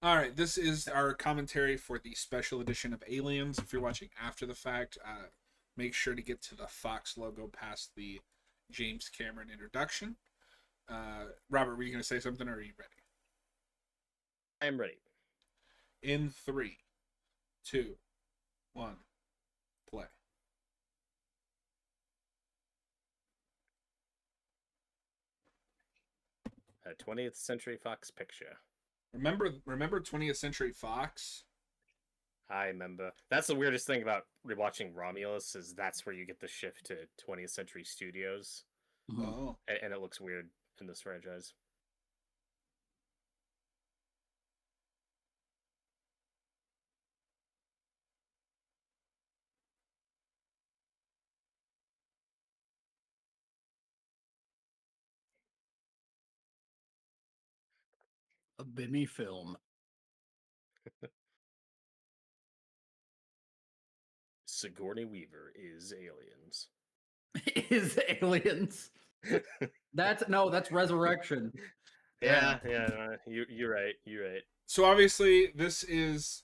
All right, this is our commentary for the special edition of Aliens. If you're watching after the fact, make sure to get to the Fox logo past the James Cameron introduction. Robert, were you going to say something, or are you ready? I'm ready. In 3, 2, 1, play. 20th Century Fox picture. Remember 20th Century Fox? I remember. That's the weirdest thing about rewatching Romulus is that's where you get the shift to 20th Century Studios, Oh, and it looks weird in this franchise. A Bimmy film. Sigourney Weaver is Aliens. Is Aliens. That's Resurrection. Yeah, you're right. You're right. so obviously this is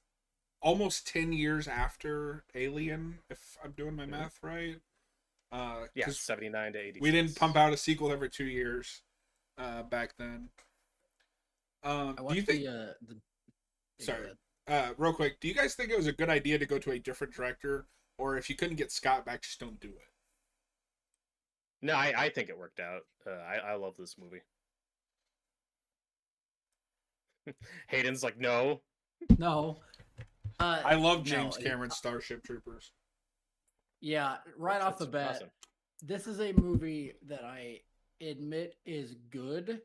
almost 10 years after Alien, if I'm doing my math right. Yeah, 'Cause 79 to 80. we didn't pump out a sequel every 2 years back then. I Do you watched think? the Sorry, real quick. Do you guys think it was a good idea to go to a different director, or if you couldn't get Scott back, just don't do it? No, I think it worked out. I love this movie. Hayden's like, no. No. I love no, James Cameron's Starship Troopers. Yeah, right off the It's bat, awesome. this is a movie that I admit is good.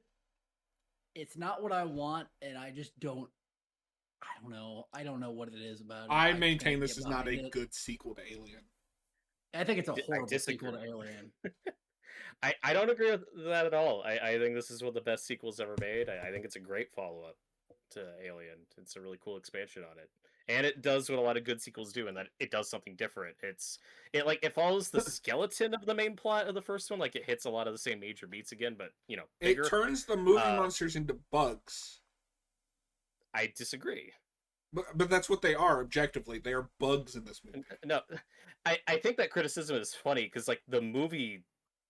It's not what I want, and I just don't. I don't know. I don't know what it is about it. I just maintain can't this get is not a behind it. good sequel to Alien. I think it's a I horrible sequel to disagree. Alien. I don't agree with that at all. I think this is one of the best sequels ever made. I think it's a great follow up to Alien. It's a really cool expansion on it, and it does what a lot of good sequels do, in that it does something different. It follows the skeleton of the main plot of the first one. Like, it hits a lot of the same major beats again, but It bigger. turns the movie monsters into bugs. I disagree. But that's what they are objectively. They are bugs in this movie. No, I think that criticism is funny because, like, the movie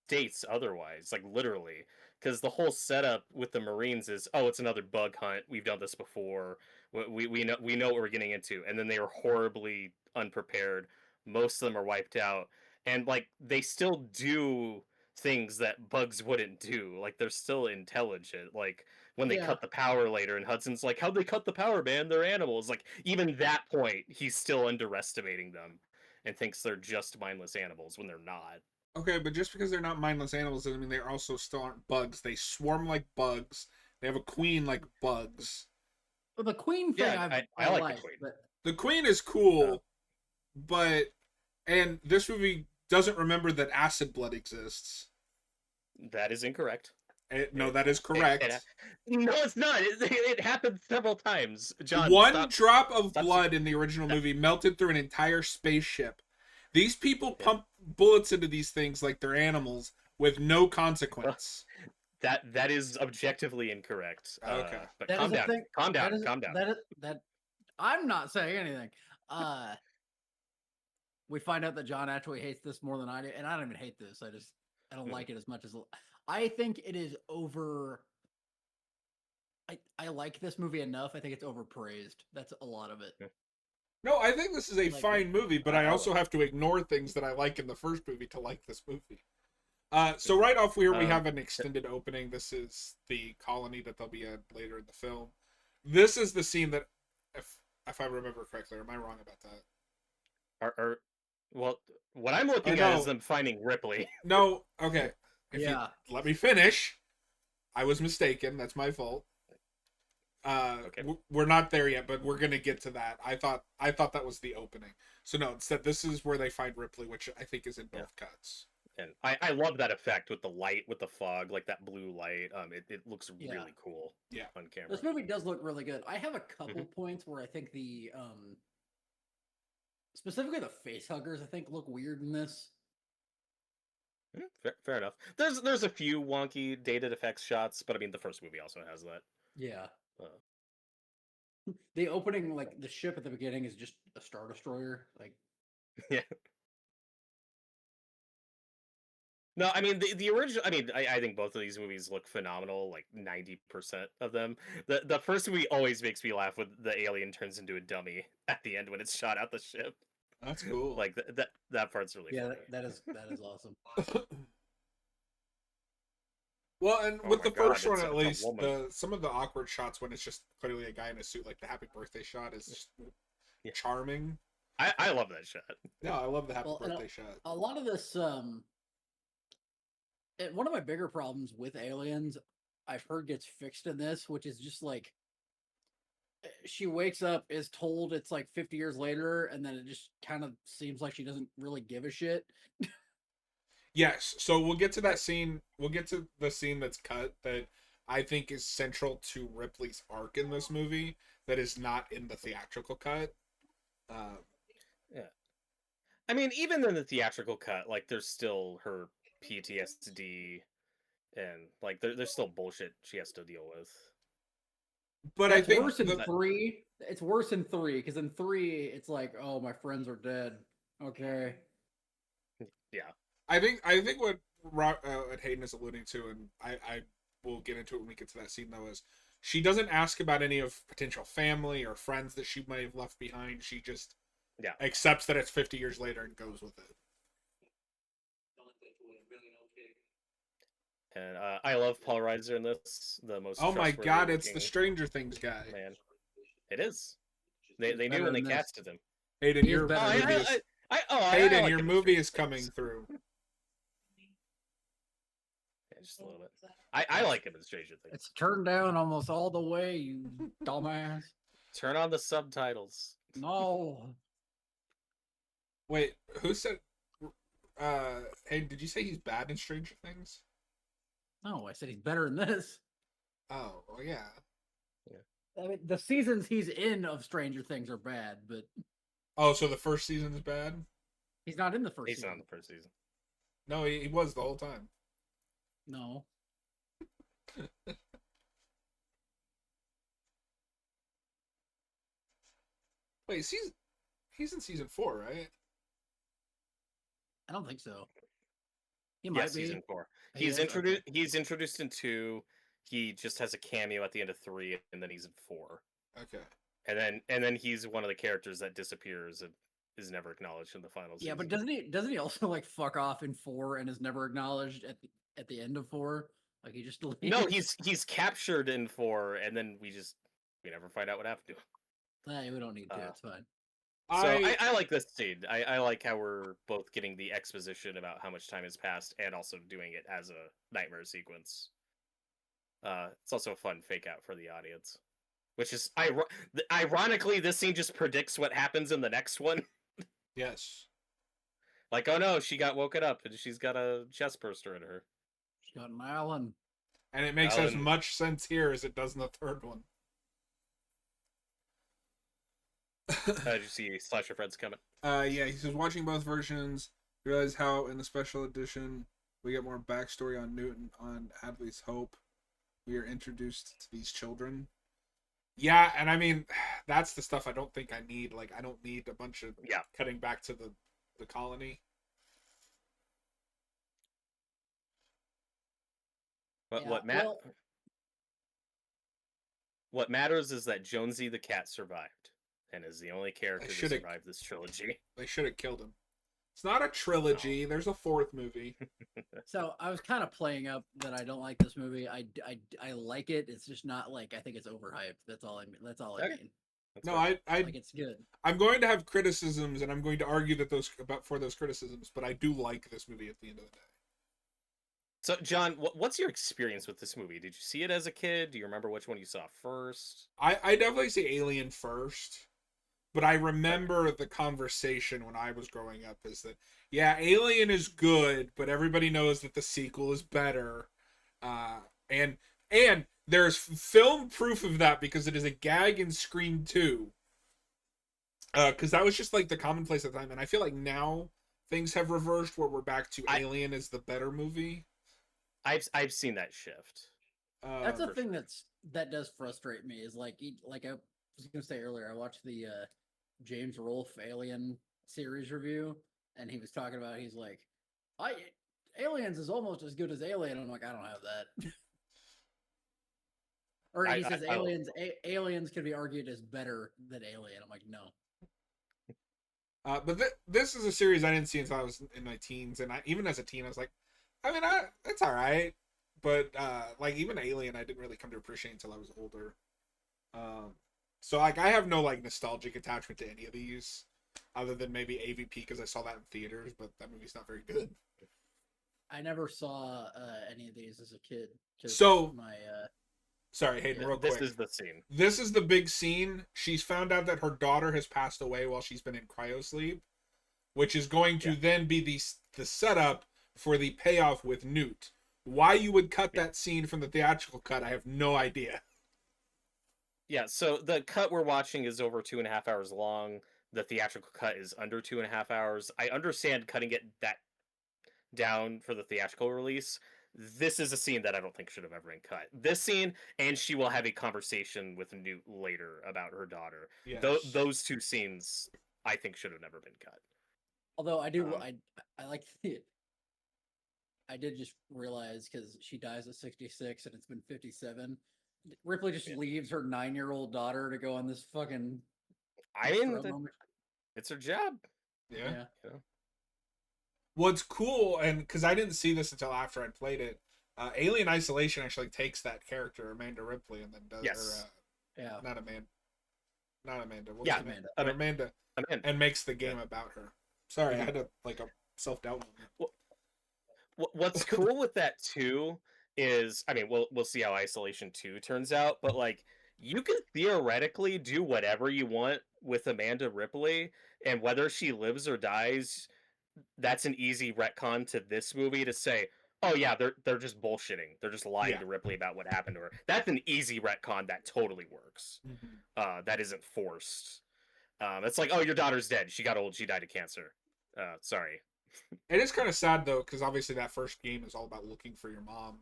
states otherwise, like, literally, because the whole setup with the Marines is, oh, it's another bug hunt. We've done this before. We know what we're getting into, and then they are horribly unprepared. Most of them are wiped out, and, like, they still do things that bugs wouldn't do. Like, they're still intelligent. Like, when they Yeah. cut the power later, and Hudson's like, "How'd they cut the power, man? They're animals." Like, even that point, he's still underestimating them and thinks they're just mindless animals when they're not. Okay, but just because they're not mindless animals doesn't mean they also still aren't bugs. They swarm like bugs. They have a queen like bugs. Well, the Queen thing Yeah, I like like, the Queen. but The queen is cool, but and this movie doesn't remember that acid blood exists. That is incorrect. No, that is correct. No, it's not. It happened several times. John, One drop of stop. blood in the original movie melted through an entire spaceship. These people pump bullets into these things like they're animals with no consequence. That is objectively incorrect. Okay. But that calm is a down. thing. Calm down. That is, Calm down. that I'm not saying anything. We find out that John actually hates this more than I do, and I don't even hate this. I don't like it as much as I think it is over. I like this movie enough. I think it's overpraised. That's a lot of it. No, I think this is a Like fine movie, but I also have to ignore things that I like in the first movie to like this movie. So right off here, we have an extended opening. This is the colony that they'll be at later in the film. This is the scene that, if I remember correctly, or am I wrong about that? Well, what I'm looking at is them finding Ripley. No, okay. Let me finish. I was mistaken. That's my fault. Okay. We're not there yet, but we're gonna get to that. I thought that was the opening. So no, instead this is where they find Ripley, which I think is in both cuts. And I love that effect with the light, with the fog, like that blue light. It looks really cool. Yeah, on camera. This movie does look really good. I have a couple points where I think the specifically the face huggers I think look weird in this. Fair enough. There's a few wonky dated effects shots, but I mean the first movie also has that. Yeah. The opening, like the ship at the beginning, is just a star destroyer. Like, Yeah. No, I mean the original. I mean, I think both of these movies look phenomenal. Like 90% of them. The first movie always makes me laugh when the alien turns into a dummy at the end when it's shot out the ship. That's cool. Like that part's really yeah, funny. that is awesome. Well, and Oh with my the first God, one it's at a least, woman. some of the awkward shots when it's just clearly a guy in a suit, like the happy birthday shot, is just Yeah. charming. I love that shot. Yeah, I love the happy Well, and birthday shot. a lot of this, one of my bigger problems with Aliens, I've heard gets fixed in this, which is just like she wakes up, is told it's like 50 years later, and then it just kind of seems like she doesn't really give a shit. Yes, so we'll get to that scene. We'll get to the scene that's cut that I think is central to Ripley's arc in this movie that is not in the theatrical cut. Um, Yeah. I mean, even in the theatrical cut, like there's still her PTSD and like there's still bullshit she has to deal with. but I That's think worse in three. It's worse in three because in three, it's like, oh, my friends are dead. Okay. Yeah. I think what Hayden is alluding to, and I will get into it when we get to that scene though, is she doesn't ask about any of potential family or friends that she might have left behind. She just accepts that it's 50 years later and goes with it. And I love Paul Reiser in this. The most. Oh my God! It's the looking Stranger Things guy. man. It is. They knew better when they than this. casted him. Hayden, He is your better movie than is Hayden, your movie is coming through. Yeah, just a little bit. I like him in Stranger Things. It's turned down almost all the way, you dumbass. Turn on the subtitles. No. Wait, who said? Hayden, did you say he's bad in Stranger Things? No, I said he's better than this. Oh, well, yeah. I mean, the seasons he's in of Stranger Things are bad, but Oh, so the first season is bad? he's not in the first He's season. not in the first season. No, he was the whole time. No. Wait, he's in season 4, right? I don't think so. He Yeah, might be. season 4. He He's is? introduced. Okay. He's introduced in 2. He just has a cameo at the end of 3, and then he's in 4. Okay. And then he's one of the characters that disappears and is never acknowledged in the final season. Yeah, but doesn't he also like fuck off in 4 and is never acknowledged at the end of 4? Like he just leaves? No, he's captured in 4, and then we never find out what happened to him. Nah, we don't need to. It's fine. So I like this scene. I like how we're both getting the exposition about how much time has passed and also doing it as a nightmare sequence. It's also a fun fake out for the audience. Which is, ironically, this scene just predicts what happens in the next one. Yes. Like, oh no, she got woken up and she's got a chest burster in her. She's got an Alan. And it makes as much sense here as it does in the third one. Did you see Slasher Friends coming? Yeah, he says, watching both versions, realize how in the special edition we get more backstory on Newton, on Hadley's Hope. We are introduced to these children. Yeah, and I mean, that's the stuff I don't think I need. Like, I don't need a bunch of cutting back to the colony. But Yeah, what matters is that Jonesy the cat survived and is the only character to survive this trilogy. They should have killed him. It's not a trilogy. No. There's a fourth movie. So I was kind of playing up that I don't like this movie. I like it. It's just not like I think it's overhyped. That's all I mean. That's all I mean. No, I like it's good. I'm going to have criticisms, and I'm going to argue that for those criticisms. But I do like this movie at the end of the day. So, John, what's your experience with this movie? Did you see it as a kid? Do you remember which one you saw first? I definitely see Alien first. But I remember the conversation when I was growing up is that, yeah, Alien is good, but everybody knows that the sequel is better. And there's film proof of that because it is a gag in Scream 2. Because that was just like the commonplace at the time. And I feel like now things have reversed where we're back to Alien is the better movie. I've seen that shift. That's a thing that does frustrate me is like was gonna say earlier, I watched the James Rolfe Alien series review, and he was talking about he's like, I Aliens is almost as good as Alien. I'm like, I don't have that. Or he says Aliens can be argued as better than Alien. I'm like, no. But this is a series I didn't see until I was in my teens, and even as a teen, I was like, I mean, it's all right. But like even Alien, I didn't really come to appreciate until I was older. So like I have no like nostalgic attachment to any of these, other than maybe AVP because I saw that in theaters, but that movie's not very good. I never saw any of these as a kid. So my sorry, Hayden, real This quick. is the scene. This is the big scene. She's found out that her daughter has passed away while she's been in cryosleep, which is going to then be the setup for the payoff with Newt. Why you would cut that scene from the theatrical cut, I have no idea. Yeah, so the cut we're watching is over 2.5 hours long. The theatrical cut is under 2.5 hours. I understand cutting it that down for the theatrical release. This is a scene that I don't think should have ever been cut. This scene, and she will have a conversation with Newt later about her daughter. Yes. Those two scenes, I think, should have never been cut. Although I do, I like it. I did just realize because she dies at 66 and it's been 57. Ripley just leaves her 9-year-old daughter to go on this fucking. I mean, it's her job. Yeah. You know? What's cool, and because I didn't see this until after I'd played it, Alien Isolation actually takes that character, Amanda Ripley, and then does her. Not Amanda. What's Amanda, and makes the game about her. Sorry, I had a self-doubt moment. What's cool with that too is, I mean, we'll see how Isolation 2 turns out, but like you can theoretically do whatever you want with Amanda Ripley, and whether she lives or dies, that's an easy retcon to this movie to say, oh yeah, they're just bullshitting. They're just lying to Ripley about what happened to her. That's an easy retcon that totally works. That isn't forced. It's like, oh, your daughter's dead. She got old. She died of cancer. Sorry. It is kind of sad though, because obviously that first game is all about looking for your mom,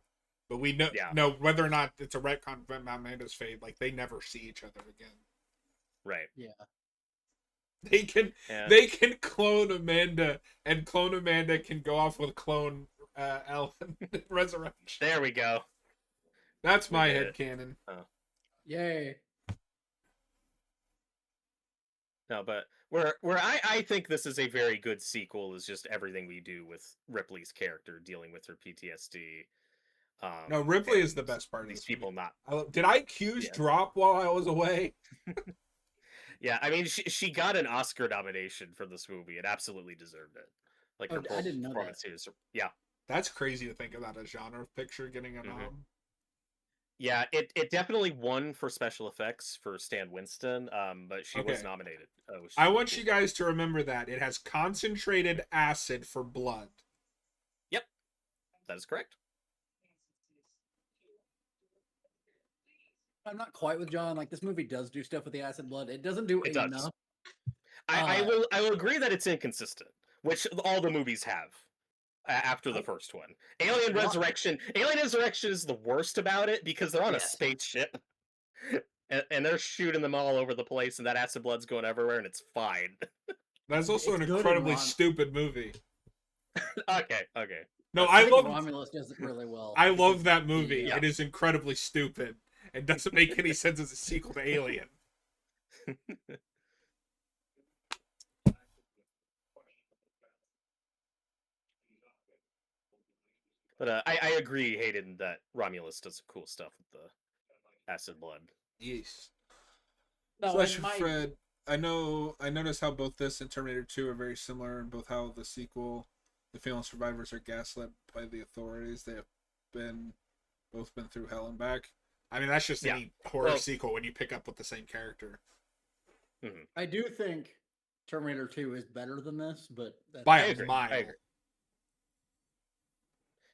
but we know whether or not it's a retcon from Amanda's fate. Like they never see each other again. Right. Yeah. They can clone Amanda, and clone Amanda can go off with clone Ellen Resurrection. There we go. That's my headcanon. Oh. Yay. No, but where I think this is a very good sequel is just everything we do with Ripley's character dealing with her PTSD. No, Ripley is the best part of these this people. movie. Did IQs drop while I was away? Yeah, I mean, she got an Oscar nomination for this movie. It absolutely deserved it. Like her I didn't know that. Yeah, that's crazy to think about a genre picture getting a nom. Yeah, it definitely won for special effects for Stan Winston, but she was nominated. I want you guys to remember that it has concentrated acid for blood. Yep, that is correct. I'm not quite with John. Like this movie does do stuff with the acid blood. It doesn't do enough. Does. I will agree that it's inconsistent, which all the movies have after the first one. Alien Resurrection is the worst about it because they're on a spaceship and they're shooting them all over the place, and that acid blood's going everywhere, and it's fine. That's also an incredibly stupid movie. Okay. No, I love Romulus does it really well. I love that movie. Yeah. It is incredibly stupid. It doesn't make any sense as a sequel to Alien. But I agree, Hayden, that Romulus does some cool stuff with the acid blood. Yes. No, Fred, I noticed how both this and Terminator 2 are very similar in both how the sequel, the fallen survivors are gaslit by the authorities. They have both been through hell and back. I mean, that's just any horror sequel when you pick up with the same character. I do think Terminator 2 is better than this, but by a mile. I agree.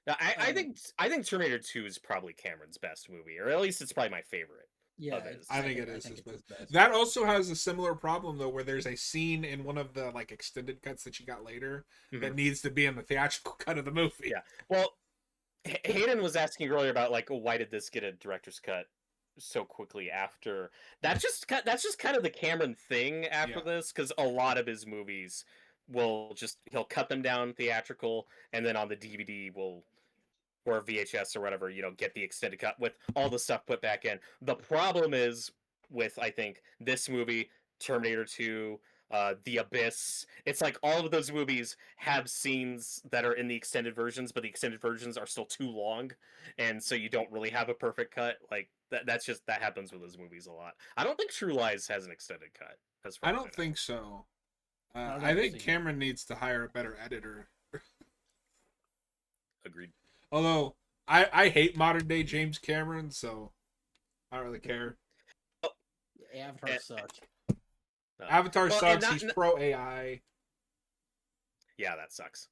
Now, I think Terminator 2 is probably Cameron's best movie, or at least it's probably my favorite. Yeah, I think it is his best. That also has a similar problem though, where there's a scene in one of the like extended cuts that you got later that needs to be in the theatrical cut of the movie. Yeah. Well, Hayden was asking earlier about like, why did this get a director's cut? so quickly after. That's just kind of the Cameron thing after Yeah. this, because a lot of his movies he'll cut them down theatrical, and then on the DVD will or VHS or whatever, get the extended cut with all the stuff put back in. The problem is with, I think, this movie, Terminator 2, The Abyss. It's like all of those movies have scenes that are in the extended versions, but the extended versions are still too long, and so you don't really have a perfect cut. Like that happens with those movies a lot. I don't think True Lies has an extended cut, as far I as don't think so. I've I never think seen it. Cameron needs to hire a better editor. Agreed. Although I hate modern day James Cameron, so I don't really care. Avatar sucked. Avatar Well, sucks. He's pro AI. Yeah, that sucks.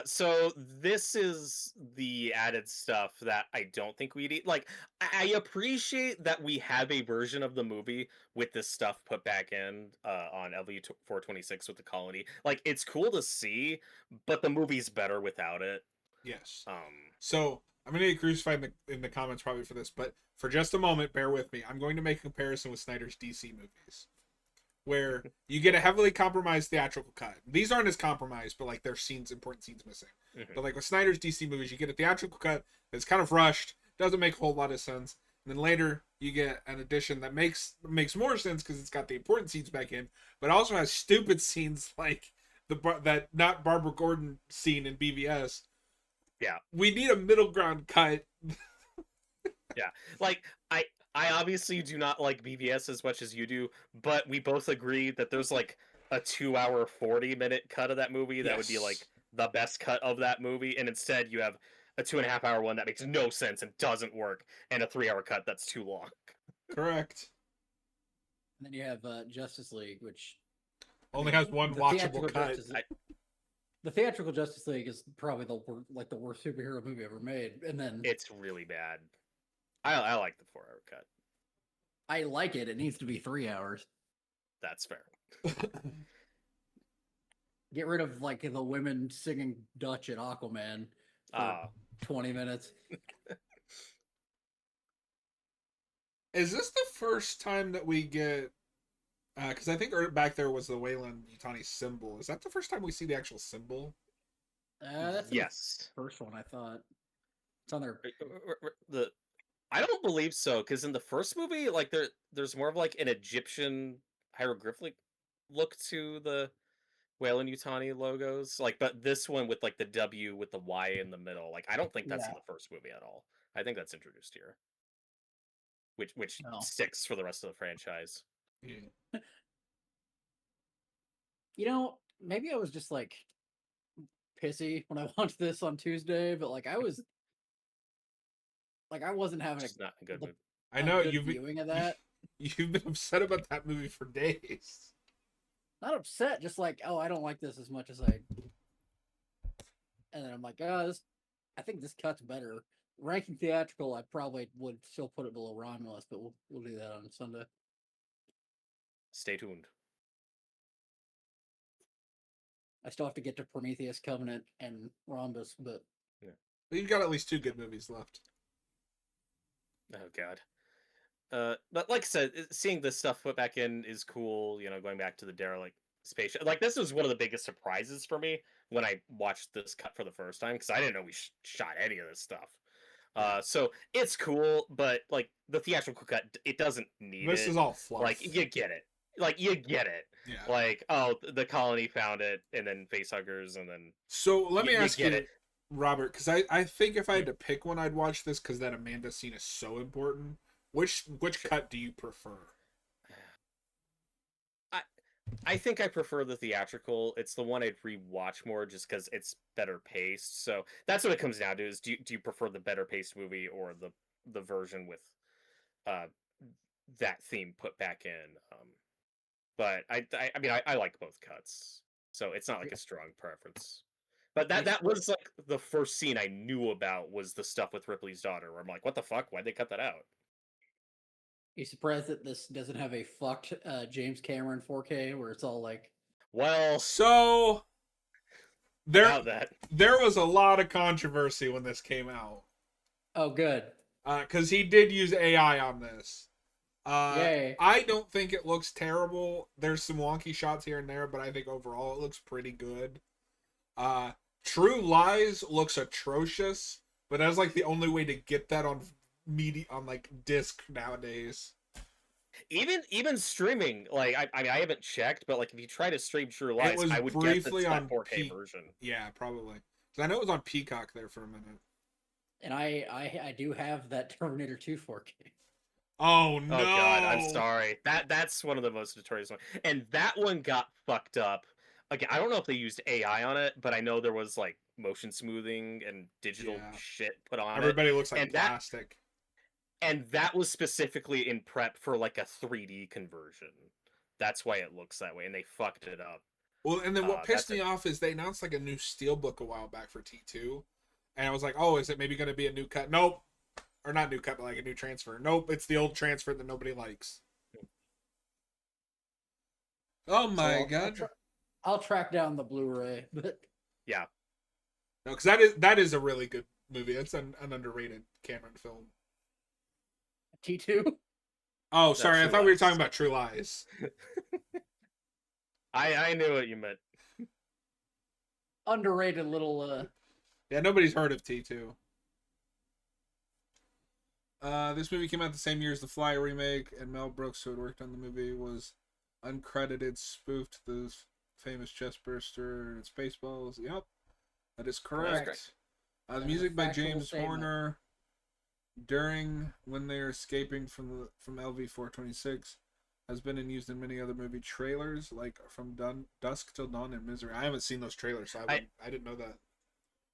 So this is the added stuff that I don't think we'd eat. Like, I appreciate that we have a version of the movie with this stuff put back in on LV426 with the colony. Like, it's cool to see, but the movie's better without it. Yes. Um, So I'm gonna get crucified in the comments probably for this, but for just a moment, bear with me. I'm going to make a comparison with Snyder's DC movies, where you get a heavily compromised theatrical cut. These aren't as compromised, but like there's important scenes missing. mhm. But like with Snyder's DC movies, you get a theatrical cut that's kind of rushed, doesn't make a whole lot of sense. And then later you get an edition that makes more sense because it's got the important scenes back in, but also has stupid scenes like that not Barbara Gordon scene in BVS. Yeah. We need a middle ground cut. Yeah. Like, I obviously do not like BVS as much as you do, but we both agree that there's like a 2-hour 40-minute cut of that movie that would be like the best cut of that movie, and instead you have a 2.5-hour one that makes no sense and doesn't work, and a 3-hour cut that's too long. Correct. And then you have Justice League, which Only has one the watchable theatrical cut. The theatrical Justice League is probably the worst superhero movie ever made, and then It's really bad. I like the 4-hour cut. I like it. It needs to be 3 hours. That's fair. Get rid of like the women singing Dutch at Aquaman for 20 minutes. Is this the first time that we get? Because I think back there was the Wayland Yutani symbol. Is that the first time we see the actual symbol? That's Yes. the first one. I thought it's on there. I don't believe so, because in the first movie, like there's more of like an Egyptian hieroglyphic look to the Whale and Yutani logos. Like, but this one with like the W with the Y in the middle, like I don't think that's in the first movie at all. I think that's introduced here, which sticks for the rest of the franchise. Yeah. You know, maybe I was just like pissy when I watched this on Tuesday, but like I wasn't having It's not a good movie. I know good viewing of that. You've been upset about that movie for days. Not upset, just like, oh, I don't like this as much as I. And then I'm like, oh, I think this cut's better. Ranking theatrical, I probably would still put it below Romulus, but we'll do that on Sunday. Stay tuned. I still have to get to Prometheus, Covenant, and Rhombus, but yeah. Well, you've got at least 2 good movies left. Oh god. But like I said, seeing this stuff put back in is cool. Going back to the derelict spaceship. Like, this was one of the biggest surprises for me when I watched this cut for the first time, because I didn't know we shot any of this stuff. So it's cool, but like the theatrical cut, it doesn't need this it. Is all fluff. Like, you get it. Yeah. Like, oh, the colony found it, and then facehuggers, and then. So let me ask you, it. Robert, because I think if I had to pick one, I'd watch this because that Amanda scene is so important. Which cut do you prefer? I think I prefer the theatrical. It's the one I'd rewatch more just because it's better paced. So that's what it comes down to: is do you prefer the better paced movie or the version with that theme put back in? But I mean I like both cuts, so it's not like a strong preference. But that was like the first scene I knew about was the stuff with Ripley's daughter, where I'm like, what the fuck? Why'd they cut that out? you surprised that this doesn't have a fucked James Cameron 4K where it's all like. Well, so there that. There was a lot of controversy when this came out. Oh, good. because he did use AI on this. Yay. I don't think it looks terrible. There's some wonky shots here and there, but I think overall it looks pretty good. True Lies looks atrocious, but that's like the only way to get that on media on like disc nowadays. Even streaming, like I mean I haven't checked, but like if you try to stream True It Lies, was I would briefly guess it's on that 4K Peak. version. Yeah, probably. Because I know it was on Peacock there for a minute. And I do have that Terminator 2 4K. Oh no! Oh god, I'm sorry. That's one of the most notorious ones, and that one got fucked up. Again, I don't know if they used AI on it, but I know there was like motion smoothing and digital Yeah. shit put on Everybody looks it, like and plastic. that was specifically in prep for like a 3D conversion. That's why it looks that way, and they fucked it up. Well, and then what pissed that's me off is they announced like a new Steelbook a while back for T2, and I was like, oh, is it maybe going to be a new cut? Nope. Or not new cut, but like a new transfer. Nope, it's the old transfer that nobody likes. Oh my god! I'll track down the Blu-ray, but Yeah. No, because that is a really good movie. It's an underrated Cameron film. T2. Oh, sorry, I True thought we were Lies. talking about True Lies. I knew what you meant. Underrated little Yeah, nobody's heard of T2. This movie came out the same year as The Fly remake, and Mel Brooks, who had worked on the movie, was uncredited, spoofed the famous chestburster and Spaceballs. Yep, that is correct. The That is music a by factual James statement. Horner during when they're escaping from LV 426 has been used in many other movie trailers, like from Dusk Till Dawn and Misery. I haven't seen those trailers, so I didn't know that.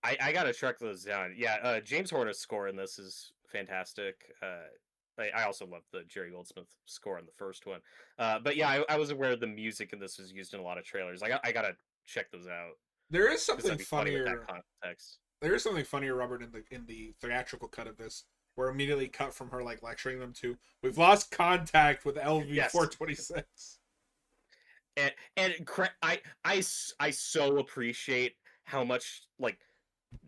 I gotta track those down. Yeah, James Horner's score in this is fantastic. I also love the Jerry Goldsmith score in the first one. But yeah, I was aware the music in this was used in a lot of trailers. I gotta check those out. There is 'Cause something that'd be funny with funnier. that context. There is something funnier, Robert, in the theatrical cut of this, where immediately cut from her like lecturing them to, "We've lost contact with LV Yes. 426." And I so appreciate how much like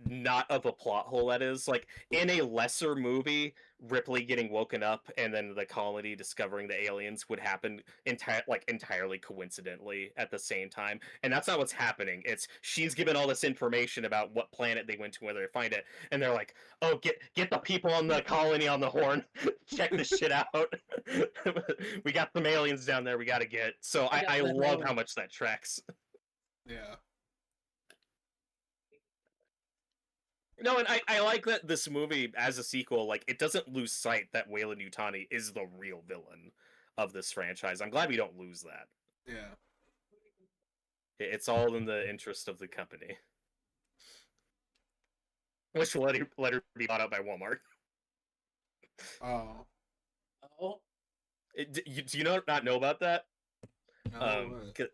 not of a plot hole that is. Like in a lesser movie, Ripley getting woken up and then the colony discovering the aliens would happen entirely coincidentally at the same time, and that's not what's happening. It's she's given all this information about what planet they went to, where they find it, and they're like, "Oh, get the people on the colony on the horn, check this shit out. We got some aliens down there. We got to get." So I love how much that tracks. Yeah. No, and I like that this movie, as a sequel, like, it doesn't lose sight that Weyland Yutani is the real villain of this franchise. I'm glad we don't lose that. Yeah. It's all in the interest of the company. Which will let her be bought out by Walmart. Oh. Oh, Do you not know about that? No. 'Cause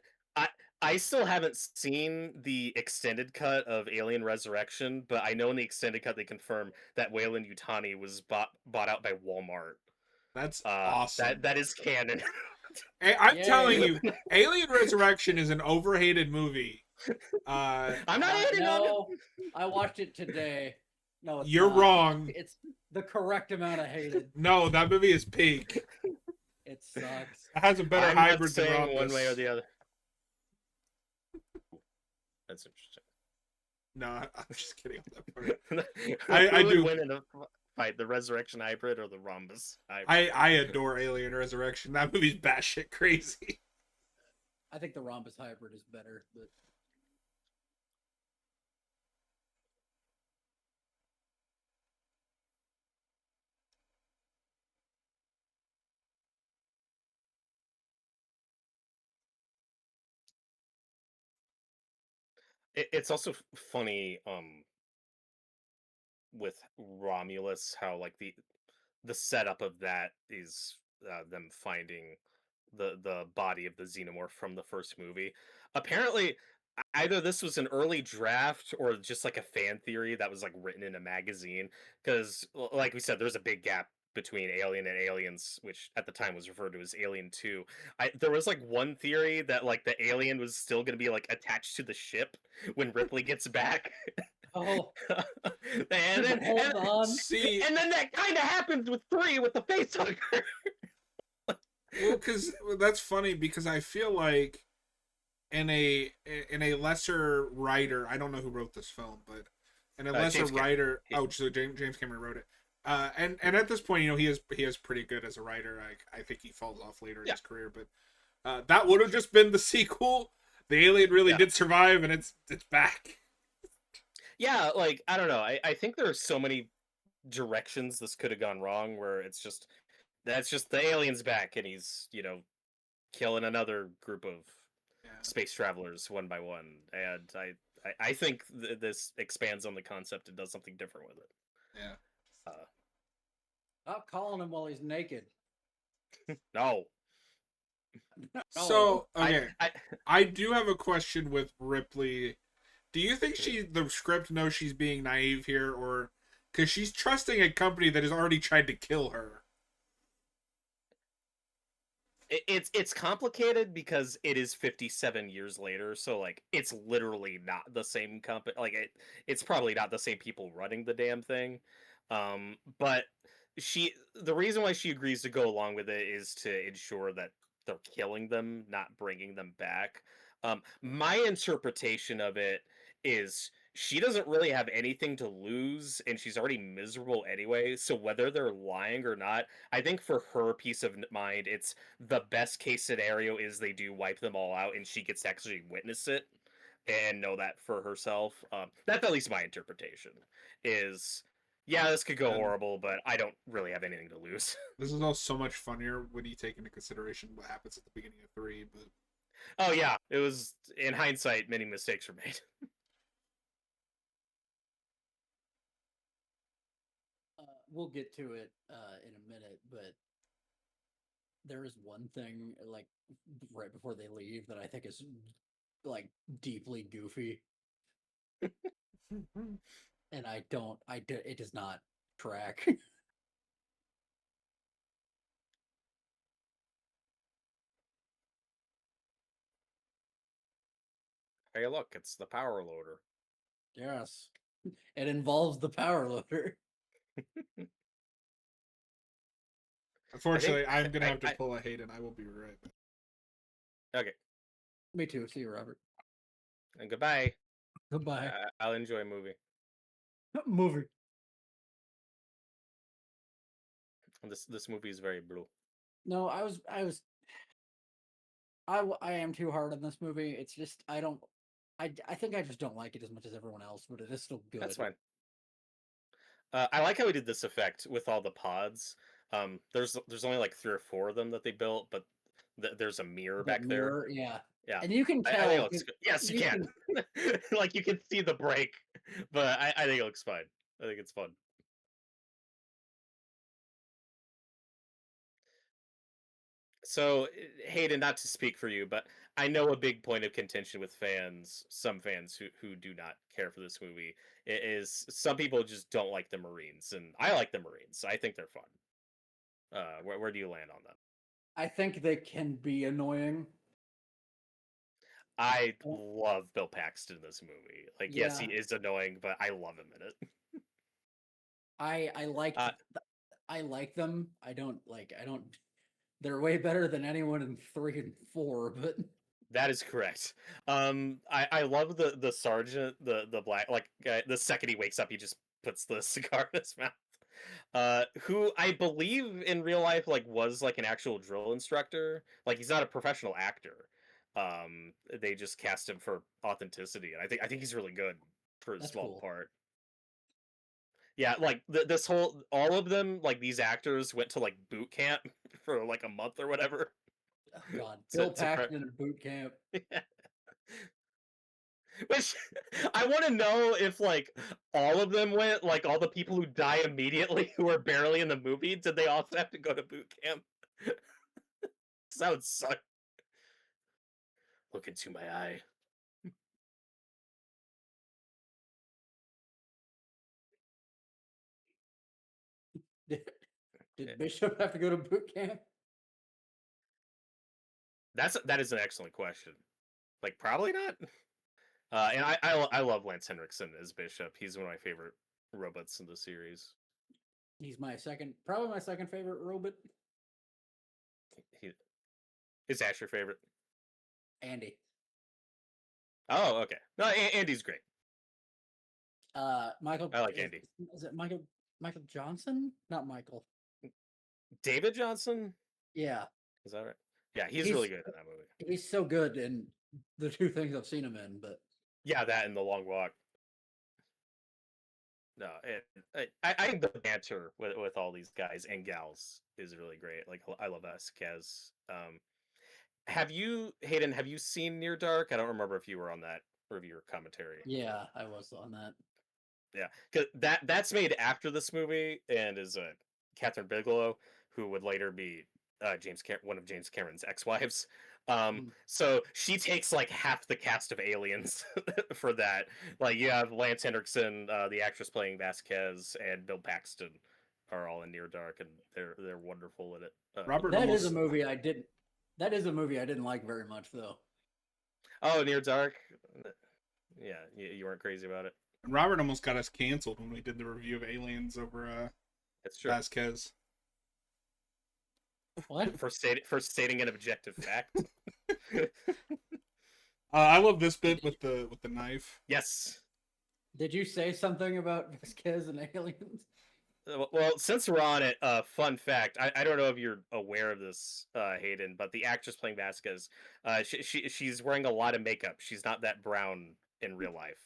I still haven't seen the extended cut of Alien Resurrection, but I know in the extended cut they confirm that Weyland Yutani was bought out by Walmart. That's awesome. That is canon. Hey, I'm Yay. telling you, Alien Resurrection is an overhated movie. I'm not hating on it. no, I watched it today. No, it's You're not. wrong. It's the correct amount of hated. No, that movie is peak. It sucks. It has a better I'm not hybrid than saying Rhombus. one way or the other. That's interesting. No, I'm just kidding on that part. Who I would do. win in a fight, the Resurrection Hybrid or the Rhombus Hybrid? I adore Alien Resurrection. That movie's batshit crazy. I think the Rhombus Hybrid is better, but It's also funny with Romulus how like the setup of that is them finding the body of the xenomorph from the first movie. Apparently, either this was an early draft or just like a fan theory that was like written in a magazine. Because, like we said, there's a big gap between Alien and Aliens, which at the time was referred to as Alien 2. There was like one theory that like the alien was still going to be like attached to the ship when Ripley gets back. Oh, and then hold on. See, and then that kind of happens with 3 with the face hugger. well, because that's funny because I feel like in a lesser writer, I don't know who wrote this film, but in a lesser writer, so James Cameron wrote it. And at this point, he is pretty good as a writer. I think he falls off later in his career, but that would have just been the sequel. The alien really did survive, and it's back. Yeah, like I don't know. I think there are so many directions this could have gone wrong where that's just the alien's back and he's killing another group of space travelers one by one, and I think this expands on the concept and does something different with it. Yeah. Stop calling him while he's naked. No. So okay, I do have a question with Ripley. Do you think the script knows she's being naive here, or because she's trusting a company that has already tried to kill her? It's complicated because it is 57 years later, so like it's literally not the same company. Like it's probably not the same people running the damn thing. But the reason why she agrees to go along with it is to ensure that they're killing them, not bringing them back. My interpretation of it is she doesn't really have anything to lose and she's already miserable anyway, so whether they're lying or not, I think for her peace of mind, it's the best case scenario is they do wipe them all out and she gets to actually witness it and know that for herself. That's at least my interpretation. Is this could go horrible, but I don't really have anything to lose. This is all so much funnier when you take into consideration what happens at the beginning of 3. But oh yeah, it was in hindsight many mistakes were made. We'll get to it in a minute, but there is one thing like right before they leave that I think is like deeply goofy, and it does not track. Hey, look, it's the power loader. Yes, it involves the power loader. Unfortunately, I'm gonna have to pull a Hayden. I will be right back. Okay. Me too. See you, Robert. And goodbye. Goodbye. I'll enjoy a movie. Movie. This movie is very blue. No, I am too hard on this movie. It's just I think I just don't like it as much as everyone else, but it is still good. That's fine. I like how we did this effect with all the pods. There's only like 3 or 4 of them that they built, but there's a mirror back there. Yeah. Yeah, and you can tell. I think it looks good. Yes, you can. Like you can see the break, but I think it looks fine. I think it's fun. So, Hayden, not to speak for you, but I know a big point of contention with some fans who do not care for this movie, is some people just don't like the Marines, and I like the Marines. I think they're fun. Where do you land on that? I think they can be annoying. I love Bill Paxton in this movie. Like, yes, he is annoying, but I love him in it. I like them. I don't. They're way better than anyone in 3 and 4, but that is correct. I love the sergeant, the black guy. The second he wakes up, he just puts the cigar in his mouth. Who I believe in real life was an actual drill instructor. Like he's not a professional actor. They just cast him for authenticity, and I think he's really good for a small part. Yeah, this whole all of them these actors went to boot camp for a month or whatever. Oh God, Bill Paxton in boot camp. Which I want to know if all of them went, all the people who die immediately who are barely in the movie, did they also have to go to boot camp? That would suck. Look into my eye. Did Bishop have to go to boot camp? That is an excellent question. Probably not. And I love Lance Henriksen as Bishop. He's one of my favorite robots in the series. He's probably my second favorite robot. Is Ash your favorite? Andy. Oh, okay. No, Andy's great. Michael. I like Andy. Is it Michael? Michael Johnson? Not Michael. David Johnson? Yeah. Is that right? Yeah, he's really good in that movie. He's so good in the two things I've seen him in, but yeah, that and The Long Walk. No, I think the banter with all these guys and gals is really great. Like, I love Vasquez. Have you, Hayden? Have you seen Near Dark? I don't remember if you were on that review or commentary. Yeah, I was on that. Yeah, because that's made after this movie and is Catherine Bigelow, who would later be one of James Cameron's ex-wives. So she takes like half the cast of Aliens for that. Like you have Lance Henriksen, the actress playing Vasquez, and Bill Paxton are all in Near Dark, and they're wonderful in it. That is a movie I didn't. That is a movie I didn't like very much, though. Oh, Near Dark. Yeah, you weren't crazy about it. And Robert almost got us canceled when we did the review of Aliens over That's true. Vasquez. What? For stating an objective fact. I love this bit with the knife. Yes. Did you say something about Vasquez and Aliens? Well, since we're on it, fun fact. I don't know if you're aware of this, Hayden, but the actress playing Vasquez, she's wearing a lot of makeup. She's not that brown in real life.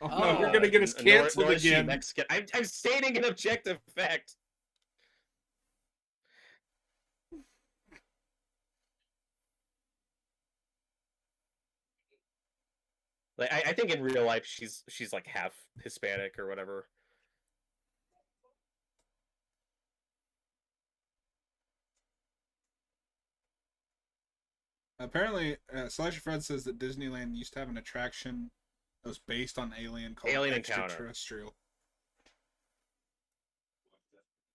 Oh no, you're gonna get us canceled nor again. Mexican. I'm stating an objective fact. Like I think in real life she's like half Hispanic or whatever. Apparently, Slasher Fred says that Disneyland used to have an attraction that was based on Alien called Alien Extraterrestrial.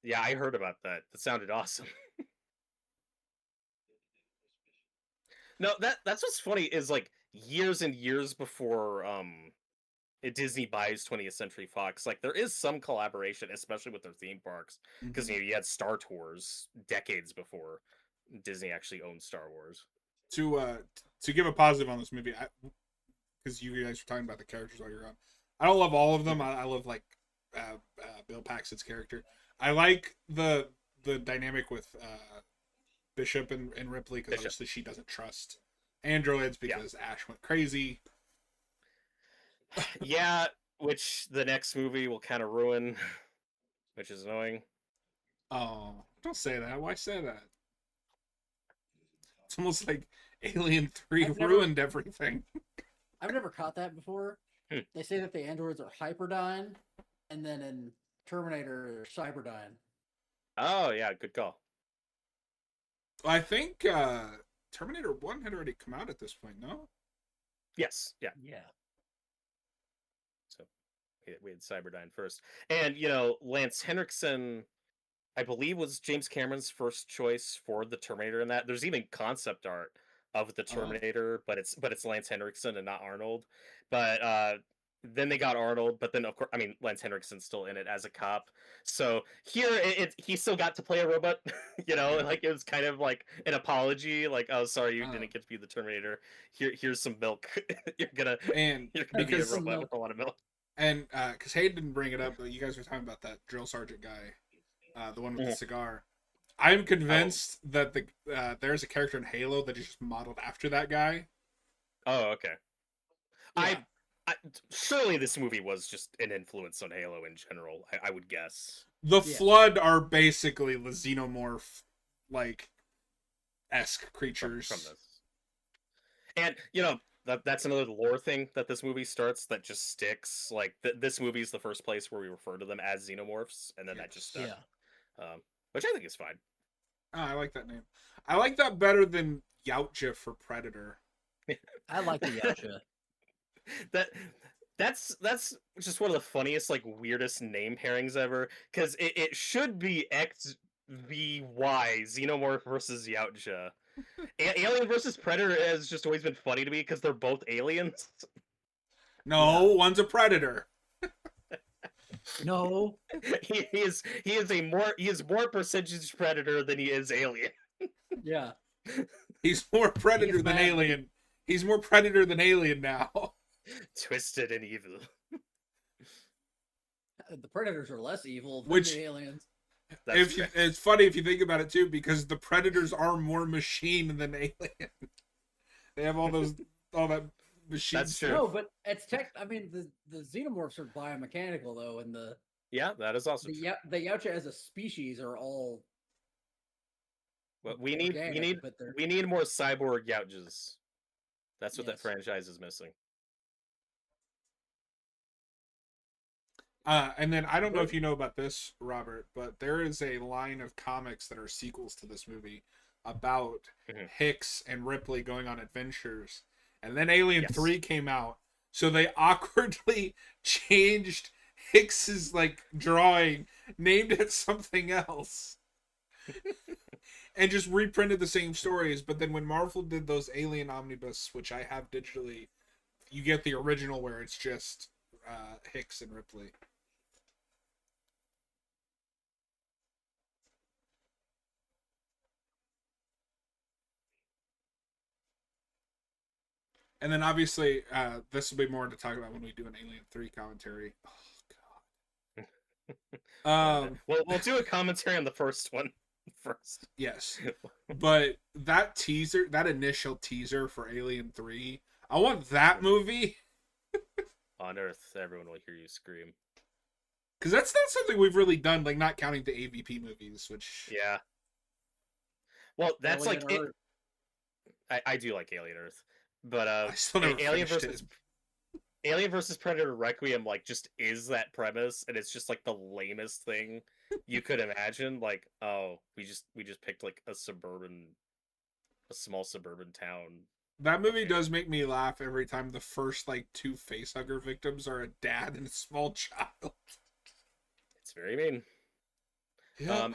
Yeah, I heard about that. That sounded awesome. No, that's what's funny is like years and years before Disney buys 20th Century Fox, like there is some collaboration, especially with their theme parks, because you had Star Tours decades before Disney actually owned Star Wars. To give a positive on this movie, because you guys were talking about the characters all year round, I don't love all of them. I love like Bill Paxton's character. I like the dynamic with Bishop and Ripley, because obviously she doesn't trust androids because Ash went crazy. Yeah, which the next movie will kind of ruin, which is annoying. Oh, don't say that. Why say that? It's almost like Alien 3 ruined everything. I've never caught that before. They say that the androids are hyperdyne, and then in Terminator, they're cyberdyne. Oh, yeah, good call. I think Terminator 1 had already come out at this point, no? Yes, yeah. Yeah. So we had Cyberdyne first. And, Lance Henriksen, I believe, was James Cameron's first choice for the Terminator in that. There's even concept art of the Terminator, but it's Lance Henriksen and not Arnold. But then they got Arnold, but then of course, Lance Henriksen's still in it as a cop. So here, he still got to play a robot, like it was kind of like an apology, like, oh, sorry, you didn't get to be the Terminator. Here's some milk. you're gonna be a robot with a lot of milk. And because Hayden didn't bring it up, but you guys were talking about that drill sergeant guy, the one with the cigar. I'm convinced that there's a character in Halo that is just modeled after that guy. Oh, okay. Yeah. Surely this movie was just an influence on Halo in general, I would guess. The Flood are basically the xenomorph, esque creatures. From this. And, that's another lore thing that this movie starts that just sticks. Like, this movie is the first place where we refer to them as xenomorphs, and then that just stuck. Yeah. Which I think is fine. Oh, I like that name. I like that better than Yautja for Predator. I like the Yautja. That's just one of the funniest, weirdest name pairings ever, because it should be XVY, Xenomorph versus Yautja. Alien versus Predator has just always been funny to me because they're both aliens. No, one's a predator. No. He is more percentage predator than he is alien. Yeah. He's more predator He's than mad, alien. He's more predator than alien now. Twisted and evil. The predators are less evil than Which- the aliens. It's funny if you think about it too, because the predators are more machine than alien. They have all that machine That's stuff. true. No, but it's I mean, the xenomorphs are biomechanical though, and the Yeah, that is also true. the Yautja as a species are all. But organic, but they're we need more cyborg Yautjas. That's what that Yes. franchise is missing. And then I don't know if you know about this, Robert, but there is a line of comics that are sequels to this movie about Mhm. Hicks and Ripley going on adventures. And then Alien Yes. 3 came out. So they awkwardly changed Hicks's drawing, named it something else. And just reprinted the same stories. But then when Marvel did those Alien Omnibus, which I have digitally, you get the original where it's just Hicks and Ripley. And then obviously, this will be more to talk about when we do an Alien 3 commentary. Oh god. We'll do a commentary on the first one first. Yes. But that initial teaser for Alien 3, I want that movie. On Earth, everyone will hear you scream. Because that's not something we've really done, not counting the AVP movies, which... Yeah. Well, that's Alien it. Earth. I do like Alien Earth, but I still never Alien finished versus it. Alien versus Predator Requiem just is that premise, and it's just the lamest thing you could imagine. Oh, we just picked a small suburban town. That movie does make me laugh every time the first two facehugger victims are a dad and a small child. It's very mean. Yeah.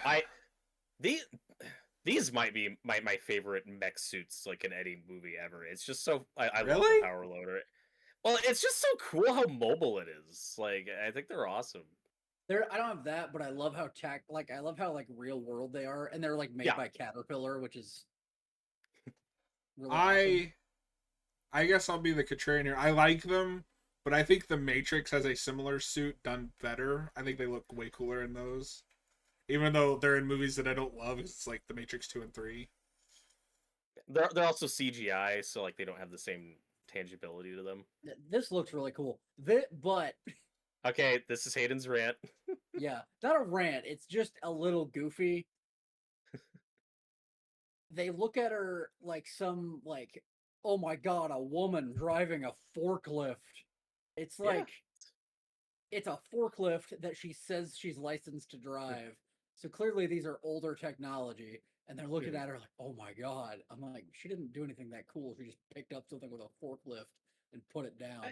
These might be my favorite mech suits in any movie ever. It's just so I love Really? the power loader. Well, it's just so cool how mobile it is. I think they're awesome. I don't have that, but I love how I love how real world they are, and they're made Yeah. by Caterpillar, which is really awesome. I guess I'll be the contrarian here. I like them, but I think the Matrix has a similar suit done better. I think they look way cooler in those. Even though they're in movies that I don't love, it's the Matrix 2 and 3. They're also CGI, so they don't have the same tangibility to them. This looks really cool. But Okay, this is Hayden's rant. yeah, not a rant. It's just a little goofy. They look at her some oh my god, a woman driving a forklift. It's it's a forklift that she says she's licensed to drive. So clearly these are older technology, and they're looking at her oh my god. I'm she didn't do anything that cool. She just picked up something with a forklift and put it down.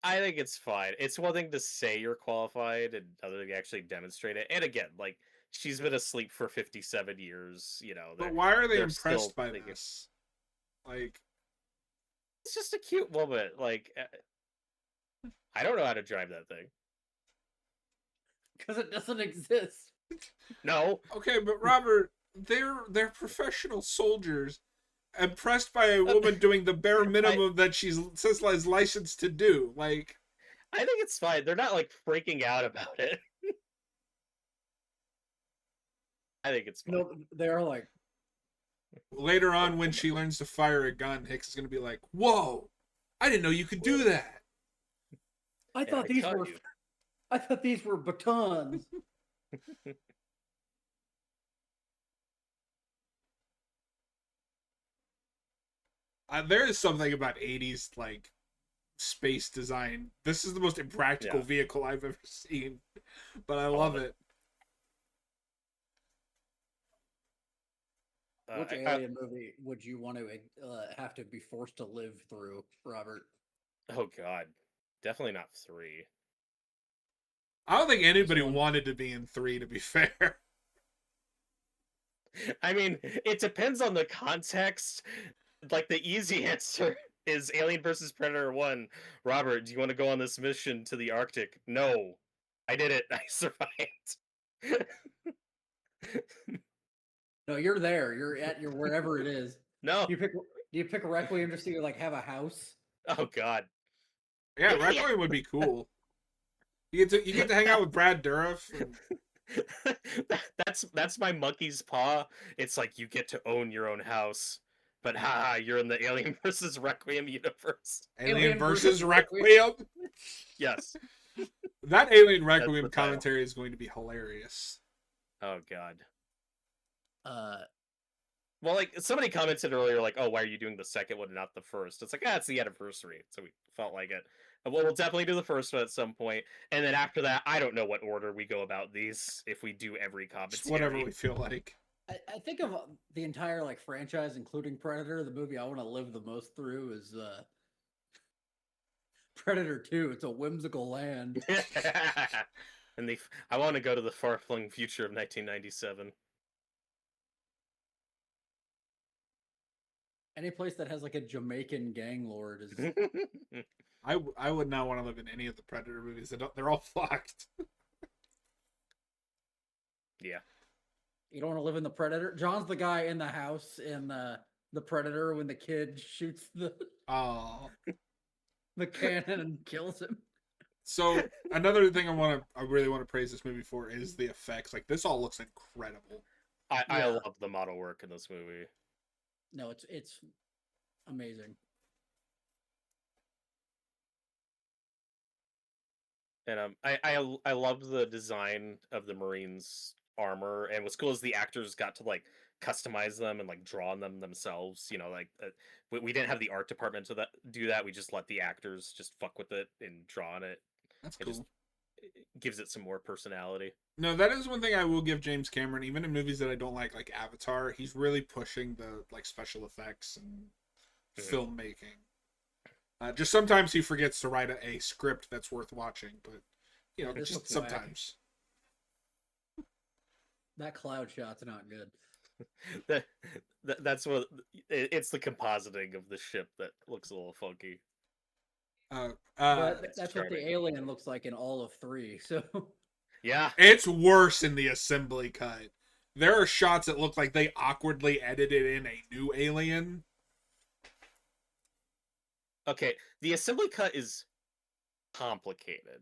I think it's fine. It's one thing to say you're qualified, and another thing to actually demonstrate it. And again, she's been asleep for 57 years. But why are they they're impressed still by thinking- this? It's just a cute moment. I don't know how to drive that thing. Because it doesn't exist. No. Okay, but Robert, they're professional soldiers, impressed by a woman doing the bare minimum that she's licensed to do. I think it's fine. They're not freaking out about it. I think it's fine. No, they're Later on, when she learns to fire a gun, Hicks is going to be like, "Whoa, I didn't know you could do that." I thought these were batons. There is something about 80s space design. This is the most impractical vehicle I've ever seen, but I love it. Which alien movie would you want to have to be forced to live through, Robert? Oh god, definitely not 3. I don't think anybody wanted to be in 3, to be fair. I mean, it depends on the context. The easy answer is Alien versus Predator 1. Robert, do you want to go on this mission to the Arctic? No. I did it. I survived. No, you're there. You're at your wherever it is. No. Do you pick Requiem just to like have a house? Oh God. Yeah, Requiem would be cool. You get to hang out with Brad Dourif. And... that's my monkey's paw. It's like you get to own your own house, but haha, you're in the Alien versus Requiem universe. Alien versus Requiem. Yes. That Alien Requiem commentary is going to be hilarious. Oh God. Well, like somebody commented earlier, like, "Oh, why are you doing the second one, not the first?" It's like, it's the anniversary, so we felt like it. Well, we'll definitely do the first one at some point, and then after that, I don't know what order we go about these. If we do every commentary, just whatever we feel like. I think of the entire like franchise, including Predator. The movie I want to live the most through is Predator 2. It's a whimsical land. And I want to go to the far-flung future of 1997. Any place that has like a Jamaican gang lord is. I would not want to live in any of the Predator movies. They're all fucked. Yeah. You don't want to live in the Predator. John's the guy in the house in the Predator when the kid shoots the cannon and kills him. So another thing I really want to praise this movie for is the effects. Like this all looks incredible. I love the model work in this movie. No, it's amazing. And I love the design of the Marines' armor, and what's cool is the actors got to like customize them and like draw on them themselves. You know, like we didn't have the art department to do that. We just let the actors just fuck with it and draw on it. That's cool. It gives it some more personality. No, that is one thing I will give James Cameron, even in movies that I don't like Avatar. He's really pushing the like special effects and filmmaking. Just sometimes he forgets to write a script that's worth watching, but you know, just sometimes. That cloud shot's not good. That's what it's the compositing of the ship that looks a little funky. But that's what the alien looks like in all of 3. So yeah, it's worse in the assembly cut. There are shots that look like they awkwardly edited in a new alien. Okay, the assembly cut is complicated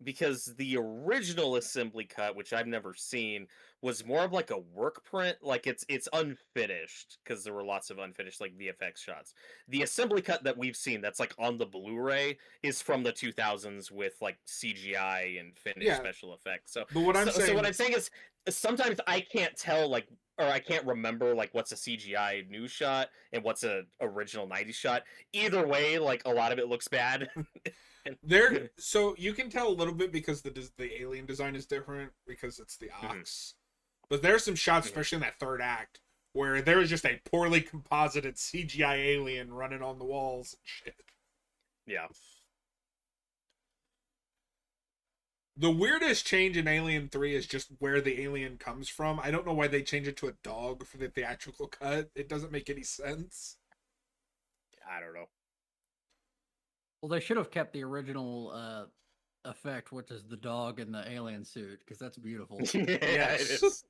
because the original assembly cut, which I've never seen, was more of like a work print. Like it's unfinished because there were lots of unfinished like VFX shots. The assembly cut that we've seen that's like on the Blu-ray is from the 2000s with like CGI and finished special effects. So, but what I'm saying is sometimes I can't tell like, or I can't remember like what's a CGI new shot and what's a original 90s shot. Either way, like a lot of it looks bad. So you can tell a little bit because the alien design is different because it's the Ox. But there's some shots, especially in that third act, where there is just a poorly composited CGI alien running on the walls and shit. Yeah. The weirdest change in Alien 3 is just where the alien comes from. I don't know why they changed it to a dog for the theatrical cut. It doesn't make any sense. I don't know. Well, they should have kept the original effect, which is the dog in the alien suit, because that's beautiful. Yeah, it is.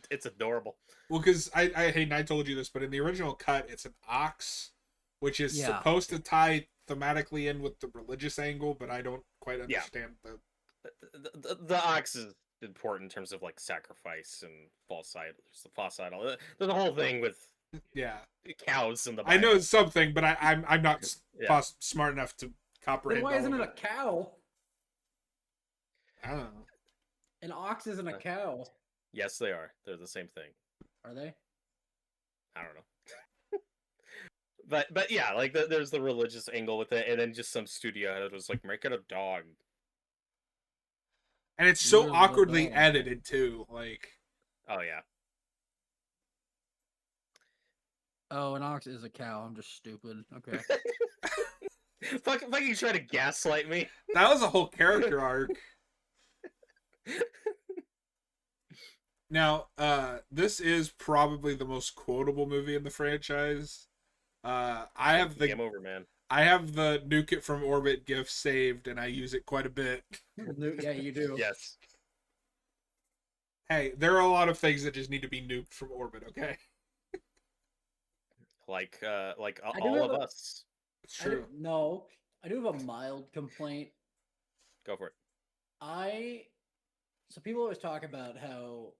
It's adorable. Well, because Hayden, I told you this, but in the original cut, it's an ox, which is supposed to tie thematically in with the religious angle, but I don't quite understand the ox is important in terms of like sacrifice and false idol. There's the whole thing with cows in the Bible. I know it's something, but I'm not smart enough to comprehend. Then why isn't it a cow? I don't know. An ox isn't a cow. Yes, they are. They're the same thing. Are they? I don't know. but yeah, like there's the religious angle with it, and then just some studio head was like, make it a dog. And it's so awkwardly edited too. Like, oh yeah. Oh, an ox is a cow. I'm just stupid. Okay. Fucking try to gaslight me. That was a whole character arc. Now, this is probably the most quotable movie in the franchise. I have the Game over, man. I have the nuke it from orbit gif saved, and I use it quite a bit. Yeah, you do. Yes. Hey, there are a lot of things that just need to be nuked from orbit. Okay, Like I do all have of a, us. it's true. no, I do have a mild complaint. Go for it. So people always talk about how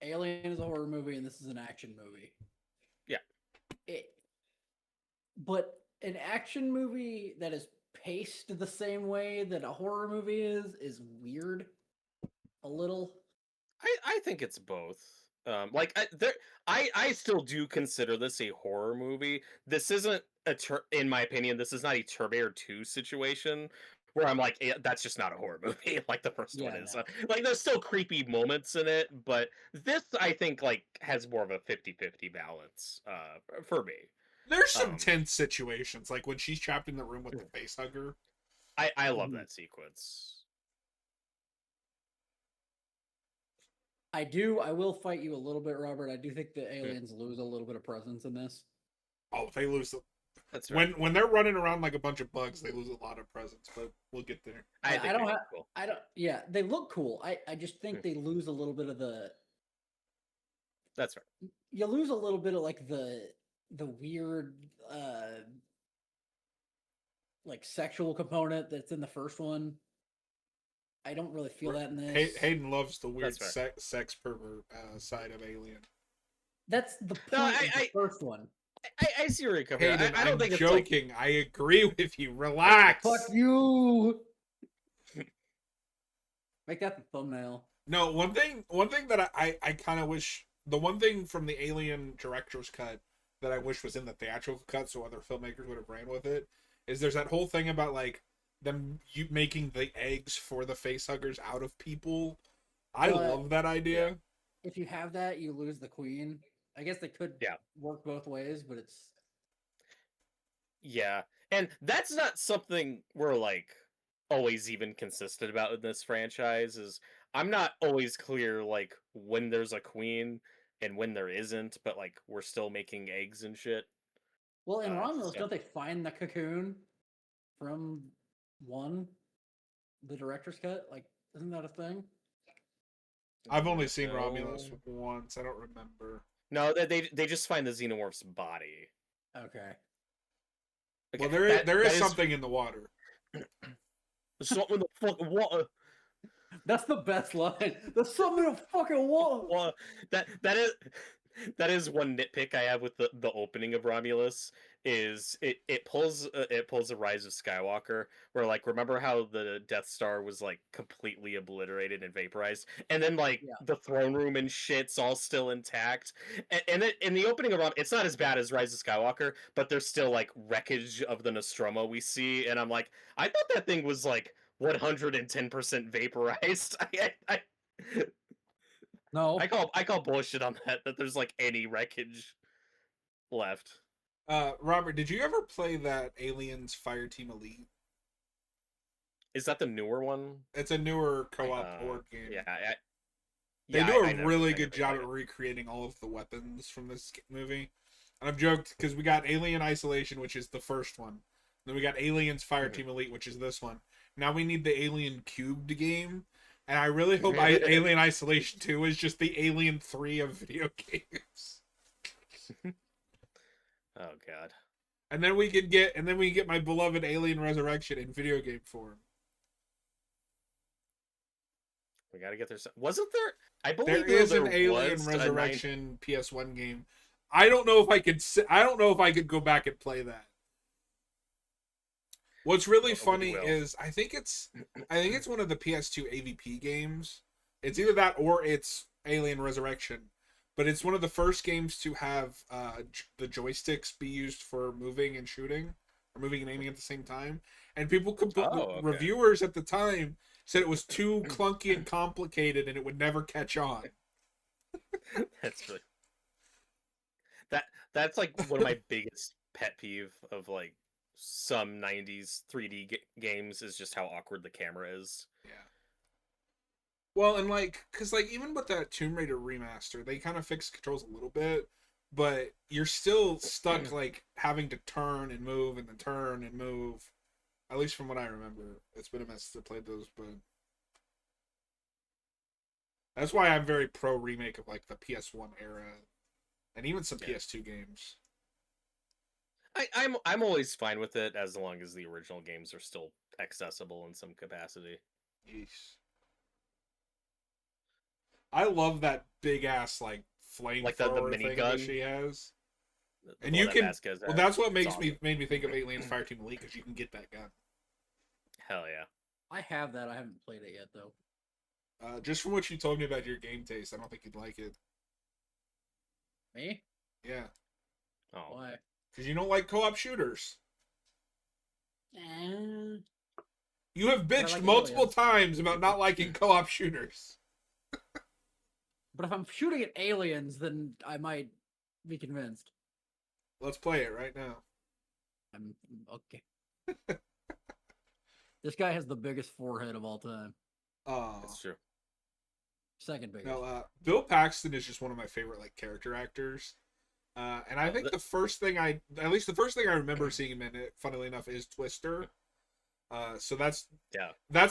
Alien is a horror movie and this is an action movie. Yeah. But an action movie that is paced the same way that a horror movie is weird. A little. I think it's both. I still do consider this a horror movie. This isn't in my opinion, this is not a Terminator 2 situation where I'm like, that's just not a horror movie like the first one is. No. Like there's still creepy moments in it, but this I think like has more of a 50-50 balance for me. There's some tense situations, like when she's trapped in the room with the face hugger. I love that sequence. I will fight you a little bit, Robert. I do think the aliens lose a little bit of presence in this. Oh, they lose. That's right. When they're running around like a bunch of bugs, they lose a lot of presence. But we'll get there. I don't. Yeah, they look cool. I just think they lose a little bit of the. That's right. You lose a little bit of like the weird like sexual component that's in the first one. I don't really feel that in this. Hayden loves the weird sex pervert side of Alien. That's the point of the first one. I see where you're coming from. I don't think it's joking. I agree with you. Relax. Fuck you. Make that the thumbnail. No, one thing that I kind of wish, the one thing from the Alien director's cut that I wish was in the theatrical cut so other filmmakers would have ran with it, is there's that whole thing about like them making the eggs for the facehuggers out of people. I love that idea. Yeah. If you have that, you lose the queen. I guess they could work both ways, but it's... Yeah, and that's not something we're like always even consistent about in this franchise. Is I'm not always clear like when there's a queen and when there isn't, but like we're still making eggs and shit. Well, in Romulus, don't they find the cocoon from the director's cut? Like, isn't that a thing? I've only seen Romulus once. I don't remember. No, they just find the xenomorph's body. Okay. Well, there is something in the water. There's something in the fucking water. That's the best line. There's something in the fucking water. That is one nitpick I have with the opening of Romulus. Is it pulls the Rise of Skywalker, where like remember how the Death Star was like completely obliterated and vaporized, and then like the throne room and shit's all still intact, and in the opening of it's not as bad as Rise of Skywalker, but there's still like wreckage of the Nostromo we see, and I'm like, I thought that thing was like 110% vaporized. No, I call bullshit on that there's like any wreckage left. Robert, did you ever play that Aliens Fireteam Elite? Is that the newer one? It's a newer co-op board game. Yeah, they do a really good job at recreating all of the weapons from this movie. And I've joked because we got Alien Isolation, which is the first one. Then we got Aliens Fireteam Elite, which is this one. Now we need the Alien Cubed game. And I really hope Alien Isolation 2 is just the Alien 3 of video games. Oh god. And then we get my beloved Alien Resurrection in video game form. We gotta get there. Wasn't there? I believe there is an Alien Resurrection PS1 game. I don't know if I could go back and play that. What's really funny is I think it's one of the PS2 AVP games. It's either that or it's Alien Resurrection. But it's one of the first games to have the joysticks be used for moving and shooting, or moving and aiming at the same time. And reviewers at the time said it was too clunky and complicated, and it would never catch on. That's really that's like one of my biggest pet peeve of like some 90s 3D games is just how awkward the camera is. Yeah. Well, and like, cause like even with that Tomb Raider remaster, they kind of fixed controls a little bit, but you're still stuck like having to turn and move and then turn and move. At least from what I remember, it's been a mess to play those, but that's why I'm very pro remake of like the PS1 era and even some PS2 games. I'm always fine with it as long as the original games are still accessible in some capacity. Yeesh. I love that big ass like Like the flamethrower thing that minigun. she has. The And one you that can Vasquez well has. that's what It's made awesome. me think of Aliens Fireteam Elite because you can get that gun. Hell yeah. I have that. I haven't played it yet though. Just from what you told me about your game taste, I don't think you'd like it. Me? Yeah. Oh. Why? Because you don't like co-op shooters. Eh, You have But I bitched like multiple Aliens. times about not liking co-op shooters. But if I'm shooting at aliens, then I might be convinced. Let's play it right now. I'm okay. This guy has the biggest forehead of all time. That's true. Second biggest. No, Bill Paxton is just one of my favorite like character actors. And I think the first thing I remember seeing him in it, funnily enough, is Twister. So that's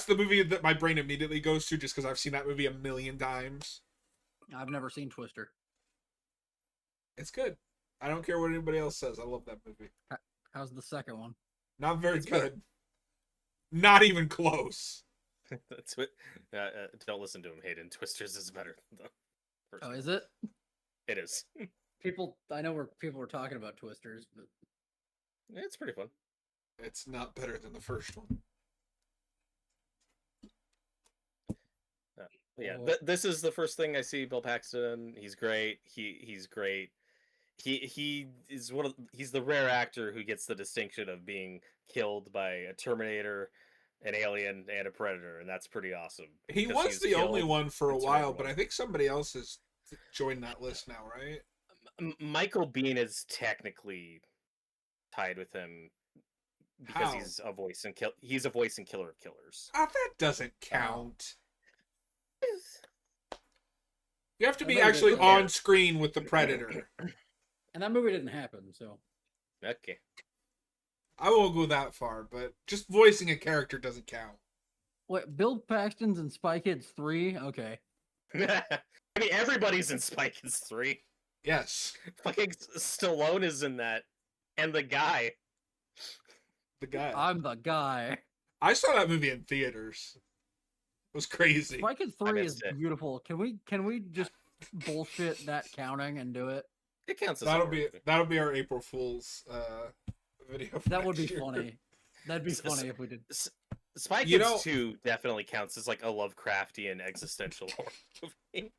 the movie that my brain immediately goes to just because I've seen that movie a million times. I've never seen Twister. It's good. I don't care what anybody else says. I love that movie. How's the second one? Not very It's good. better. Not even close. That's what. Don't listen to him, Hayden. Twisters is better than the first Oh, one. is it? It is. I know where people were talking about Twisters, but It's pretty fun. It's not better than the first one. Yeah, this is the first thing I see Bill Paxton. He's great. He's great. He is he's the rare actor who gets the distinction of being killed by a Terminator, an alien, and a predator, and that's pretty awesome. He because was he's the only killed one for a and turned while, but one. I think somebody else has joined that list now, right? Michael Biehn is technically tied with him because How? he's a voice in Killer of Killers. That doesn't count. You have to That be movie actually didn't on count. screen with the Predator. and that movie didn't happen. So Okay. I won't go that far, but just voicing a character doesn't count. wait, Bill Paxton's in Spy Kids 3? Okay. I mean, everybody's in Spy Kids 3. Yes, Fucking Stallone is in that, and the guy. the guy. I'm the guy. I saw that movie in theaters. It was crazy. Spy Kids 3 is missed it. beautiful. Can we just bullshit that counting and do it? It counts as That'll a be horror movie. that'll be our April Fool's video. For That would be next year. funny. That'd be funny if we did. Spy Kids 2 definitely counts as like a Lovecraftian existential horror movie.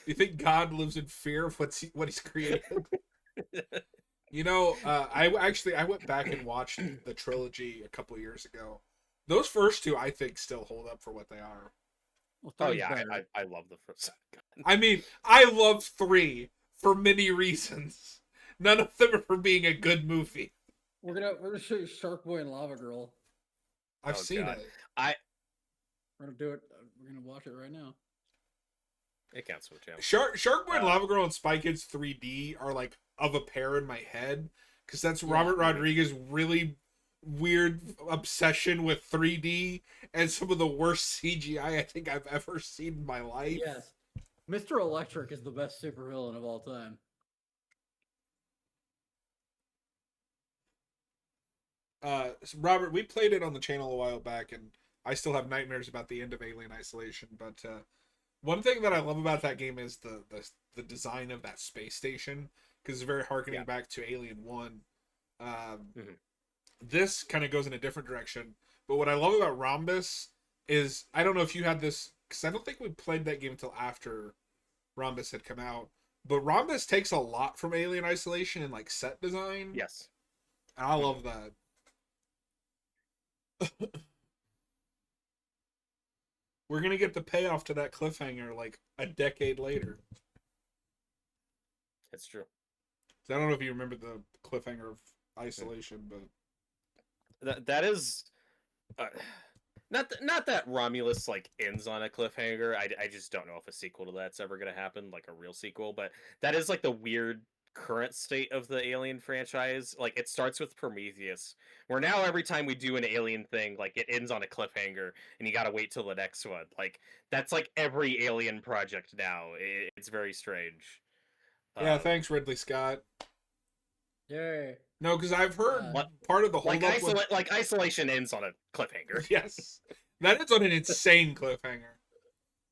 You think God lives in fear of what he's created? I went back and watched the trilogy a couple years ago. Those first two, I think, still hold up for what they are. Well, Oh 3's yeah, better. I love the first. I mean, I love 3 for many reasons. None of them are for being a good movie. We're gonna show you Shark Boy and Lava Girl. I've seen God. it. We're gonna do it. We're gonna watch it right now. It counts with Jam. Shark Boy and Lava Girl and Spy Kids 3D are like of a pair in my head because that's Robert Rodriguez's really weird obsession with 3D and some of the worst CGI I think I've ever seen in my life. Yes, Mr. Electric is the best supervillain of all time. Robert, we played it on the channel a while back, and I still have nightmares about the end of Alien Isolation. But one thing that I love about that game is the design of that space station, because it's very harkening back to Alien 1. This kind of goes in a different direction. But what I love about Rhombus is, I don't know if you had this, because I don't think we played that game until after Rhombus had come out. But Rhombus takes a lot from Alien Isolation in like set design. Yes. And I love that. We're gonna get the payoff to that cliffhanger like a decade later. It's true. I don't know if you remember the cliffhanger of Isolation, but That is Not that Romulus like ends on a cliffhanger. I just don't know if a sequel to that's ever gonna happen, like a real sequel. But that is like the weird current state of the Alien franchise. Like it starts with Prometheus, where now every time we do an Alien thing, like it ends on a cliffhanger, and you gotta wait till the next one. Like that's like every Alien project now. It's very strange. Yeah, thanks, Ridley Scott. Yay. No, because I've heard Uh, part of the whole like Isolation ends on a cliffhanger. Yes, that is on an insane cliffhanger.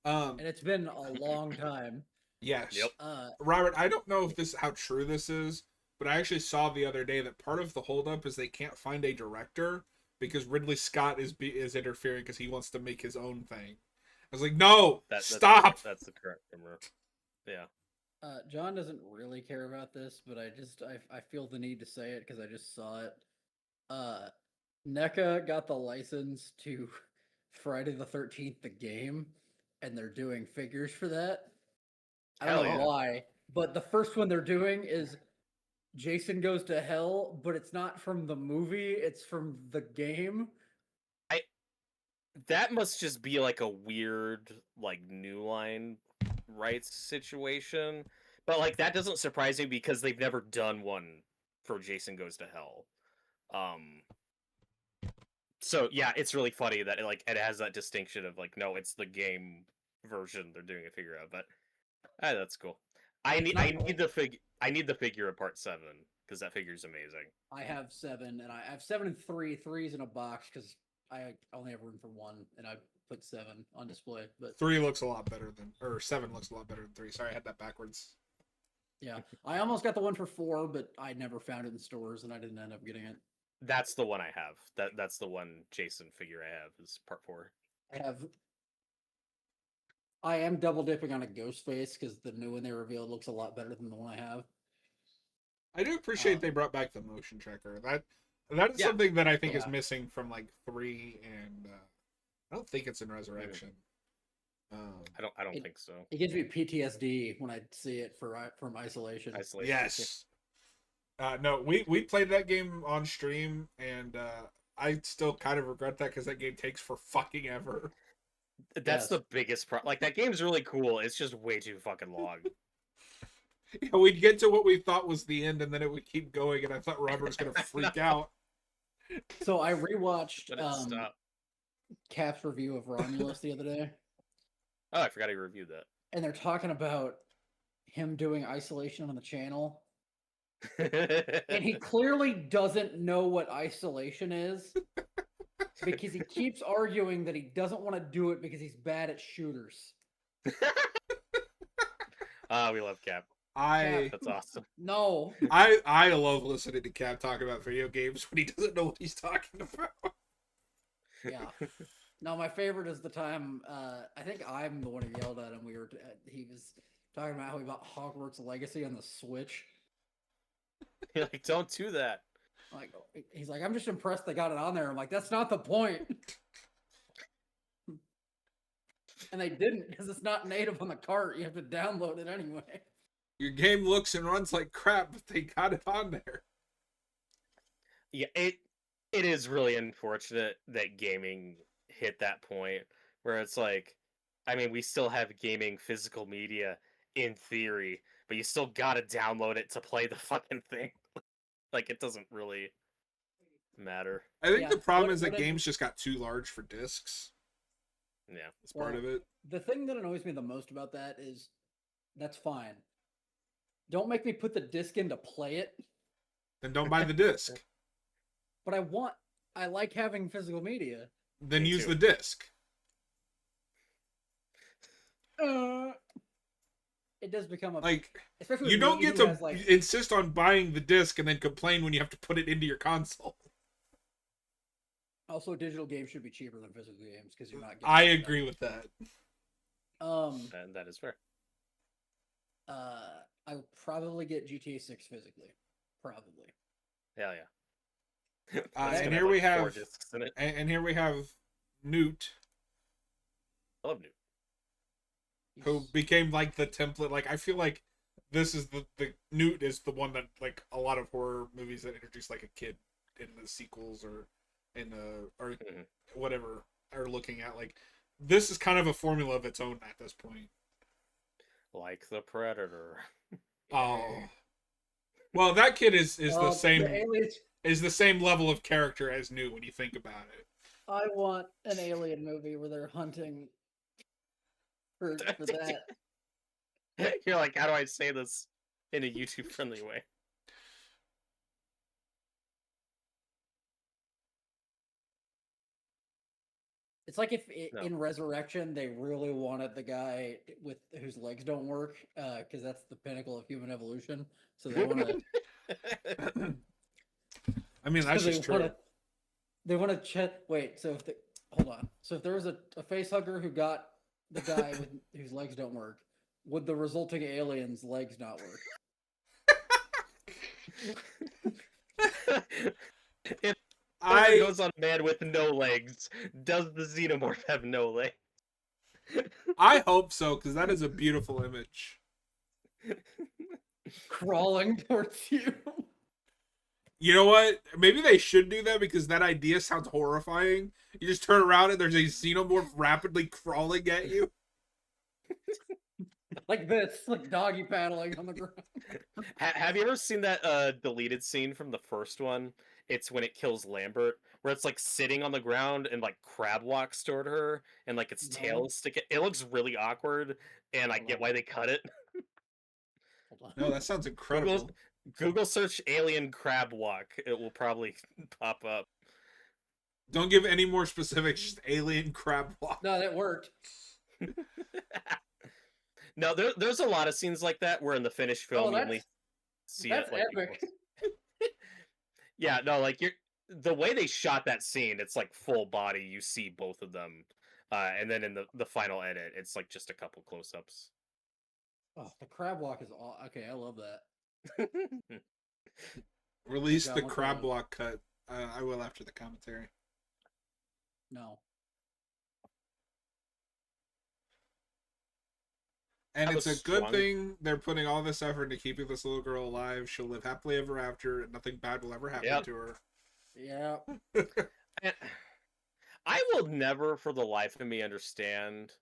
And it's been a long time. Yes. Yep. Robert, I don't know if how true this is, but I actually saw the other day that part of the holdup is they can't find a director because Ridley Scott is interfering because he wants to make his own thing. I was like, no, stop. That's the correct rumor. Yeah. John doesn't really care about this, but I feel the need to say it because I just saw it. NECA got the license to Friday the 13th, the game, and they're doing figures for that. I don't know why, but the first one they're doing is Jason Goes to Hell, but it's not from the movie, it's from the game. That must just be like a weird, like, New Line rights situation. But, like, that doesn't surprise me because they've never done one for Jason Goes to Hell. So, yeah, it's really funny that, it has that distinction of, like, no, it's the game version they're doing a figure of, but that's cool. I need the figure of part 7 because that figure's amazing. I have 7, and I have 7 and 3. 3's in a box because I only have room for 1, and I put 7 on display. But 3 looks a lot better or 7 looks a lot better than 3. Sorry, I had that backwards. Yeah, I almost got the one for 4, but I never found it in stores, and I didn't end up getting it. That's the one I have. That's the one Jason figure I have is part 4. I am double dipping on a ghost face because the new one they revealed looks a lot better than the one I have. I do appreciate they brought back the motion tracker. That is something that I think is missing from like 3, and I don't think it's in Resurrection. I don't think so. It gives me PTSD when I see it from Isolation. Yes. No, we played that game on stream, and I still kind of regret that because that game takes for fucking ever. That's the biggest problem. Like, that game's really cool. It's just way too fucking long. Yeah, we'd get to what we thought was the end, and then it would keep going, and I thought Robert was going to freak out. So I rewatched Cap's review of Romulus the other day. Oh, I forgot he reviewed that. And they're talking about him doing Isolation on the channel. And he clearly doesn't know what Isolation is. Because he keeps arguing that he doesn't want to do it because he's bad at shooters. We love Cap. That's awesome. No. I love listening to Cap talk about video games when he doesn't know what he's talking about. Yeah. No, my favorite is the time, I think I'm the one who yelled at him. He was talking about how he bought Hogwarts Legacy on the Switch. You're like, don't do that. He's like, I'm just impressed they got it on there. I'm like, that's not the point. And they didn't, because it's not native on the cart. You have to download it anyway. Your game looks and runs like crap, but they got it on there. Yeah, it is really unfortunate that gaming hit that point where it's like, I mean, we still have gaming physical media in theory, but you still gotta download it to play the fucking thing. Like, it doesn't really matter. I think the problem is that games just got too large for discs. Yeah. That's part of it. The thing that annoys me the most about that is, that's fine. Don't make me put the disc in to play it. Then don't buy the disc. But I like having physical media. Then use the disc. It does become especially you don't get to insist on buying the disc and then complain when you have to put it into your console. Also, digital games should be cheaper than physical games because you're not getting I agree with that. That is fair. I will probably get GTA 6 physically. Probably. Hell yeah. And here we have and here we have Newt. I love Newt. Who became like the template. Like, I feel like this is the Newt is the one that, like, a lot of horror movies that introduce like a kid in the sequels or in the or whatever are looking at. Like, this is kind of a formula of its own at this point. Like the Predator. Oh, well, that kid is the same The aliens. is the same level of character as New when you think about it. I want an alien movie where they're hunting for that. You're like, how do I say this in a YouTube friendly way? It's like if No. in Resurrection they really wanted the guy with whose legs don't work, because that's the pinnacle of human evolution. So they want to. I mean, that's just true. They want to check. Wait, so if hold on. So if there was a face hugger who got the guy whose legs don't work, would the resulting alien's legs not work? If it goes on a man with no legs, does the xenomorph have no legs? I hope so, because that is a beautiful image. Crawling towards you. You know what? Maybe they should do that because that idea sounds horrifying. You just turn around and there's a xenomorph rapidly crawling at you. Like this, like doggy paddling on the ground. Have you ever seen that deleted scene from the first one? It's when it kills Lambert, where it's like sitting on the ground and like crab walks toward her, and like its tail is sticking. It looks really awkward, and I get why they cut it. Hold on. No, that sounds incredible. Google search alien crab walk. It will probably pop up. Don't give any more specifics, just alien crab walk. No, that worked. No, there's a lot of scenes like that where in the finished film you only see that's it. Like, epic. Yeah, no, like the way they shot that scene, it's like full body. You see both of them, and then in the final edit, it's like just a couple close-ups. Oh, the crab walk is all okay. I love that. Release the crab walk cut. I will after the commentary. No. And it's a good thing they're putting all this effort into keeping this little girl alive. She'll live happily ever after, and nothing bad will ever happen to her. Yeah. I will never, for the life of me, understand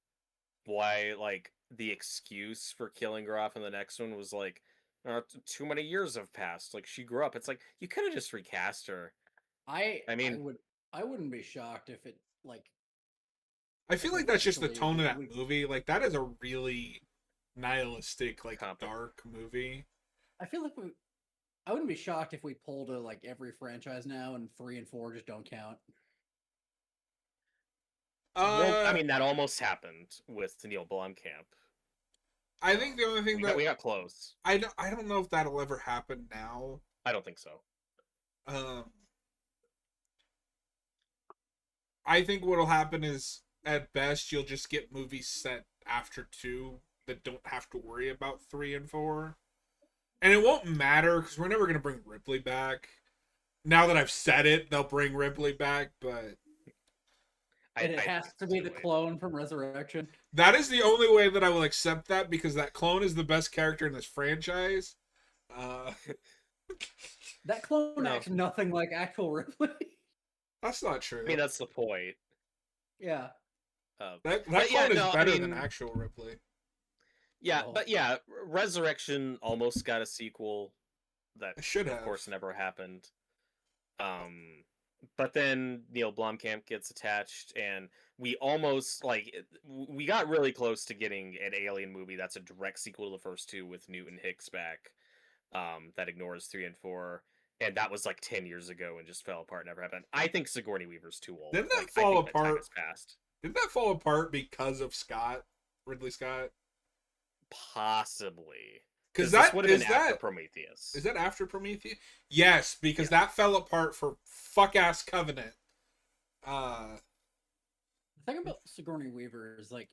why, like, the excuse for killing her off in the next one was like, too many years have passed. Like, she grew up. It's like you could have just recast her. I wouldn't be shocked if it like. I feel like that's just the tone of that movie. Like, that is a really nihilistic, like, dark movie. I feel like I wouldn't be shocked if we pulled a like every franchise now, and 3 and 4 just don't count. Well, I mean, that almost happened with Neil Blomkamp. I think the only thing we got close. I don't know if that'll ever happen now. I don't think so. I think what'll happen is, at best, you'll just get movies set after 2 that don't have to worry about 3 and 4. And it won't matter, because we're never going to bring Ripley back. Now that I've said it, they'll bring Ripley back, but... And it has to be the clone from Resurrection. That is the only way that I will accept that, because that clone is the best character in this franchise. That clone acts nothing like actual Ripley. That's not true. I mean, that's the point. Yeah. That clone is better than actual Ripley. Yeah, but yeah, Resurrection almost got a sequel that should have, of course, never happened. But then Neil Blomkamp gets attached, and we almost, like, we got really close to getting an Alien movie that's a direct sequel to the first 2 with Newton Hicks back, that ignores 3 and 4, and that was like 10 years ago and just fell apart, never happened. I think Sigourney Weaver's too old. Didn't that fall apart? Didn't that fall apart because of Ridley Scott? Possibly. Because that would have been after Prometheus. Is that after Prometheus? Yes, because that fell apart for fuck-ass Covenant. The thing about Sigourney Weaver is, like,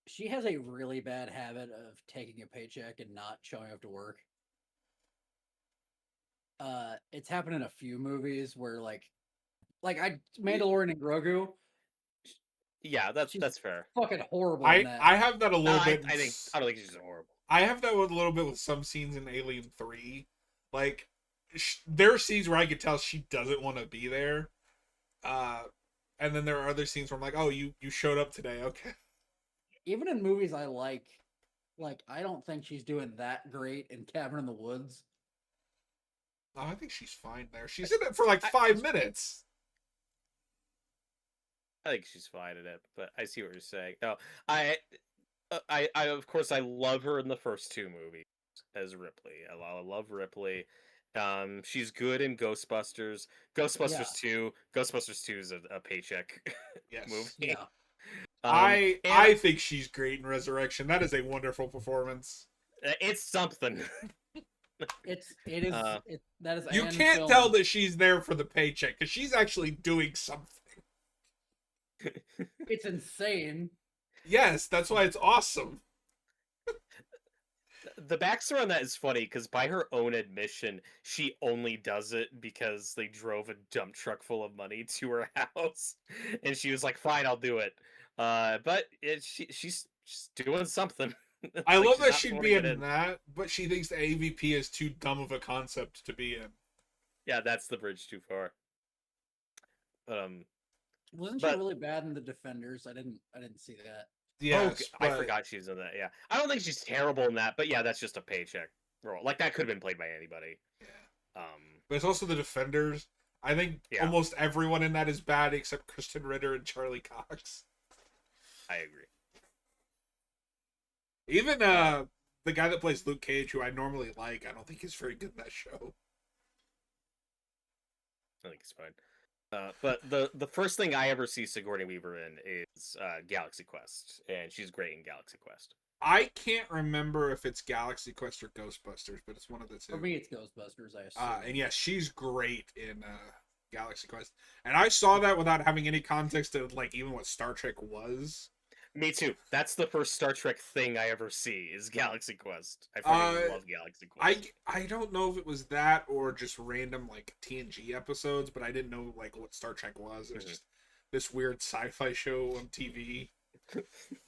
she has a really bad habit of taking a paycheck and not showing up to work. It's happened in a few movies where, like Mandalorian and Grogu. Yeah, that's fair. Fucking horrible. I have that a little bit. I don't think she's horrible. I have that a little bit with some scenes in Alien 3. Like, there are scenes where I could tell she doesn't want to be there. And then there are other scenes where I'm like, oh, you showed up today, okay. Even in movies I like I don't think she's doing that great in Cabin in the Woods. Oh, I think she's fine there. She's in it for like 5 minutes. I think she's fine in it, but I see what you're saying. No, I of course I love her in the first two movies as Ripley. I love Ripley. She's good in Ghostbusters. Ghostbusters 2. Ghostbusters 2 is a paycheck movie. Yeah. I think she's great in Resurrection. That is a wonderful performance. It's something. It is. That is. You can't tell that she's there for the paycheck because she's actually doing something. It's insane. Yes, that's why it's awesome. The backstory on that is funny because by her own admission, she only does it because they drove a dump truck full of money to her house, and she was like, "Fine, I'll do it." But she's doing something. I love that she'd be in that, but she thinks the AVP is too dumb of a concept to be in. Yeah, that's the bridge too far. Wasn't she really bad in The Defenders? I didn't see that. Yes, I forgot she was in that. Yeah, I don't think she's terrible in that, but yeah, that's just a paycheck role. Like that could have been played by anybody. Yeah. But it's also The Defenders. I think almost everyone in that is bad except Kristen Ritter and Charlie Cox. I agree. Even the guy that plays Luke Cage, who I normally like, I don't think he's very good in that show. I think it's fine. But the first thing I ever see Sigourney Weaver in is Galaxy Quest, and she's great in Galaxy Quest. I can't remember if it's Galaxy Quest or Ghostbusters, but it's one of the two. For me, it's Ghostbusters, I assume. And yes, she's great in Galaxy Quest. And I saw that without having any context of like even what Star Trek was. Me too. That's the first Star Trek thing I ever see is Galaxy Quest. I fucking love Galaxy Quest. I don't know if it was that or just random like TNG episodes, but I didn't know like what Star Trek was. It was just this weird sci-fi show on TV.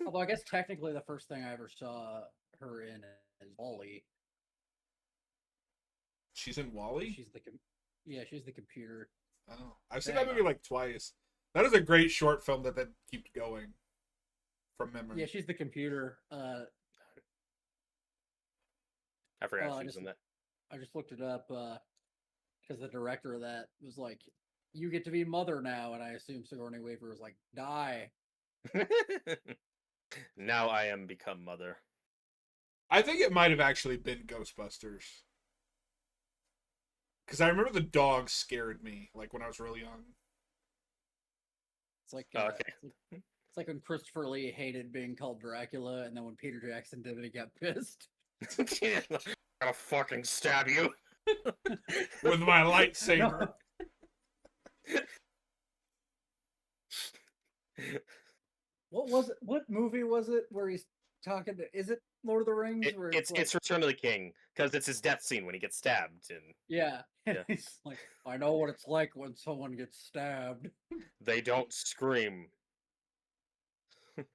Although I guess technically the first thing I ever saw her in is WALL-E. She's in WALL-E? She's the computer. Oh, I've seen that movie like twice. That is a great short film that keeps going. From memory. Yeah, she's the computer. I forgot she was in that. I just looked it up because the director of that was like, "You get to be mother now," and I assume Sigourney Weaver was like, "Die." Now I am become mother. I think it might have actually been Ghostbusters. Because I remember the dog scared me, like when I was really young. It's like it's like when Christopher Lee hated being called Dracula, and then when Peter Jackson did it, he got pissed. I'm gonna fucking stab you with my lightsaber. What was it? What movie was it where he's talking to? Is it Lord of the Rings? It's Return of the King because it's his death scene when he gets stabbed. And yeah. He's like, I know what it's like when someone gets stabbed. They don't scream.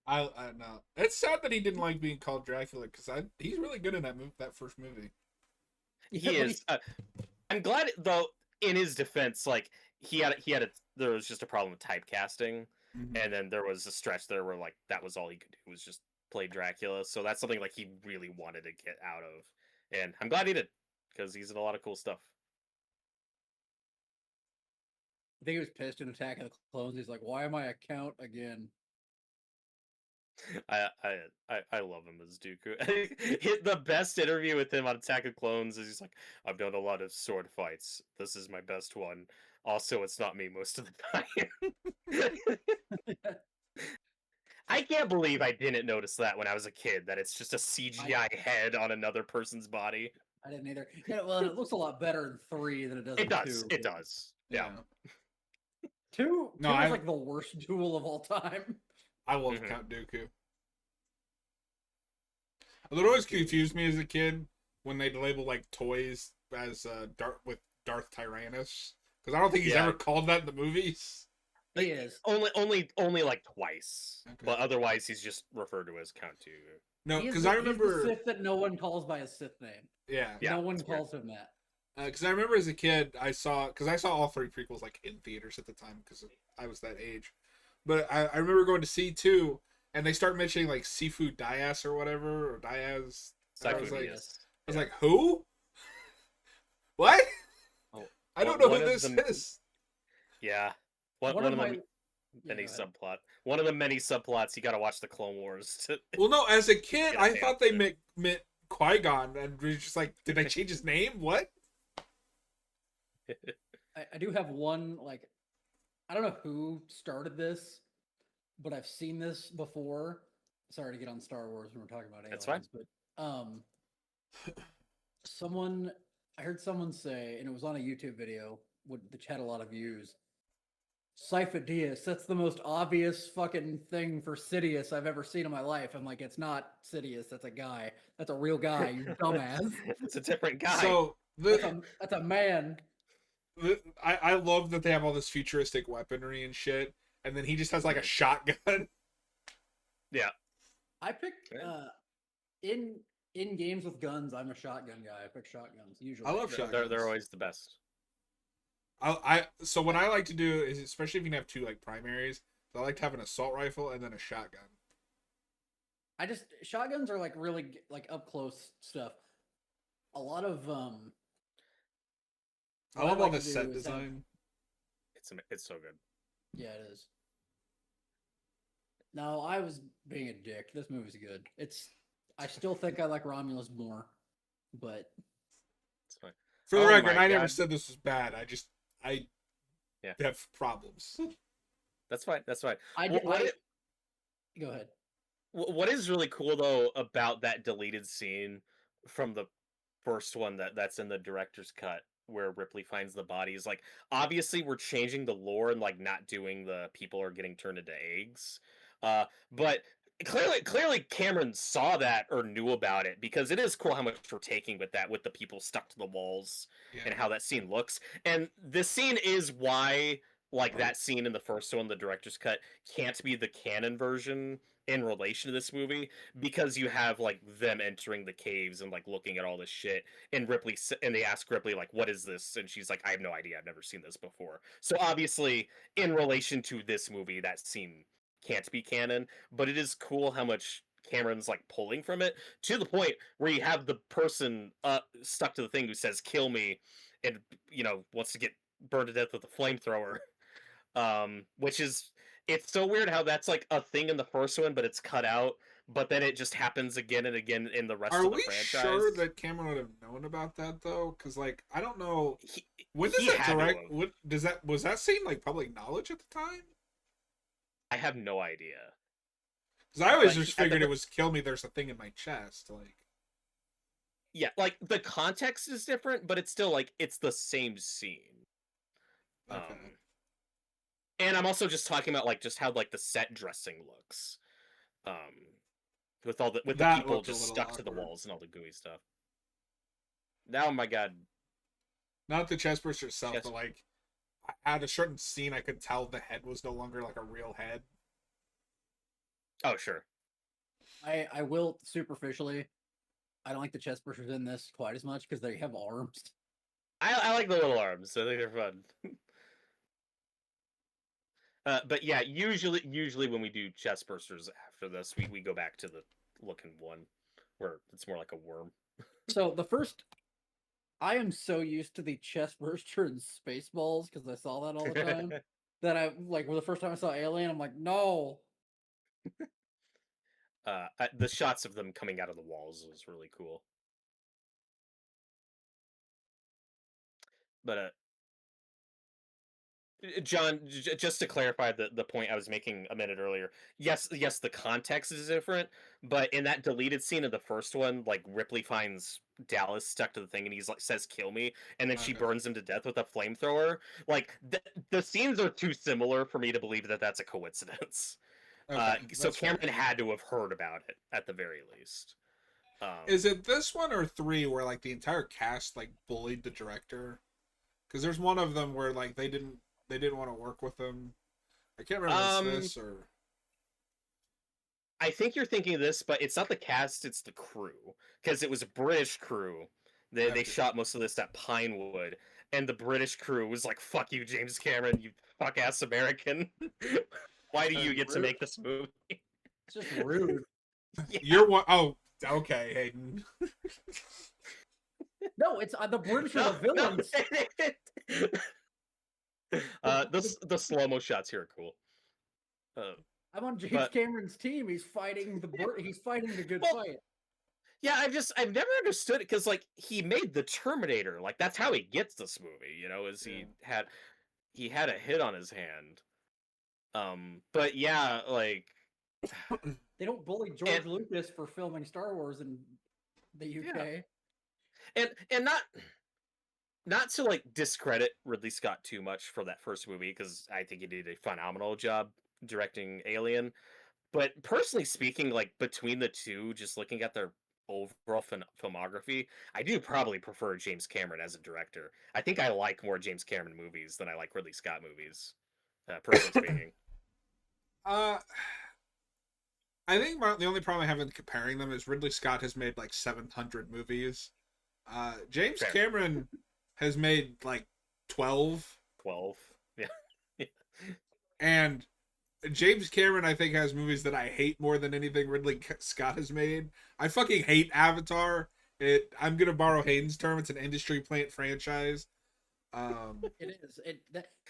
I know. It's sad that he didn't like being called Dracula because he's really good in that first movie. He is. I'm glad though. In his defense, like there was just a problem with typecasting, and then there was a stretch there where like that was all he could do was just play Dracula. So that's something like he really wanted to get out of, and I'm glad he did because he's in a lot of cool stuff. I think he was pissed in Attack of the Clones. He's like, "Why am I a count again?" I love him as Dooku. The best interview with him on Attack of Clones is he's like, I've done a lot of sword fights. This is my best one. Also, it's not me most of the time. I can't believe I didn't notice that when I was a kid, that it's just a CGI head on another person's body. I didn't either. Yeah, well, it looks a lot better in 3 than it does in 2. It does. Yeah. 2 is like the worst duel of all time. I love Count Dooku. It always confused me as a kid when they'd label like toys as Darth Tyrannus, because I don't think he's ever called that in the movies. He is only like twice, but otherwise he's just referred to as Count Dooku. No, because I remember he's the Sith that no one calls by his Sith name. Yeah, no one calls him that. Because I remember as a kid, I saw all 3 prequels like in theaters at the time because I was that age. but I remember going to C2 and they start mentioning like Seafood Diaz or whatever or Diaz. And I was like, who? What? Oh, I don't know who this is. Yeah, one of the many subplot. One of the many subplots. You got to watch the Clone Wars. Well, no, as a kid, I thought they meant Qui-Gon, and we were just like, did I change his name? What? I do have one, like, I don't know who started this, but I've seen this before. Sorry to get on Star Wars when we're talking about aliens. That's fine. But I heard someone say, and it was on a YouTube video, which had a lot of views, Sifo Dyas, that's the most obvious fucking thing for Sidious I've ever seen in my life. I'm like, it's not Sidious, that's a guy. That's a real guy, you dumbass. It's a different guy. So that's a man. I love that they have all this futuristic weaponry and shit, and then he just has like a shotgun. Yeah. I picked in games with guns, I'm a shotgun guy. I pick shotguns usually. I love shotguns. They're always the best. So what I like to do is, especially if you can have two like primaries, I like to have an assault rifle and then a shotgun. Shotguns are like really like up close stuff. A lot of I love all the set design. It's so good. Yeah, it is. No, I was being a dick. This movie's good. I still think I like Romulus more, but it's fine. For the record, I never said this was bad. I have problems. That's fine. Go ahead. What is really cool though about that deleted scene from the first one that's in the director's cut where Ripley finds the bodies, like obviously we're changing the lore and like not doing the people are getting turned into eggs. But clearly Cameron saw that or knew about it, because it is cool how much we're taking with the people stuck to the walls and how that scene looks. And this scene is why like that scene in the first one, the director's cut, can't be the canon version in relation to this movie, because you have like them entering the caves and like looking at all this shit, and they ask Ripley like, what is this? And she's like, I have no idea, I've never seen this before. So obviously in relation to this movie, that scene can't be canon, but it is cool how much Cameron's like pulling from it, to the point where you have the person stuck to the thing who says kill me, and wants to get burned to death with a flamethrower. Which is, it's so weird how that's like a thing in the first one, but it's cut out, but then it just happens again and again in the rest of the franchise. Are we sure that Cameron would have known about that though? Because like, I don't know. When does that direct? Was that scene like public knowledge at the time? I have no idea. Because I always just figured it was kill me, there's a thing in my chest. Like, yeah, like the context is different, but it's still like it's the same scene. Okay. And I'm also just talking about like just how like the set dressing looks, with the people just stuck to the walls and all the gooey stuff. Oh my god! Not the chest burster itself, but like at a certain scene, I could tell the head was no longer like a real head. Oh sure. I will superficially. I don't like the chest bursters in this quite as much because they have arms. I like the little arms. I think they're fun. But yeah, usually when we do chest bursters after this, we go back to the looking one where it's more like a worm. So I am so used to the chest burster in Spaceballs because I saw that all the time that I like. Well, the first time I saw Alien, I'm like, no. The shots of them coming out of the walls was really cool. But John, just to clarify the point I was making a minute earlier, yes, the context is different, but in that deleted scene of the first one, like Ripley finds Dallas stuck to the thing and he's like says kill me, and then she burns him to death with a flamethrower. Like the scenes are too similar for me to believe that that's a coincidence. So Cameron had to have heard about it at the very least. Is it this one or 3 where like the entire cast like bullied the director? Because there's one of them where like they didn't want to work with him. I can't remember if it's this or... I think you're thinking of this, but it's not the cast, it's the crew. Because it was a British crew. They shot most of this at Pinewood. And the British crew was like, fuck you, James Cameron, you fuck-ass American. Why do you get to make this movie? It's just rude. Yeah. You're one oh okay, Hayden. No, it's the British are the villains. The slow-mo shots here are cool. I'm on James but- Cameron's team. He's fighting the good Well, fight. Yeah, I've never understood it because like he made the Terminator, like that's how he gets this movie, you know, is he had a hit on his hand. But yeah, like They don't bully George Lucas for filming Star Wars in the UK. and not to like discredit Ridley Scott too much for that first movie because I think he did a phenomenal job directing Alien. But personally speaking, like between the two, just looking at their overall filmography, I do probably prefer James Cameron as a director. I think I like more James Cameron movies than I like Ridley Scott movies, personally speaking. I think the only problem I have in comparing them is Ridley Scott has made like 700 movies. James Cameron has made like 12. 12. Yeah. And James Cameron, I think, has movies that I hate more than anything Ridley Scott has made. I fucking hate Avatar. I'm gonna borrow Hayden's term. It's an industry plant franchise. It is.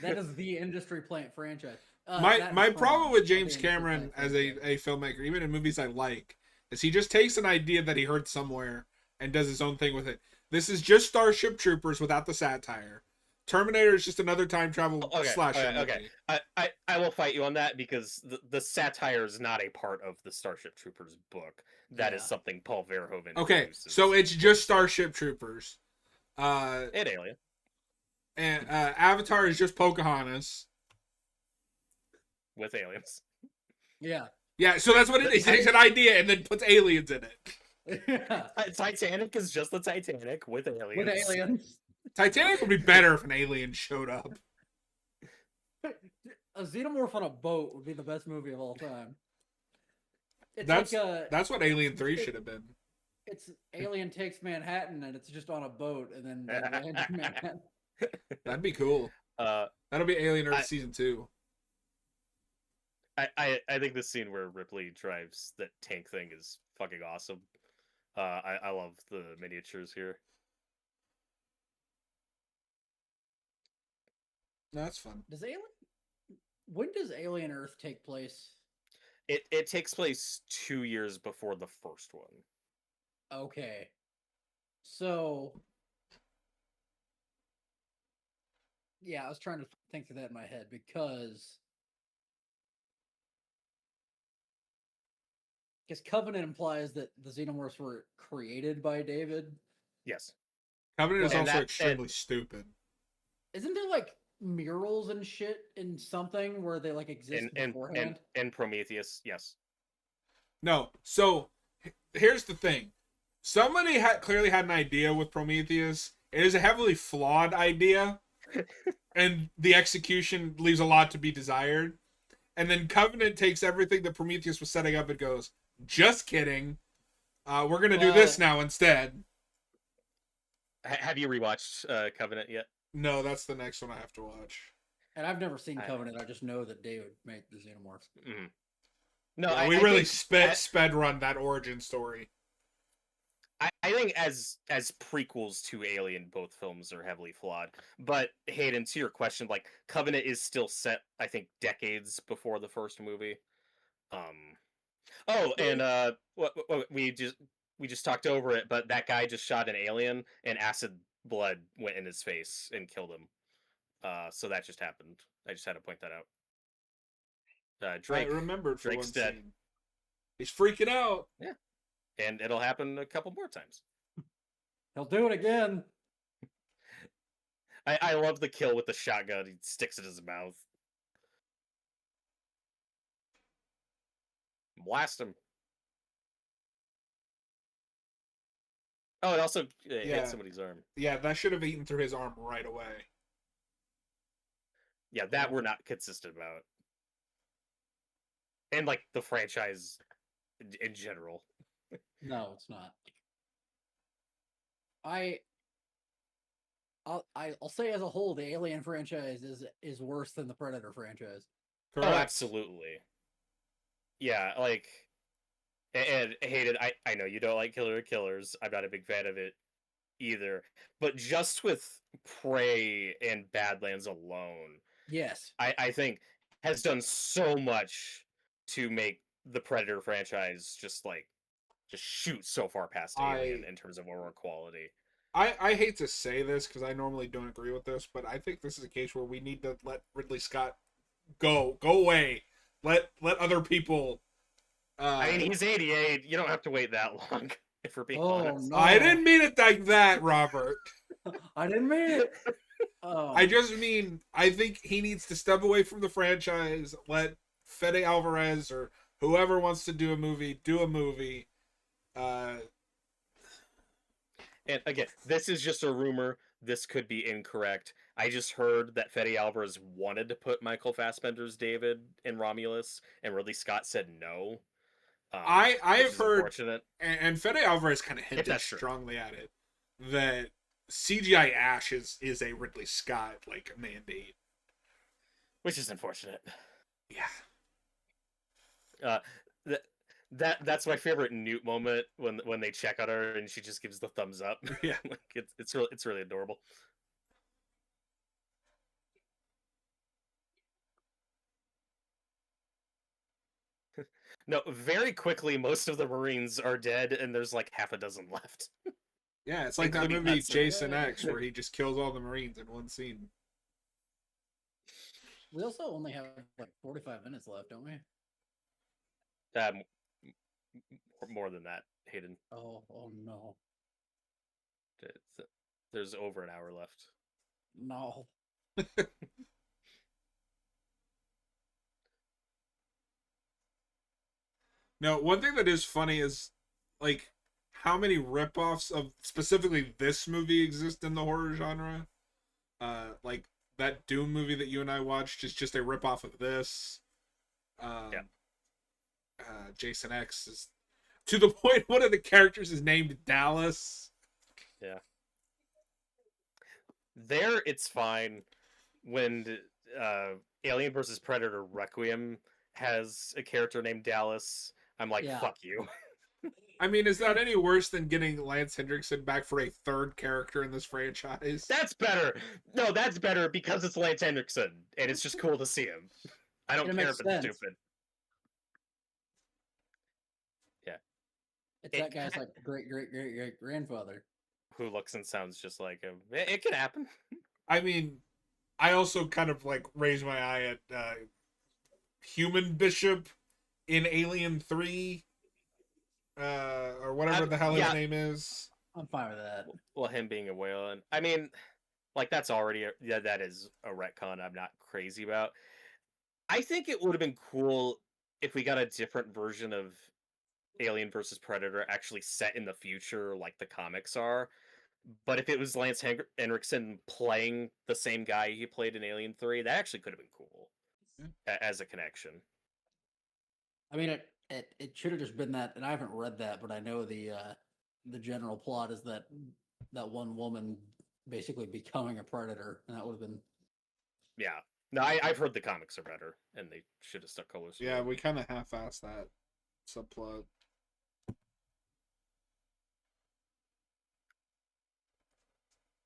That is the industry plant franchise. My problem with James Cameron as a filmmaker, even in movies I like, is he just takes an idea that he heard somewhere and does his own thing with it. This is just Starship Troopers without the satire. Terminator is just another time travel slasher movie. I will fight you on that because the satire is not a part of the Starship Troopers book. That is something Paul Verhoeven. Okay, uses. so it's just Starship Troopers. And Alien. And Avatar is just Pocahontas with aliens. Yeah. Yeah, so that's what it is. He takes an idea and then puts aliens in it. Yeah. Titanic is just the Titanic with aliens. With aliens. Titanic would be better if an alien showed up. A xenomorph on a boat would be the best movie of all time. It's that's what Alien 3 should have been. It's Alien takes Manhattan and it's just on a boat and then they land in Manhattan. That'd be cool. That'll be Alien Earth Season 2. I think the scene where Ripley drives that tank thing is fucking awesome. I love the miniatures here. That's fun. When does Alien Earth take place? It takes place 2 years before the first one. Okay. So yeah, I was trying to think through that in my head because Covenant implies that the Xenomorphs were created by David. Yes. Covenant is also extremely stupid. Isn't there like murals and shit in something where they like exist beforehand? And Prometheus, yes. No. So here's the thing. Somebody clearly had an idea with Prometheus. It is a heavily flawed idea. And the execution leaves a lot to be desired. And then Covenant takes everything that Prometheus was setting up and goes, just kidding. We're going to do this now instead. Have you rewatched Covenant yet? No, that's the next one I have to watch. And I've never seen Covenant. I just know that David made the Xenomorphs. Mm-hmm. No, yeah, we really sped run that origin story. I think as prequels to Alien, both films are heavily flawed. But Hayden, to your question, like Covenant is still set, I think, decades before the first movie. We just talked over it, but that guy just shot an alien, and acid blood went in his face and killed him. So that just happened. I just had to point that out. Drake. I remembered for Drake's one dead. scene. He's freaking out. Yeah. And it'll happen a couple more times. He'll do it again. I love the kill with the shotgun. He sticks it in his mouth. Blast him. Oh, it also hit somebody's arm. Yeah, that should have eaten through his arm right away. Yeah, that we're not consistent about. And, like, the franchise in general. No, it's not. I'll say as a whole, the Alien franchise is worse than the Predator franchise. Oh, absolutely. Yeah, like, and Hayden, I know you don't like Killer Killers. I'm not a big fan of it either. But just with Prey and Badlands alone, Yes. I think has done so much to make the Predator franchise just shoot so far past Alien in terms of overall quality. I hate to say this because I normally don't agree with this, but I think this is a case where we need to let Ridley Scott go away. Let other people. I mean, he's 88. You don't have to wait that long, if we're being honest. No. I didn't mean it like that, Robert. I didn't mean it. I just mean I think he needs to step away from the franchise. Let Fede Alvarez or whoever wants to do a movie do a movie. And again, this is just a rumor. This could be incorrect. I just heard that Fede Alvarez wanted to put Michael Fassbender's David in Romulus, and Ridley Scott said no. I have heard, unfortunate. and Fede Alvarez kind of hinted strongly at it, that CGI Ash is a Ridley Scott like mandate, which is unfortunate. Yeah. That's my favorite Newt moment when they check on her and she just gives the thumbs up. Yeah, like it's really adorable. No, very quickly most of the Marines are dead and there's like half a dozen left. Yeah, it's like that movie Jason X where he just kills all the Marines in one scene. We also only have like 45 minutes left, don't we? More than that, Hayden. Oh no. There's over an hour left. No. No, one thing that is funny is like how many ripoffs of specifically this movie exist in the horror genre. Like that Doom movie that you and I watched is just a ripoff of this. Jason X is to the point one of the characters is named Dallas. Yeah. There it's fine when Alien vs. Predator Requiem has a character named Dallas. I'm like, fuck you. I mean, is that any worse than getting Lance Hendrickson back for a third character in this franchise? That's better. No, that's better because it's Lance Hendrickson, and it's just cool to see him. I don't care if it's stupid. Yeah. It's that guy's like great grandfather. Who looks and sounds just like him. It can happen. I mean, I also kind of like raise my eye at Human Bishop in Alien 3, or whatever the hell his name is. I'm fine with that. Well, him being a whale, and I mean, like that's already that is a retcon I'm not crazy about. I think it would have been cool if we got a different version of Alien versus Predator actually set in the future, like the comics are. But if it was Lance Henriksen playing the same guy he played in Alien 3, that actually could have been cool as a connection. I mean, it should have just been that, and I haven't read that, but I know the general plot is that one woman basically becoming a predator, and that would have been. Yeah, no, I've heard the comics are better, and they should have stuck closer. Yeah, we kind of half-assed that subplot.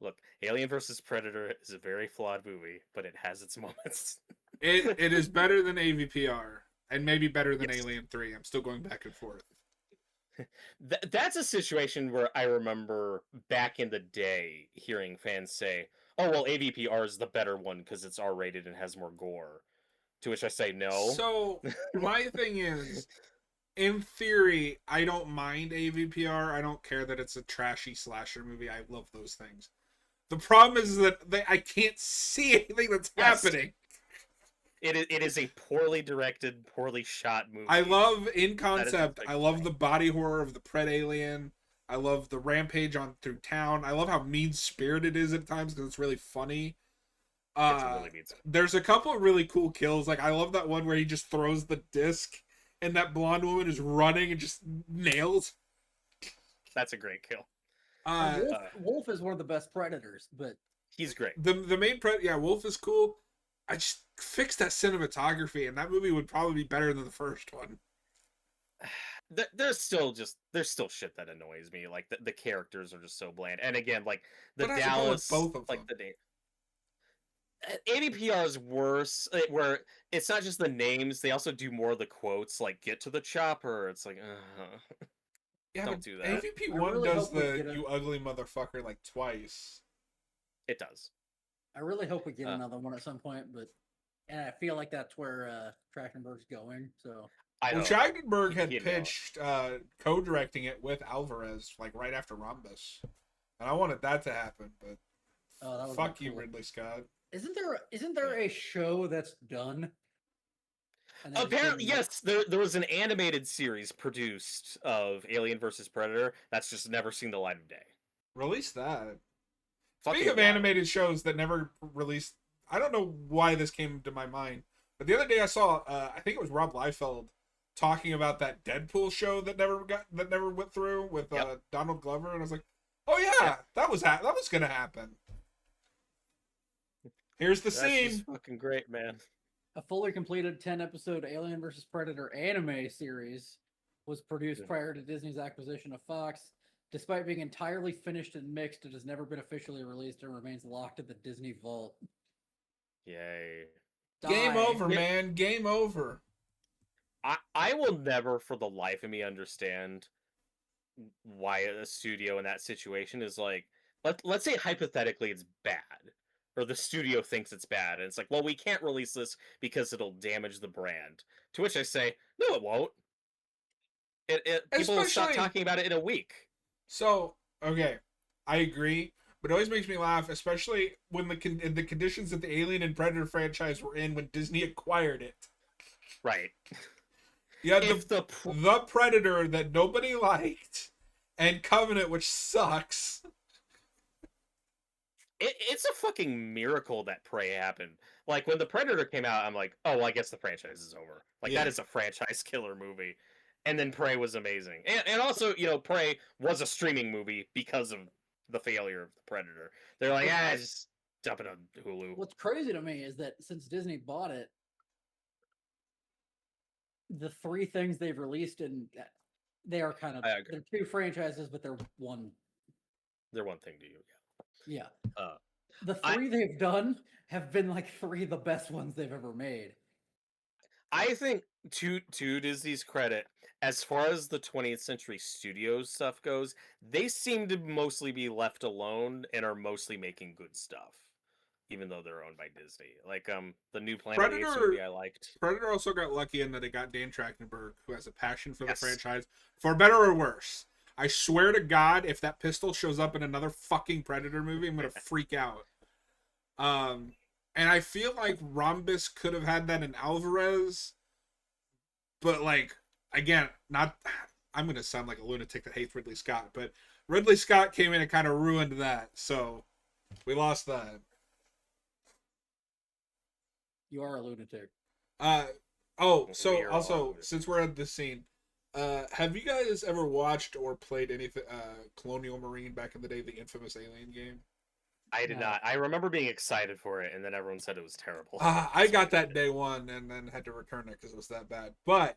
Look, Alien vs. Predator is a very flawed movie, but it has its moments. It is better than AVPR. And maybe better than Alien 3. I'm still going back and forth. That's a situation where I remember back in the day hearing fans say, oh, well, AVPR is the better one because it's R-rated and has more gore. To which I say no. So, my thing is, in theory, I don't mind AVPR. I don't care that it's a trashy slasher movie. I love those things. The problem is that I can't see anything that's happening. It is a poorly directed, poorly shot movie. I love, in concept, I love the body horror of the Pred Alien. I love the rampage on through town. I love how mean-spirited it is at times because it's really funny. There's a couple of really cool kills. Like, I love that one where he just throws the disc and that blonde woman is running and just nails. That's a great kill. Wolf is one of the best predators, but he's great. The main Wolf is cool. I just fix that cinematography, and that movie would probably be better than the first one. There's still shit that annoys me. Like the characters are just so bland. And again, like the But I have to go with Dallas, both of like them. the ADPR is worse. Where it's not just the names; they also do more of the quotes. Like "get to the chopper." It's like, Yeah, don't but do that. AVP I one really does hope we the get a- "you ugly motherfucker" like twice. It does. I really hope we get Uh, another one at some point, and I feel like that's where Trachtenberg's going. So I Well, know. Trachtenberg had He'd pitched co-directing it with Alvarez like right after Rhombus, and I wanted that to happen, but that would fuck be you, cool. Ridley Scott. Isn't there a show that's done? And they just Apparently, didn't yes. There was an animated series produced of Alien versus Predator that's just never seen the light of day. Release that. Fucking Speaking of wild. animated shows that never released, I don't know why this came to my mind, but the other day I saw, I think it was Rob Liefeld talking about that Deadpool show that never went through with Yep. Donald Glover, and I was like, oh yeah, that was gonna happen. Here's the That's scene. just fucking great, man. A fully completed 10-episode Alien vs. Predator anime series was produced prior to Disney's acquisition of Fox. Despite being entirely finished and mixed, it has never been officially released and remains locked in the Disney vault. Yay. Game Die. over, man. Game over. I will never for the life of me understand why a studio in that situation is like, let's say hypothetically it's bad, or the studio thinks it's bad, and it's like, well, we can't release this because it'll damage the brand. To which I say, no, it won't. People will stop Especially- talking about it in a week. So, okay, I agree, but it always makes me laugh, especially when the conditions that the Alien and Predator franchise were in when Disney acquired it. Right. You had If the Predator that nobody liked, and Covenant, which sucks. It's a fucking miracle that Prey happened. Like, when the Predator came out, I'm like, oh, well, I guess the franchise is over. Like, Yeah. that is a franchise killer movie. And then Prey was amazing. And also, Prey was a streaming movie because of the failure of the Predator. They're like, just dump it on Hulu. What's crazy to me is that since Disney bought it, the three things they've released they are kind of they're two franchises, but they're one. They're one thing to you. Yeah. Uh, The three they've done have been like three of the best ones they've ever made. I think, to Disney's credit, as far as the 20th Century Studios stuff goes, they seem to mostly be left alone and are mostly making good stuff, even though they're owned by Disney. Like the new Planet of the Apes movie I liked. Predator also got lucky in that it got Dan Trachtenberg, who has a passion for the franchise, for better or worse. I swear to God, if that pistol shows up in another fucking Predator movie, I'm gonna freak out. And I feel like Rhombus could have had that in Alvarez, but like, again, I'm gonna sound like a lunatic that hates Ridley Scott, but Ridley Scott came in and kind of ruined that, so we lost that. You are a lunatic. So also, since we're at this scene, have you guys ever watched or played anything Colonial Marine back in the day, the infamous Alien game? I did not. I remember being excited for it, and then everyone said it was terrible. I got that day one and then had to return it because it was that bad. But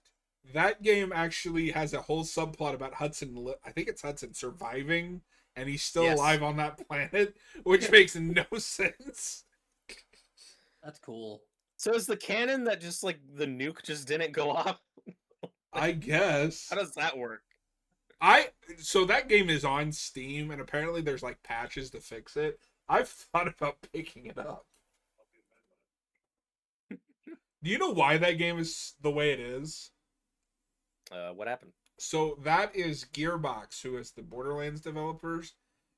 that game actually has a whole subplot about Hudson. I think it's Hudson surviving, and he's still alive on that planet, which makes no sense. That's cool. So is the canon that just like the nuke just didn't go off? I guess. How does that work? So that game is on Steam, and apparently there's like patches to fix it. I've thought about picking it up. Do you know why that game is the way it is? What happened? So that is Gearbox, who is the Borderlands developers,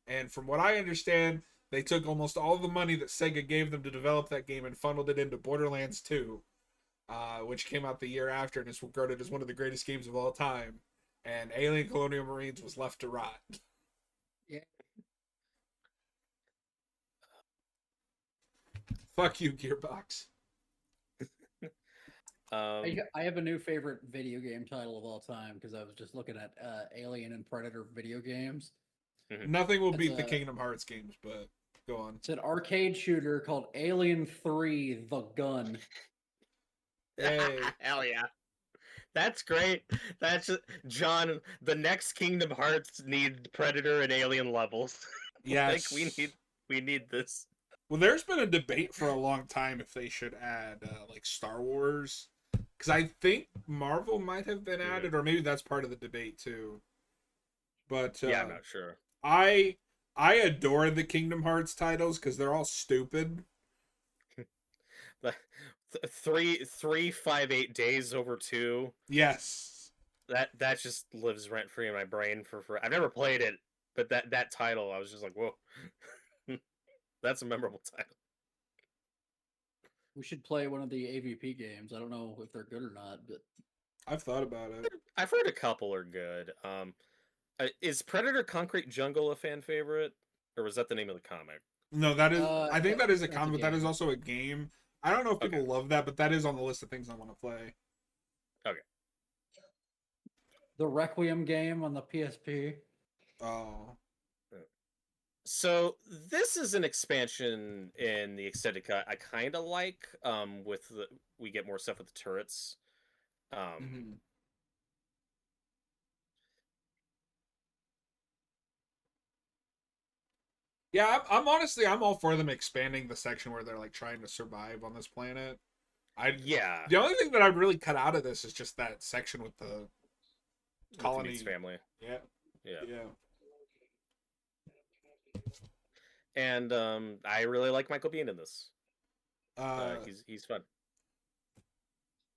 and from what I understand, they took almost all the money that Sega gave them to develop that game and funneled it into Borderlands 2, which came out the year after and is regarded as one of the greatest games of all time. And Alien Colonial Marines was left to rot. Yeah. Fuck you, Gearbox. I have a new favorite video game title of all time because I was just looking at Alien and Predator video games. Nothing will beat the Kingdom Hearts games, but Go on. It's an arcade shooter called Alien 3: The Gun. Hey. Hell yeah. That's great. That's John. The next Kingdom Hearts need Predator and Alien levels. Yes. we need this. Well, there's been a debate for a long time if they should add like Star Wars, because I think Marvel might have been added, or maybe that's part of the debate too. But yeah, I'm not sure. I adore the Kingdom Hearts titles because they're all stupid. 358 days over 2. Yes. That just lives rent free in my brain for. I've never played it, but that title, I was just like, whoa, that's a memorable title. We should play one of the AVP games. I don't know if they're good or not, but I've thought about it. I've heard a couple are good. Is Predator Concrete Jungle a fan favorite, or was that the name of the comic? No, that is. I think that is a that's comic, but that is also a game. I don't know if people love that, but that is on the list of things I want to play. Okay. the Requiem game on the PSP. Oh. So this is an expansion in the extended cut I kind of like. We get more stuff with the turrets. Yeah, I'm honestly I'm all for them expanding the section where they're like trying to survive on this planet. Yeah. The only thing that I'd really cut out of this is just that section with the colony with family. Yeah. And I really like Michael Biehn in this. He's fun.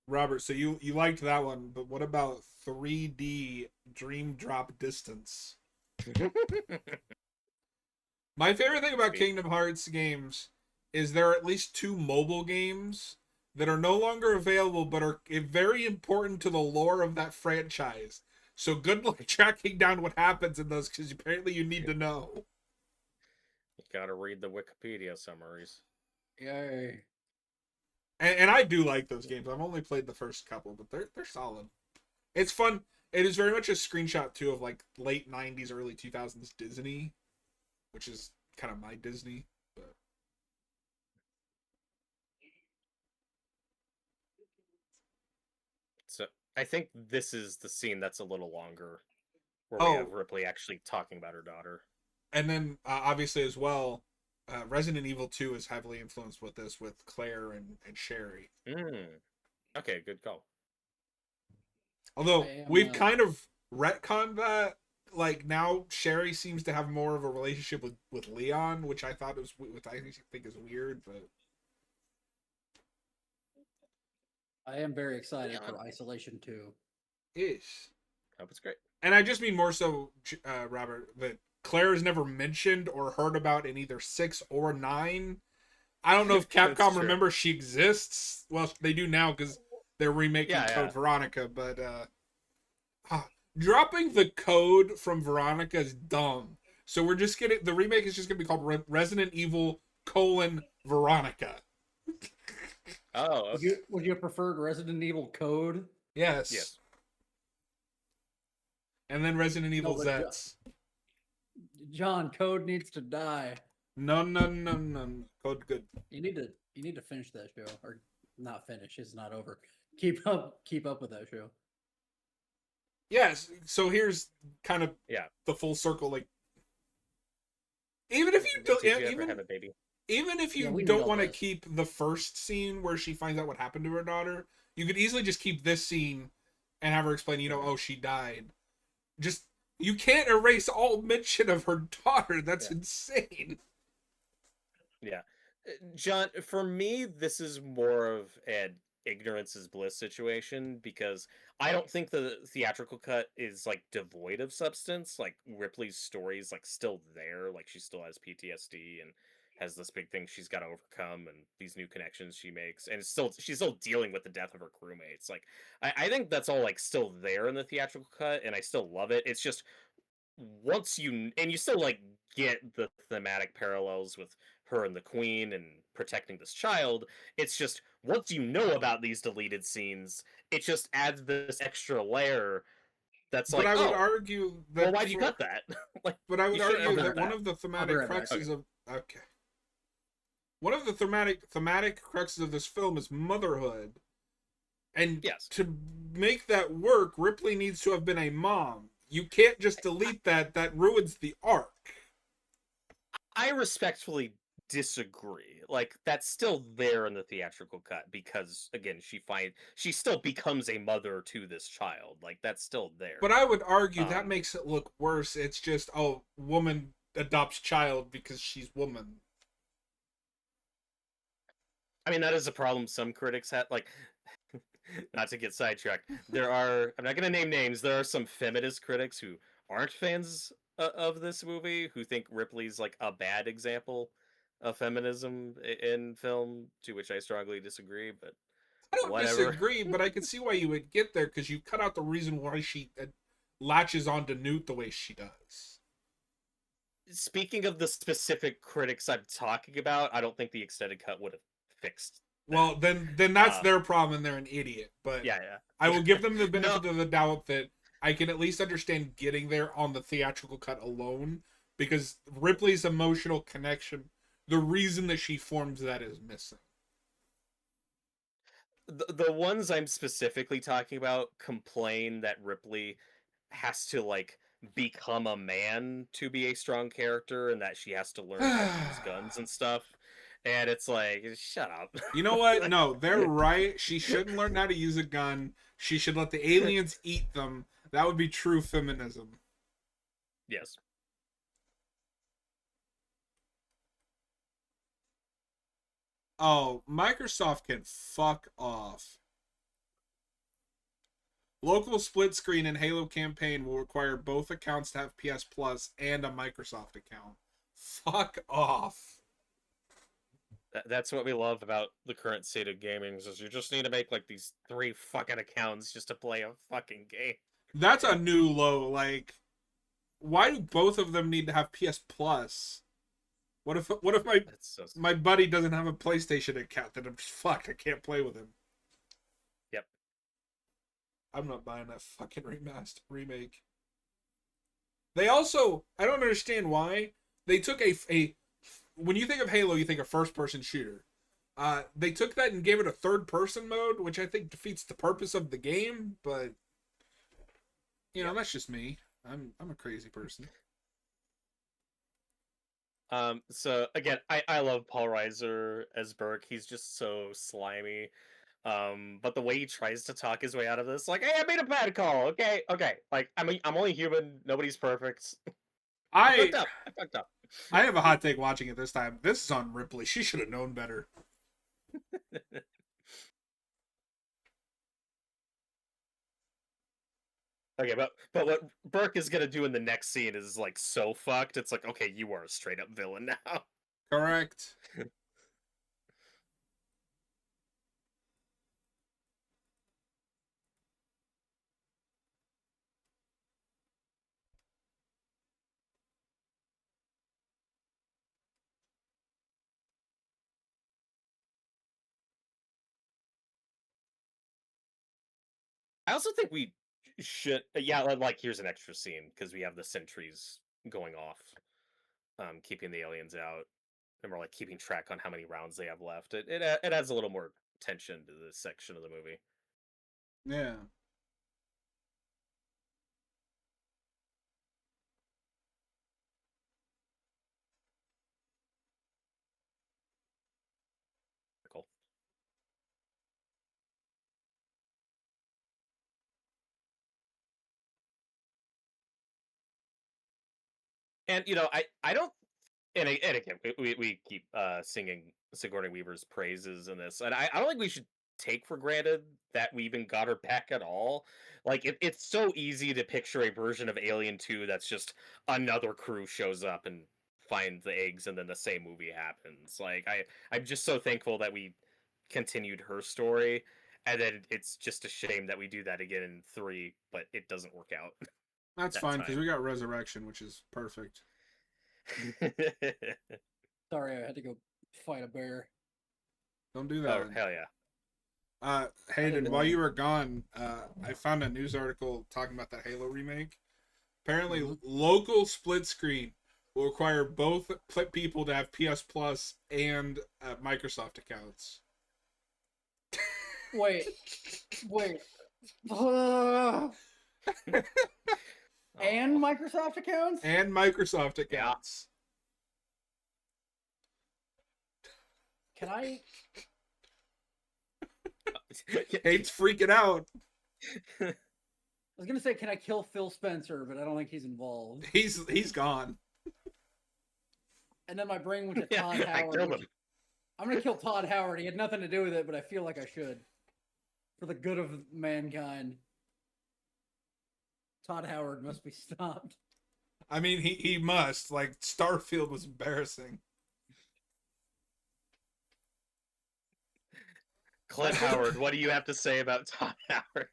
Robert, so you liked that one, but what about 3D Dream Drop Distance? My favorite thing about Kingdom Hearts games is there are at least 2 mobile games that are no longer available but are very important to the lore of that franchise. So good luck tracking down what happens in those, because apparently you need to know. You gotta read the Wikipedia summaries. Yay. And I do like those games. I've only played the first couple, but they're solid. It's fun. It is very much a screenshot too of like late 90s, early 2000s Disney, which is kind of my Disney. But so I think this is the scene that's a little longer, where we have Ripley actually talking about her daughter. And then obviously as well, Resident Evil 2 is heavily influenced with this, with Claire and Sherry. Okay, good call. Although we've kind of retconned that. Like now Sherry seems to have more of a relationship with Leon, which I think is weird, but I am very excited for Isolation 2. Hope it's great. And I just mean more so, Robert, that Claire is never mentioned or heard about in either 6 or 9. I don't know if Capcom remembers she exists. Well, they do now because they're remaking Code Veronica, but dropping the code from Veronica is dumb. So we're just getting, the remake is just going to be called Resident Evil : Veronica. Oh, okay. Would you have preferred Resident Evil Code? Yes. And then Resident Evil Zets. John, Code needs to die. No. Code good. You need to finish that show, or not finish. It's not over. Keep up with that show. Yes. So here's kind of the full circle. Like, even if you don't, even if you don't want to keep the first scene where she finds out what happened to her daughter, you could easily just keep this scene and have her explain, oh, she died. Just, you can't erase all mention of her daughter. That's insane. Yeah. John, for me, this is more of an ignorance is bliss situation, because I don't think the theatrical cut is like devoid of substance. Like Ripley's story is like still there. Like she still has PTSD and has this big thing she's got to overcome, and these new connections she makes, and she's still dealing with the death of her crewmates. Like I think that's all like still there in the theatrical cut, and I still love it. It's just once you still like get the thematic parallels with her and the Queen and protecting this child, it's just once you know about these deleted scenes, it just adds this extra layer that's but I would argue that why'd you cut that? But I would argue that one of the thematic cruxes of one of the thematic cruxes of this film is motherhood. And Yes. to make that work, Ripley needs to have been a mom. You can't just delete that. That ruins the arc. I respectfully disagree. Like, that's still there in the theatrical cut because, again, she still becomes a mother to this child. Like, that's still there. But I would argue that makes it look worse. It's just, oh, woman adopts child because she's woman. I mean, that is a problem some critics had. Like, not to get sidetracked, I'm not going to name names, there are some feminist critics who aren't fans of this movie who think Ripley's like a bad example of feminism in film, to which I strongly disagree, but I don't whatever. disagree, but I can see why you would get there because you cut out the reason why she latches onto Newt the way she does. Speaking of the specific critics I'm talking about, I don't think the extended cut would have fixed that. Well, then that's their problem and they're an idiot. But yeah. I will give them the benefit of the doubt that I can at least understand getting there on the theatrical cut alone, because Ripley's emotional connection, the reason that she forms that, is missing. The ones I'm specifically talking about complain that Ripley has to like become a man to be a strong character and that she has to learn how to use guns and stuff. And it's like, shut up. You know what? No, they're right. She shouldn't learn how to use a gun. She should let the aliens eat them. That would be true feminism. Yes. Oh, Microsoft can fuck off. Local split screen and Halo campaign will require both accounts to have PS Plus and a Microsoft account. Fuck off. That's what we love about the current state of gaming, is you just need to make like these 3 fucking accounts just to play a fucking game. That's a new low. Like, why do both of them need to have PS Plus? What if my buddy doesn't have a PlayStation account? Then I'm just fucked. I can't play with him. Yep. I'm not buying that fucking remake. They also, I don't understand why they took a when you think of Halo, you think of first-person shooter. They took that and gave it a third-person mode, which I think defeats the purpose of the game. But you know, that's just me. I'm a crazy person. So again, I love Paul Reiser as Burke. He's just so slimy. But the way he tries to talk his way out of this, like, hey, I made a bad call. Okay. Like, I'm only human. Nobody's perfect. I fucked up. I have a hot take watching it this time. This is on Ripley. She should have known better. Okay, but what Burke is gonna do in the next scene is like so fucked. It's like, okay, you are a straight up villain now. Correct. I also think we should, yeah, like here's an extra scene because we have the sentries going off, keeping the aliens out, and we're like keeping track on how many rounds they have left. It adds a little more tension to this section of the movie. Yeah. Cool. And you know, I don't, and again, we keep singing Sigourney Weaver's praises in this, and I don't think we should take for granted that we even got her back at all. Like, it's so easy to picture a version of Alien 2 that's just another crew shows up and finds the eggs, and then the same movie happens. Like, I'm just so thankful that we continued her story, and then it's just a shame that we do that again in 3, but it doesn't work out. That's fine, because we got Resurrection, which is perfect. Sorry, I had to go fight a bear. Don't do that. Oh, hell yeah. Hayden, while you were gone, I found a news article talking about that Halo remake. Apparently, local split screen will require both people to have PS Plus and Microsoft accounts. Wait. And Microsoft accounts? And Microsoft accounts. Can I? Hate's freaking out. I was gonna say, can I kill Phil Spencer, but I don't think he's involved. He's gone. And then my brain went to Todd I Howard. killed him. I'm gonna kill Todd Howard. He had nothing to do with it, but I feel like I should, for the good of mankind. Todd Howard must be stopped. I mean, he must. Like, Starfield was embarrassing. Clint Howard, what do you have to say about Todd Howard?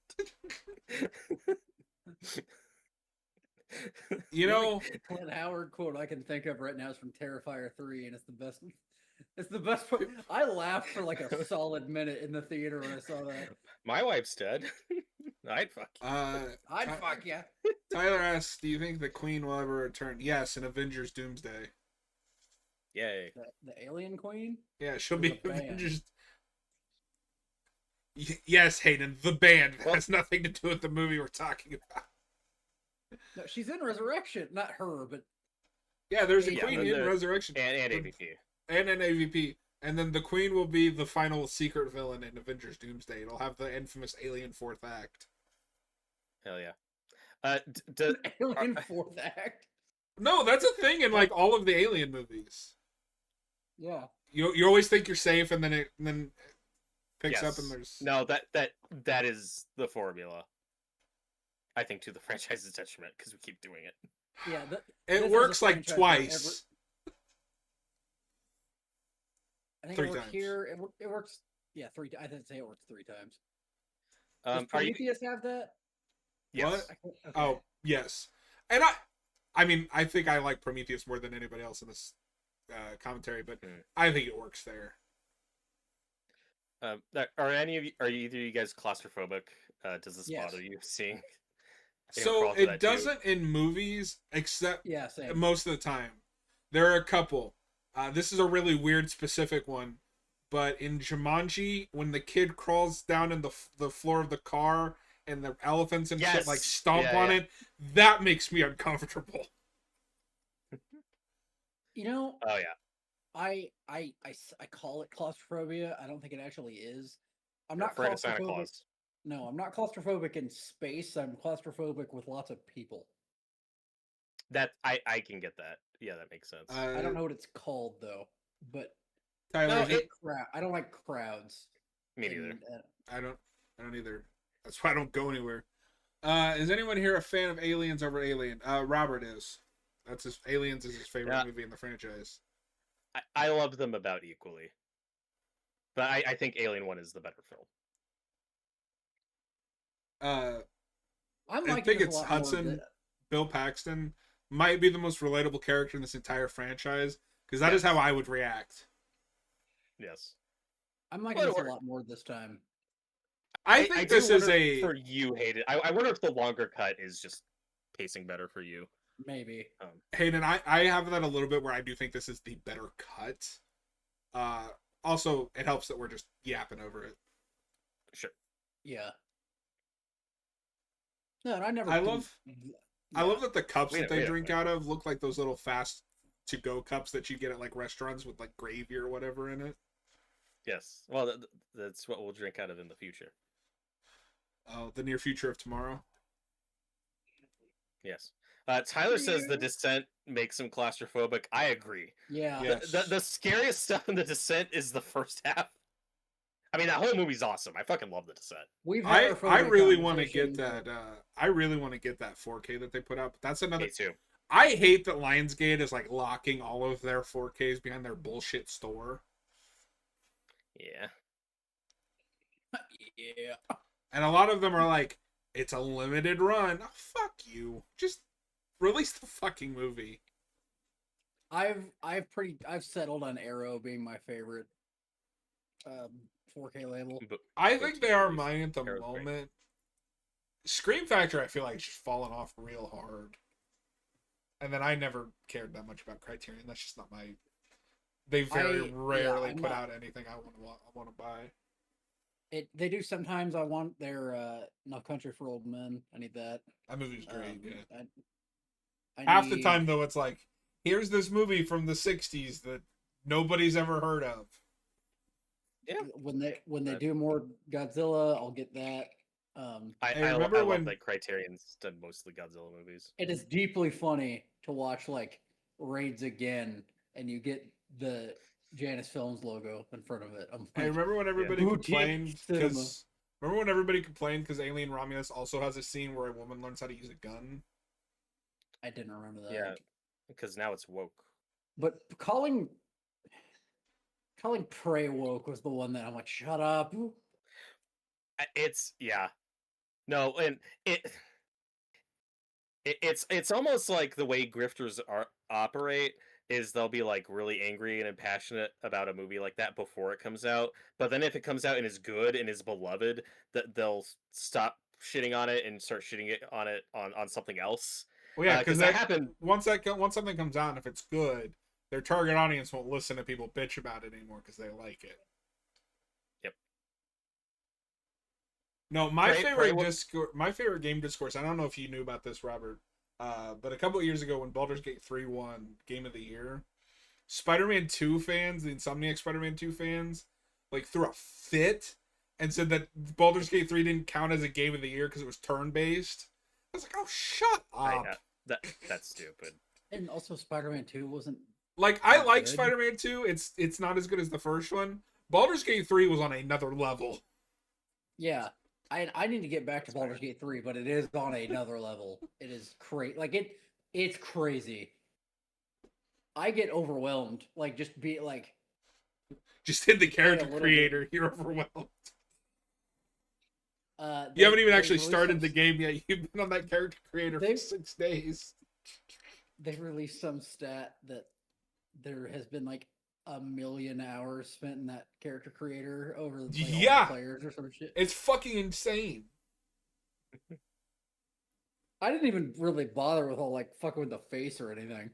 You know, Clint Howard quote I can think of right now is from Terrifier 3, and it's the best. It's the best part. I laughed for like a solid minute in the theater when I saw that. My wife's dead. I'd fuck you. I'd fuck ya. Tyler asks, do you think the Queen will ever return? Yes, in Avengers Doomsday. Yay. The Alien Queen? Yeah, she'll Or be the band? Avengers. Yes, Hayden, the band. That Well- has nothing to do with the movie we're talking about. No, she's in Resurrection. Not her, but Yeah, there's a Yeah, Queen but in the- Resurrection. And AVP. And an AVP. And then the Queen will be the final secret villain in Avengers Doomsday. It'll have the infamous alien fourth act. Hell yeah. Alien Fourth Act. No, that's a thing in like all of the alien movies. Yeah. You always think you're safe, and then it picks up and there's No, that is the formula. I think to the franchise's detriment because we keep doing it. Yeah. it this is works a like franchise that twice. I think Three it works times. here. It works. Yeah, I didn't say it works 3 times. Does Are you? Prometheus have that? Yes. What? Okay. Oh, yes. And I mean, I think I like Prometheus more than anybody else in this commentary, but I think it works there. Are either of you guys claustrophobic? Does this Yes. bother you seeing? So crawl through it that too. doesn't in movies, except Yeah, same. most of the time. There are a couple. This is a really weird specific one, but in Jumanji, when the kid crawls down in the floor of the car and the elephants and shit like Yes. stomp Yeah, on yeah. it, that makes me uncomfortable. You know, Oh yeah. I call it claustrophobia. I don't think it actually is. I'm not Afraid of Santa claustrophobic. Claus. No, I'm not claustrophobic in space. I'm claustrophobic with lots of people. That I can get that. Yeah, that makes sense. I don't know what it's called though, but Tyler, No, is it- I don't like crowds. Me neither. And, I don't either. That's why I don't go anywhere. Is anyone here a fan of Aliens over Alien? Robert is. That's his Aliens is his favorite Yeah. movie in the franchise. I love them about equally, but I think Alien 1 is the better film. I'm I liking think this a it's lot more Hudson. than- Bill Paxton might be the most relatable character in this entire franchise because that is Yes. how I would react. Yes. I'm liking Well, this a or- lot more this time. I think do this is wonder a for you, Hayden. I wonder if the longer cut is just pacing better for you. Maybe. Hayden. I have that a little bit where I do think this is the better cut. Also, it helps that we're just yapping over it. Sure. Yeah. No, and I never. I con- love Yeah. that the cups We that don't- we they don't drink know. out of look like those little fast to go cups that you get at like restaurants with like gravy or whatever in it. Yes. Well, that's what we'll drink out of in the future. Oh, the near future of tomorrow. Yes. Tyler says The Descent makes him claustrophobic. I agree. Yeah. Yeah. The scariest stuff in The Descent is the first half. I mean, that whole movie's awesome. I fucking love The Descent. We've had I our phobic really want to conversation, get but- that. I really want to get that 4K that they put out. But that's another. Me too. I hate that Lionsgate is like locking all of their 4Ks behind their bullshit store, Yeah. Yeah. and a lot of them are like, "It's a limited run." Oh, fuck you! Just release the fucking movie. I've settled on Arrow being my favorite 4K label. But I think they are release. mine at the Arrow's great. moment. Scream Factor, I feel like, is just falling off real hard. And then I never cared that much about Criterion. That's just not my. They very rarely put out anything I want to buy. They do sometimes. I want their No Country for Old Men. I need that. That movie's great. Yeah. Half the time though, it's like, here's this movie from the '60s that nobody's ever heard of. Yeah. When they do more Godzilla, I'll get that. I love that Criterion's done mostly Godzilla movies. It is deeply funny to watch like Raids Again, and you get the Janus Films logo in front of it. I remember when everybody complained because Alien Romulus also has a scene where a woman learns how to use a gun. I didn't remember that. Yeah, because now it's woke. But calling Prey woke was the one that I'm like, shut up. It's no, and it's almost like the way grifters operate is they'll be like really angry and passionate about a movie like that before it comes out, but then if it comes out and is good and is beloved, that they'll stop shitting on it and start shitting on it on something else. Well, yeah, because that happened once something comes out, and if it's good, their target audience won't listen to people bitch about it anymore because they like it. Yep. No, my favorite game discourse. I don't know if you knew about this, Robert, but a couple of years ago when Baldur's Gate 3 won Game of the Year, Spider-Man 2 fans, the Insomniac Spider-Man 2 fans, like threw a fit and said that Baldur's Gate 3 didn't count as a Game of the Year because it was turn-based. I was like, oh, shut up. That's stupid. And also, Spider-Man 2 wasn't like, I like good. Spider-Man 2. It's not as good as the first one. Baldur's Gate 3 was on another level. Yeah, I need to get back to Baldur's Gate 3, but it is on another level. It is crazy. Like it's crazy. I get overwhelmed. Like just hit the character creator. You're overwhelmed. You haven't even actually started the game yet. You've been on that character creator for 6 days. They released some stat that there has been like 1 million hours spent in that character creator over all the players or some shit. It's fucking insane. I didn't even really bother with all like fucking with the face or anything.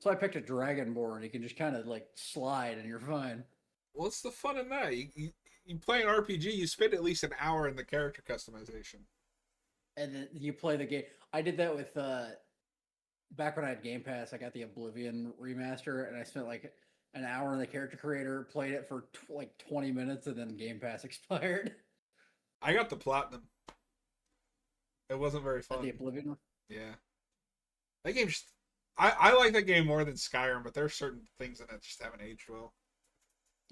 So I picked a Dragonborn. You can just kind of like slide and you're fine. What's the fun in that? You play an RPG, you spend at least an hour in the character customization. And then you play the game. I did that with back when I had Game Pass. I got the Oblivion remaster, and I spent like an hour in the character creator, played it for like 20 minutes, and then Game Pass expired. I got the platinum. It wasn't very fun. The Oblivion one? Yeah. That game just... I like that game more than Skyrim, but there are certain things in it that just haven't aged well.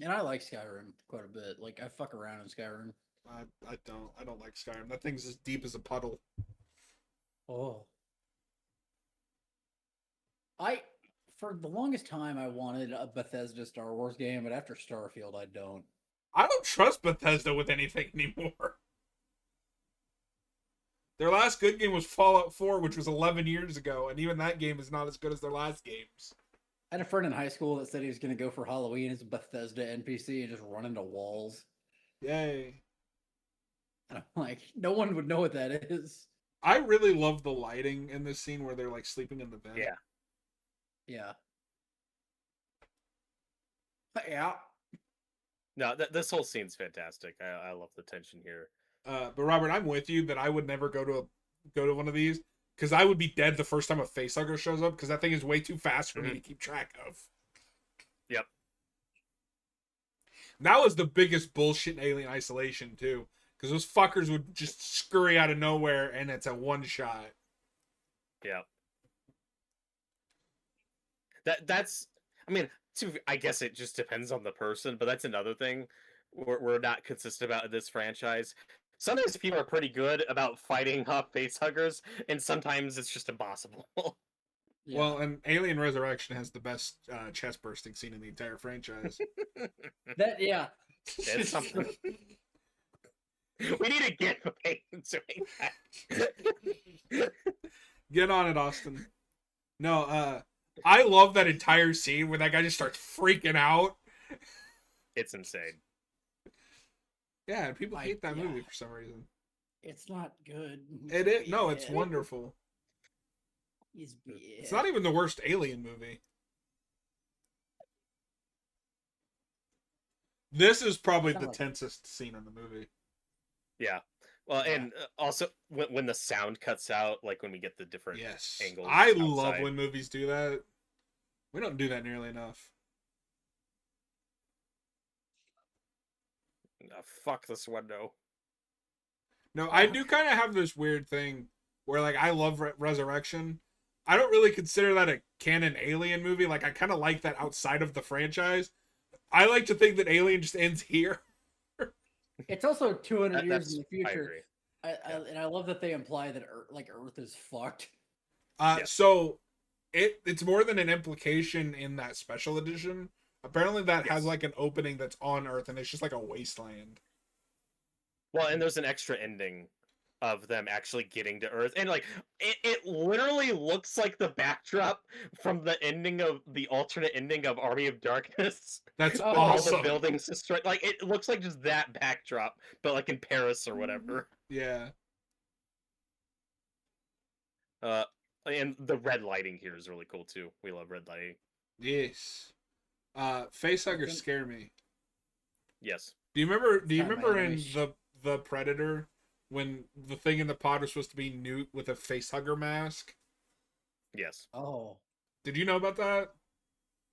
And I like Skyrim quite a bit. Like, I fuck around in Skyrim. I don't like Skyrim. That thing's as deep as a puddle. Oh. For the longest time, I wanted a Bethesda Star Wars game, but after Starfield, I don't. I don't trust Bethesda with anything anymore. Their last good game was Fallout 4, which was 11 years ago, and even that game is not as good as their last games. I had a friend in high school that said he was going to go for Halloween as a Bethesda NPC and just run into walls. Yay. And I'm like, no one would know what that is. I really love the lighting in this scene where they're like sleeping in the bed. Yeah. Yeah. Yeah. No, this whole scene's fantastic. I love the tension here. But Robert, I'm with you that I would never go to one of these because I would be dead the first time a facehugger shows up because that thing is way too fast for me to keep track of. Yep. That was the biggest bullshit in Alien Isolation too, because those fuckers would just scurry out of nowhere and it's a one shot. Yeah. That's. I mean, I guess it just depends on the person, but that's another thing we're not consistent about in this franchise. Sometimes people are pretty good about fighting off facehuggers, and sometimes it's just impossible. Yeah. Well, and Alien Resurrection has the best chest bursting scene in the entire franchise. That's something. We need to get Hayden doing that. Get on it, Austin. No, I love that entire scene where that guy just starts freaking out. It's insane. Yeah, and people hate that movie for some reason. It's not good. It is. No, it's wonderful. It's not even the worst Alien movie. This is probably the tensest scene in the movie. Yeah. Well, and also when the sound cuts out, like when we get the different angles. I love when movies do that. We don't do that nearly enough. Fuck this window. No, I do kind of have this weird thing where, like, I love Resurrection. I don't really consider that a canon Alien movie. Like, I kind of like that outside of the franchise. I like to think that Alien just ends here. It's also 200 years in the future. And I love that they imply that Earth is fucked. So it's more than an implication in that special edition. Apparently that has like an opening that's on Earth and it's just like a wasteland. Well, and there's an extra ending of them actually getting to Earth, and like it literally looks like the backdrop from the ending of the alternate ending of Army of Darkness. That's awesome. All the buildings destroyed. Like it looks like just that backdrop, but like in Paris or whatever. Yeah. And the red lighting here is really cool too. We love red lighting. Yes. Facehuggers scare me. Yes. Do you remember in the Predator when the thing in the pod was supposed to be Newt with a facehugger mask? Yes. Oh. Did you know about that?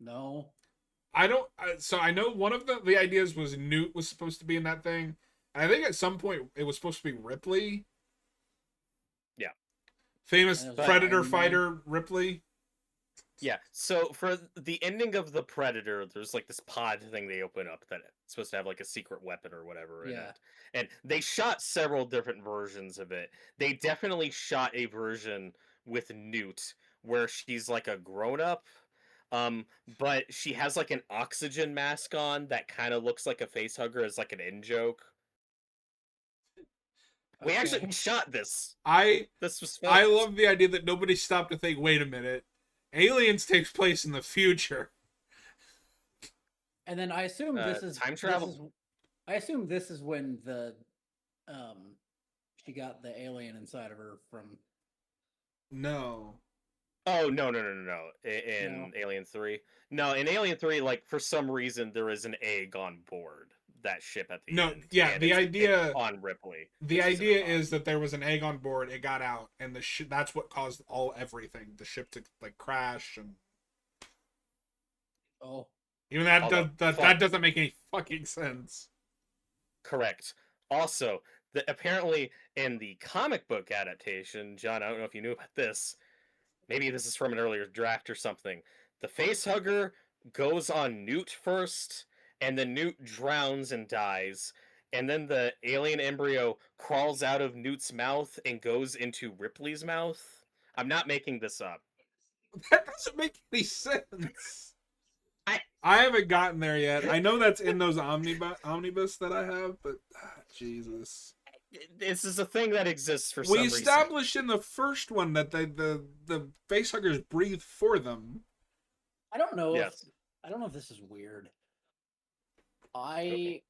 No. I don't. So I know one of the ideas was Newt was supposed to be in that thing. And I think at some point it was supposed to be Ripley. Yeah. Famous Predator fighter Ripley. Yeah, so for the ending of the Predator, there's like this pod thing they open up that's supposed to have like a secret weapon or whatever in it. And they shot several different versions of it. They definitely shot a version with Newt where she's like a grown-up, but she has like an oxygen mask on that kind of looks like a facehugger as like an in-joke. We actually shot this. This was fun. I love the idea that nobody stopped to think, wait a minute. Aliens takes place in the future. And then I assume this is time travel. I assume this is when the she got the alien inside of her from. No. Oh no. In Alien 3. No, in Alien 3, like for some reason there is an egg on board that ship at the end. Yeah, the idea on Ripley. The idea is that there was an egg on board, it got out, and that's what caused everything. The ship to like crash and even that doesn't make any fucking sense. Correct. Also, apparently in the comic book adaptation, John, I don't know if you knew about this. Maybe this is from an earlier draft or something. The facehugger goes on Newt first, and then Newt drowns and dies, and then the alien embryo crawls out of Newt's mouth and goes into Ripley's mouth. I'm not making this up. That doesn't make any sense. I haven't gotten there yet. I know that's in those omnibus that I have, but Jesus. This is a thing that exists for some reason. We established in the first one that the facehuggers breathe for them. I don't know. I don't know if this is weird. I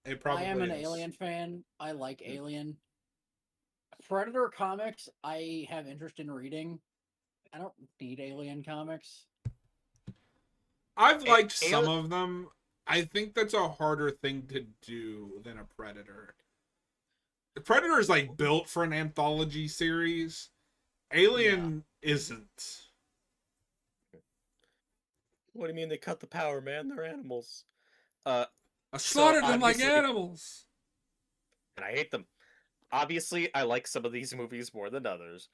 am an Alien fan. I like Alien. Predator comics, I have interest in reading. I don't need Alien comics. I've liked some of them. I think that's a harder thing to do than a Predator. The Predator is like built for an anthology series. Alien isn't. What do you mean they cut the power, man? They're animals. I slaughtered them like animals. And I hate them. Obviously, I like some of these movies more than others.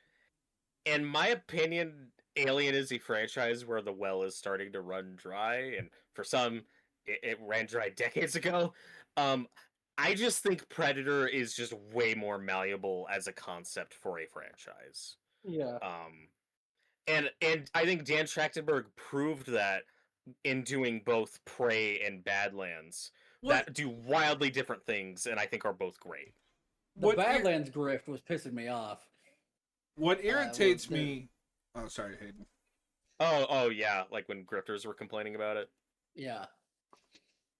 In my opinion, Alien is a franchise where the well is starting to run dry, and for some, it ran dry decades ago. I just think Predator is just way more malleable as a concept for a franchise. Yeah. And I think Dan Trachtenberg proved that in doing both Prey and Badlands that do wildly different things, and I think are both great. The Badlands grift was pissing me off. What irritates me... Oh, sorry, Hayden. Oh, yeah, like when grifters were complaining about it. Yeah.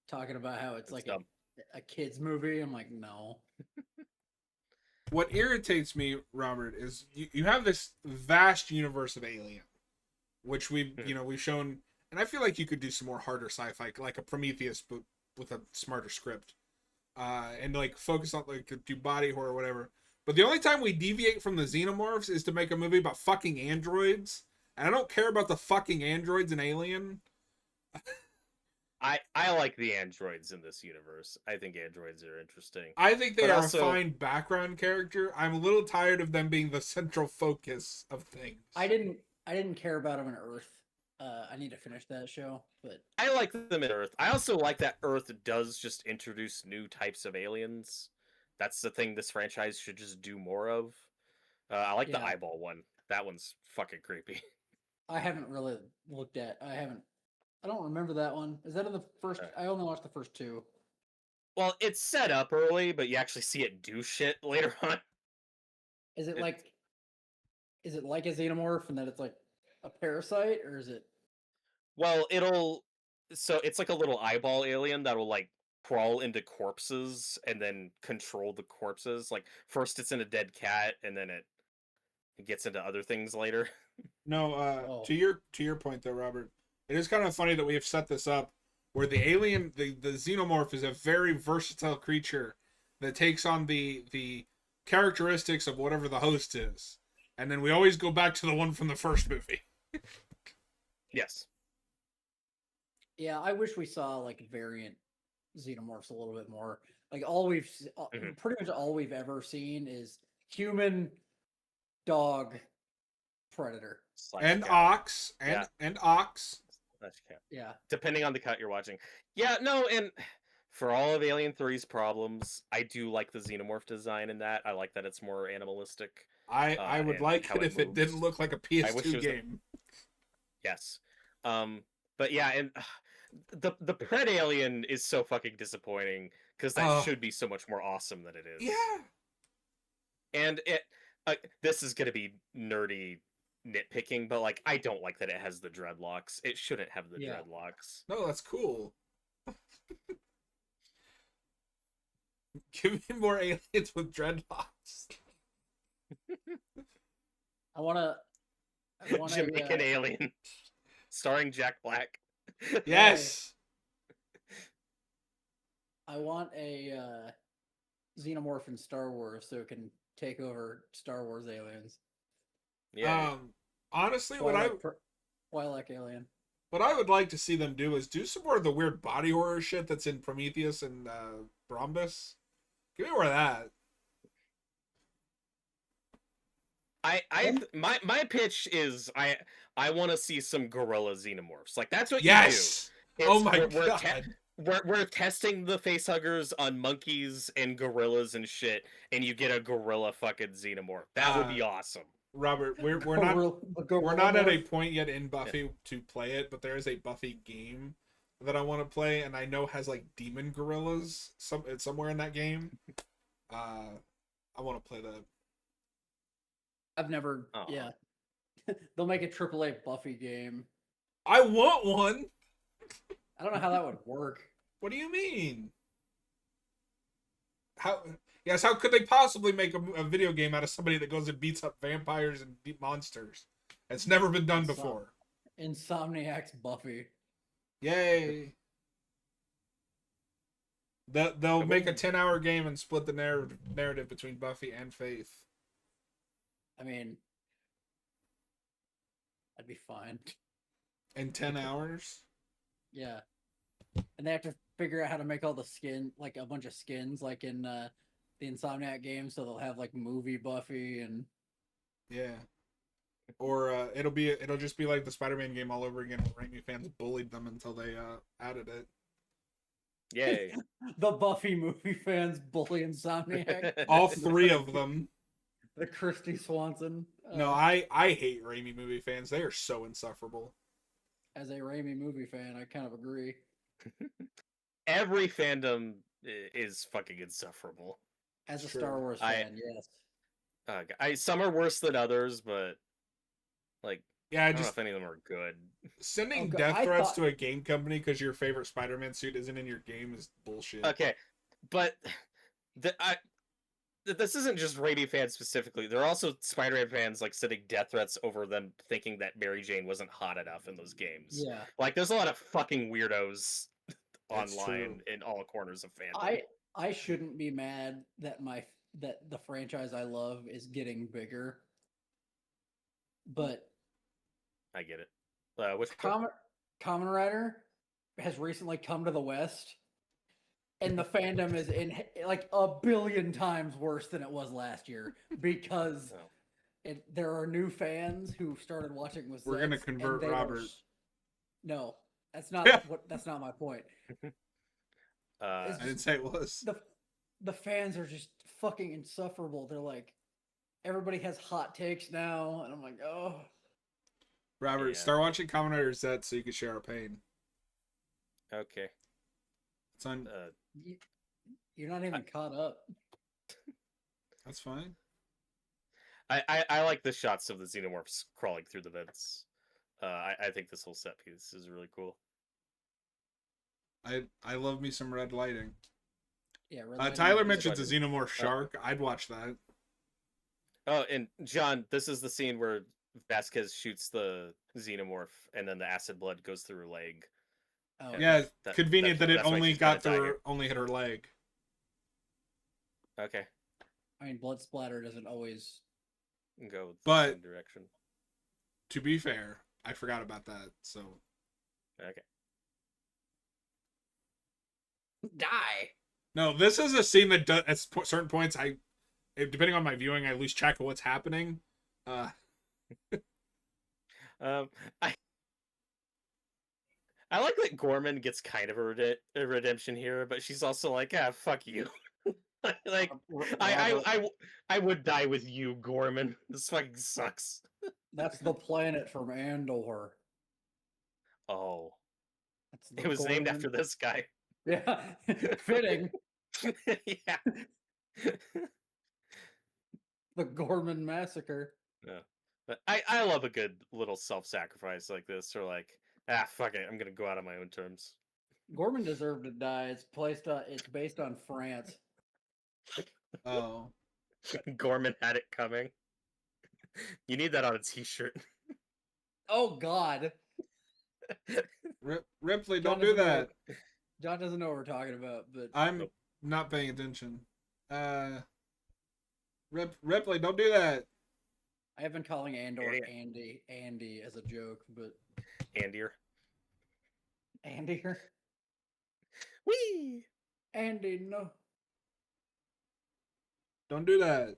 Talking about how it's like a kid's movie. I'm like, no. what irritates me, Robert, is you have this vast universe of Alien, which we've shown, and I feel like you could do some more harder sci-fi, like a Prometheus, but with a smarter script, and like focus on like do body horror or whatever. But the only time we deviate from the xenomorphs is to make a movie about fucking androids, and I don't care about the fucking androids in Alien. I like the androids in this universe. I think androids are interesting. I think they But are also- a fine background character. I'm a little tired of them being the central focus of things. I didn't care about him in Earth. I need to finish that show, but I like them in Earth. I also like that Earth does just introduce new types of aliens. That's the thing this franchise should just do more of. I like the Yeah. eyeball one. That one's fucking creepy. I haven't really looked at. I don't remember that one. Is that in the first? I only watched the first two. Well, it's set up early, but you actually see it do shit later on. Is it It's- like? Is it like a xenomorph and that it's like a parasite, or is it? Well, so it's like a little eyeball alien that will like crawl into corpses and then control the corpses. Like first it's in a dead cat and then it gets into other things later. No, Oh. to your point though, Robert, it is kind of funny that we have set this up where the alien, the xenomorph, is a very versatile creature that takes on the characteristics of whatever the host is, and then we always go back to the one from the first movie. Yes. Yeah, I wish we saw like variant xenomorphs a little bit more. Like all Mhm. pretty much all we've ever seen is human, dog, predator. Slash And cat. ox, Yeah. and ox. Slash cat. Yeah, Depending on the cut you're watching. Yeah, no, and for all of Alien 3's problems, I do like the xenomorph design in that. I like that it's more animalistic. I would and like how it if it didn't moves. look like a wish it PS2 was game. Yes. But yeah, and the Pred Alien is so fucking disappointing because that Oh. should be so much more awesome than it is. Yeah. And this is gonna be nerdy nitpicking, but like I don't like that it has the dreadlocks. It shouldn't have the Yeah. dreadlocks. No, that's cool. Give me more aliens with dreadlocks. I want to. Jamaican Alien, starring Jack Black. Yes. I want a xenomorph in Star Wars so it can take over Star Wars aliens. Yeah. Honestly, Twi'lek alien. what I would like to see them do is do some more of the weird body horror shit that's in Prometheus and Brombus. Give me more of that. My pitch is I want to see some gorilla xenomorphs. Like that's what Yes. you do. Oh my we're god. We're testing the facehuggers on monkeys and gorillas and shit, and you get a gorilla fucking xenomorph. That would be awesome. Robert, we're not at a point yet in Buffy to play it, but there is a Buffy game that I want to play, and I know has like demon gorillas somewhere in that game. I want to play that. I've never. Aw. Yeah, they'll make a AAA Buffy game. I want one. I don't know how that would work. What do you mean? How? Yes, how could they possibly make a video game out of somebody that goes and beats up vampires and monsters? It's never been done before. Insomniac's Buffy. Yay! They'll make a 10-hour game and split the narrative between Buffy and Faith. I mean, that'd be fine. In 10 hours? Yeah, and they have to figure out how to make all the skin, like a bunch of skins, like in the Insomniac game, so they'll have like movie Buffy and Yeah. Or it'll just be like the Spider-Man game all over again where Raimi fans bullied them until they added it. Yay. the Buffy movie fans bully Insomniac. All three of them. The Christy Swanson. No, I hate Raimi movie fans. They are so insufferable. As a Raimi movie fan, I kind of agree. Every fandom is fucking insufferable. As a True. Star Wars fan, yes. Some are worse than others, but like Yeah, I don't know if any of them are good. sending Okay, death I threats thought- to a game company because your favorite Spider-Man suit isn't in your game is bullshit. Okay, but this isn't just Raimi fans specifically. There are also Spider-Man fans like sending death threats over them thinking that Mary Jane wasn't hot enough in those games. Yeah. Like, there's a lot of fucking weirdos It's online true. in all corners of fandom. I shouldn't be mad that that the franchise I love is getting bigger. But I get it. Which Kamen Rider has recently come to the West, and the fandom is in like 1,000,000,000 times worse than it was last year because there are new fans who started watching with. We're gonna convert Robert. No, that's not that's not my point. I didn't say it was. The fans are just fucking insufferable. They're like, everybody has hot takes now, and I'm like, oh. Robert, start watching Kamen Rider Z so you can share our pain. Okay. It's on. You're not even caught up. That's fine. I like the shots of the xenomorphs crawling through the vents. I think this whole set piece is really cool. I love me some red lighting. Yeah. Red lighting Tyler mentions a xenomorph shark. I'd watch that. Oh, and John, this is the scene where Vasquez shoots the xenomorph, and then the acid blood goes through her leg. Oh. Yeah, convenient that it that's why only she's got gonna die through, here. only hit her leg. Okay. I mean, blood splatter doesn't always Go the But- same direction. To be fair, I forgot about that. So Okay. die. no, this is a scene that does, at certain points, depending on my viewing, I lose track of what's happening. I like that Gorman gets kind of a redemption here, but she's also like, ah, fuck you. Like, I would die with you, Gorman. This fucking sucks. That's the planet from Andor. Oh, That's the it was named Gorman- after this guy. Yeah, fitting. Yeah. The Gorman Massacre. Yeah. But I love a good little self-sacrifice like this, or like, ah, fuck it, I'm gonna go out on my own terms. Gorman deserved to die. It's based on France. Oh, Gorman had it coming. You need that on a t-shirt. Oh God. Ripley, John don't do doesn't know- that. John doesn't know what we're talking about, but I'm not paying attention. Ripley, don't do that. I have been calling Andor Yeah. Andy as a joke, but Andier. Andy, Whee! Andy, no. Don't do that.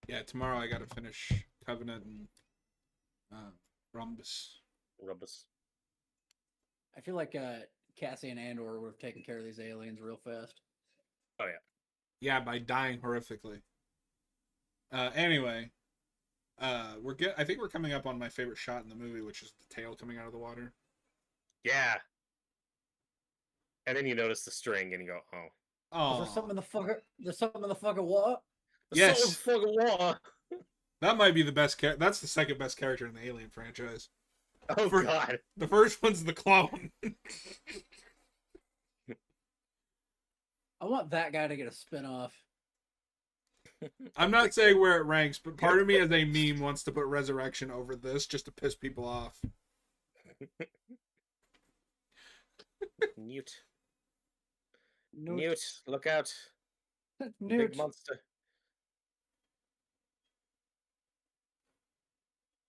Yeah, tomorrow I gotta finish Covenant and Rhombus. Rubus. I feel like Cassie and Andor would have taken care of these aliens real fast. Oh yeah. Yeah, by dying horrifically. Anyway, I think we're coming up on my favorite shot in the movie, which is the tail coming out of the water. Yeah. And then you notice the string and you go, oh. Oh, Is there something in the fucking? There's something in the fucking what? Yes. So fucking water. that might be the best. That's the second best character in the Alien franchise. Oh For- god. The first one's the clone. I want that guy to get a spin-off. I'm not saying where it ranks, but part of me as a meme wants to put Resurrection over this just to piss people off. Newt. No, Newt. Look out. Newt. Big monster.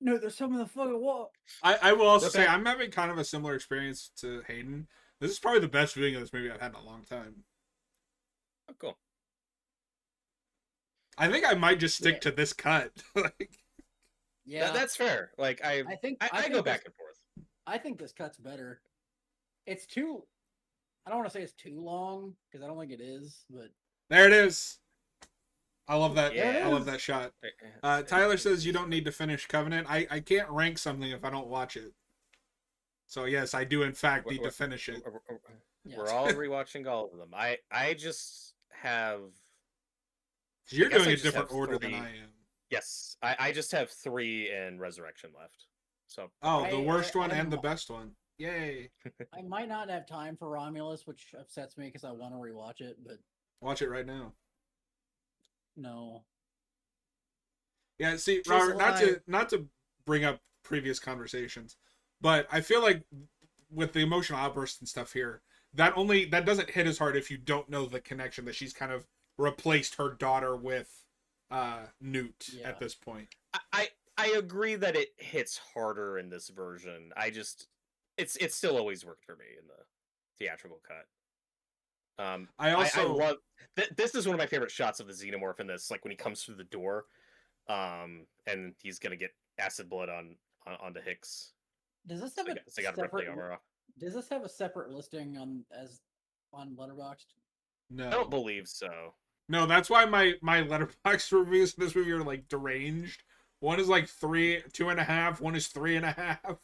No, there's something in the fucking what? I will also say Okay. I'm having kind of a similar experience to Hayden. This is probably the best viewing of this movie I've had in a long time. Oh, cool. I think I might just stick to this cut. Like, Yeah, That's fair. Like, I think go this- back and forth. I think this cut's better. It's too. I don't want to say it's too long because I don't think it is, but there it is. I love that. Yeah. I love that shot. Tyler says you don't need to finish Covenant. I can't rank something if I don't watch it. So yes, I do in fact need to finish it. yeah. We're all rewatching all of them. I just have. You're I guess doing I a just different have order than three. I am. Yes, I just have 3 and Resurrection left. So Oh, the worst one I and the best one. Yay! I might not have time for Romulus, which upsets me because I want to rewatch it, but Watch it right now. no. Yeah, see, She's Robert, alive. not to bring up previous conversations, but I feel like with the emotional outbursts and stuff here, that doesn't hit as hard if you don't know the connection that she's kind of replaced her daughter with Newt Yeah. at this point. I agree that it hits harder in this version. It still always worked for me in the theatrical cut. I love this is one of my favorite shots of the Xenomorph in this, like when he comes through the door, and he's gonna get acid blood onto Hicks. Does this So have they got to rip the armor off. Does this have a separate listing on Letterboxd? No, I don't believe so. no, that's why my Letterboxd reviews for this movie are like deranged. One is like 2.5. One is 3.5.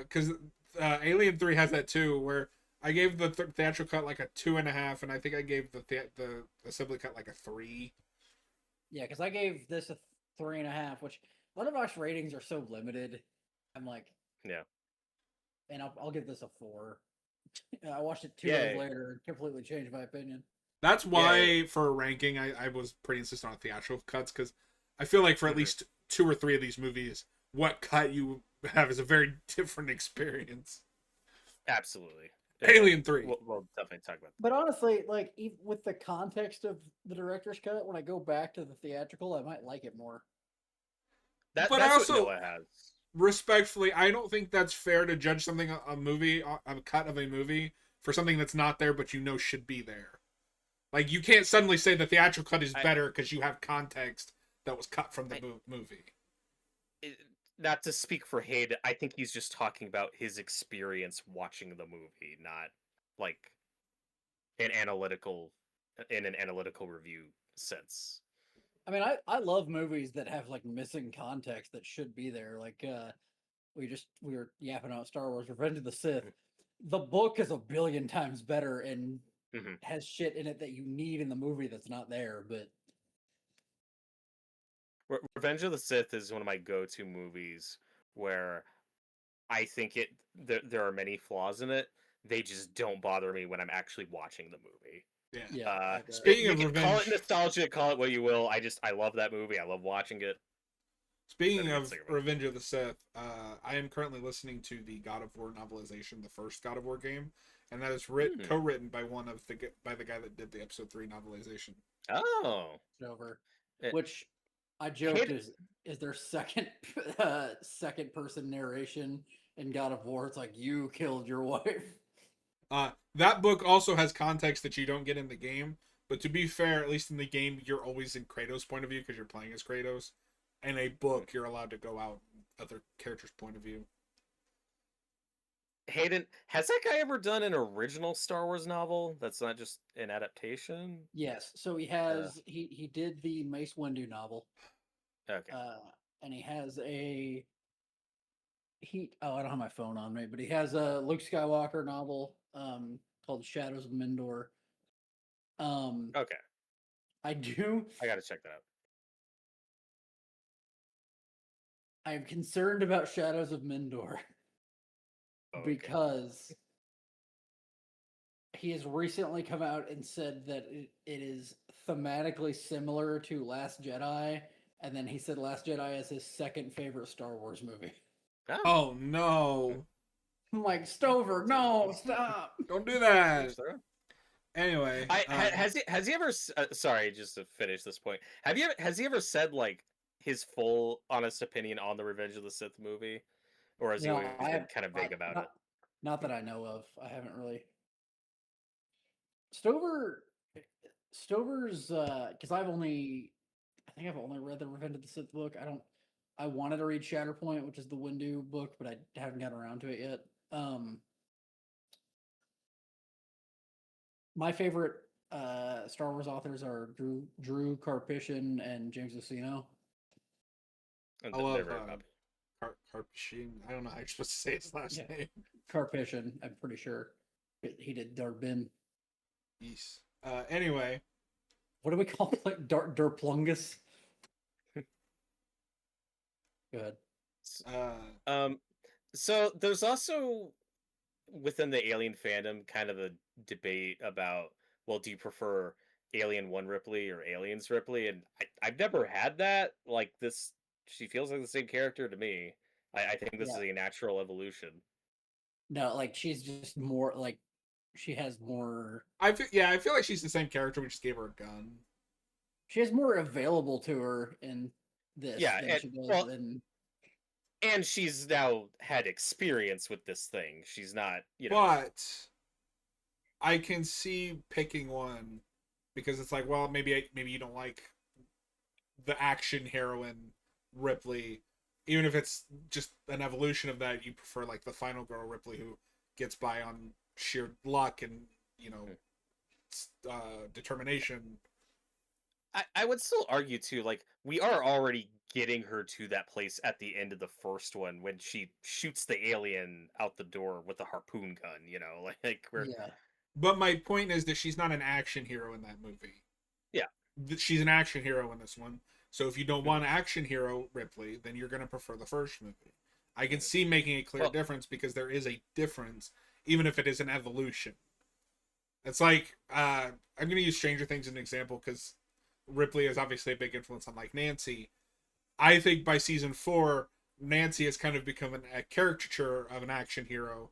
Because Alien 3 has that too, where I gave the theatrical cut like a 2.5, and I think I gave the assembly cut like a 3. Yeah, because I gave this a 3.5, which Letterboxd ratings are so limited. I'm like, Yeah, and I'll give this a 4. I watched it 2 Yay. days later and completely changed my opinion. That's why for a ranking, I was pretty insistent on theatrical cuts, because I feel like for at least 2 or 3 of these movies, what cut you have is a very different experience. absolutely. Alien 3. We'll definitely talk about that. But honestly, like even with the context of the director's cut, when I go back to the theatrical, I might like it more. But that's also, what Noah has. Respectfully, I don't think that's fair to judge something a cut of a movie for something that's not there but you know should be there. Like, you can't suddenly say the theatrical cut is better because you have context that was cut from the movie. Not to speak for Hayden, I think he's just talking about his experience watching the movie, not like in an analytical review sense. I mean, I love movies that have like missing context that should be there. Like we were yapping about Star Wars: Revenge of the Sith. The book is a billion times better and has shit in it that you need in the movie that's not there. But Revenge of the Sith is one of my go-to movies where I think there are many flaws in it. They just don't bother me when I'm actually watching the movie. Yeah. Yeah. Speaking of revenge, call it nostalgia, call it what you will. I love that movie. I love watching it. Speaking of Revenge of the Sith, I am currently listening to the God of War novelization, the first God of War game, and that is co-written by the guy that did the Episode 3 novelization. Oh, over. Which I joked is their second person narration in God of War. It's like, you killed your wife. That book also has context that you don't get in the game, but to be fair, at least in the game, you're always in Kratos' point of view because you're playing as Kratos. In a book, you're allowed to go out other characters' point of view. Hayden, has that guy ever done an original Star Wars novel that's not just an adaptation? Yes. So he has he did the Mace Windu novel. Okay. And he has I don't have my phone on me, but he has a Luke Skywalker novel called Shadows of Mindor. Okay. I gotta check that out. I am concerned about Shadows of Mindor because he has recently come out and said that it is thematically similar to Last Jedi, and then he said Last Jedi is his second favorite Star Wars movie. Oh no! I'm like, Stover, no, stop! Don't do that. Anyway, has he ever? Sorry, just to finish this point, has he ever said like his full honest opinion on the Revenge of the Sith movie, or has he always been kind of vague about it? Not that I know of. I haven't really. Stover's because I think I've only read the Revenge of the Sith book. I wanted to read Shatterpoint, which is the Windu book, but I haven't gotten around to it yet. My favorite Star Wars authors are Drew Karpyshyn and James Luceno. I love Karpyshyn. I don't know how you're supposed to say his last name. Karpyshyn, I'm pretty sure. He did Darbin. Yes. Anyway. What do we call it? Derplungus? Good. So there's also within the Alien fandom kind of a debate about, well, do you prefer Alien 1 Ripley or Aliens Ripley? And I've never had that. Like this, she feels like the same character to me. I think this is a natural evolution. No, like she's just more like she has more. I feel like she's the same character. We just gave her a gun. She has more available to her in this than she does in. And she's now had experience with this thing. She's not, But I can see picking one because it's like, well, maybe you don't like the action heroine Ripley, even if it's just an evolution of that. You prefer like the final girl Ripley who gets by on sheer luck and determination. I would still argue too, like we are already getting her to that place at the end of the first one when she shoots the alien out the door with a harpoon gun, like we're But my point is that she's not an action hero in that movie. Yeah. She's an action hero in this one. So if you don't want action hero Ripley, then you're going to prefer the first movie. I can see making a clear difference because there is a difference, even if it is an evolution. It's like, I'm going to use Stranger Things as an example because Ripley is obviously a big influence on like Nancy. I think by season 4, Nancy has kind of become a caricature of an action hero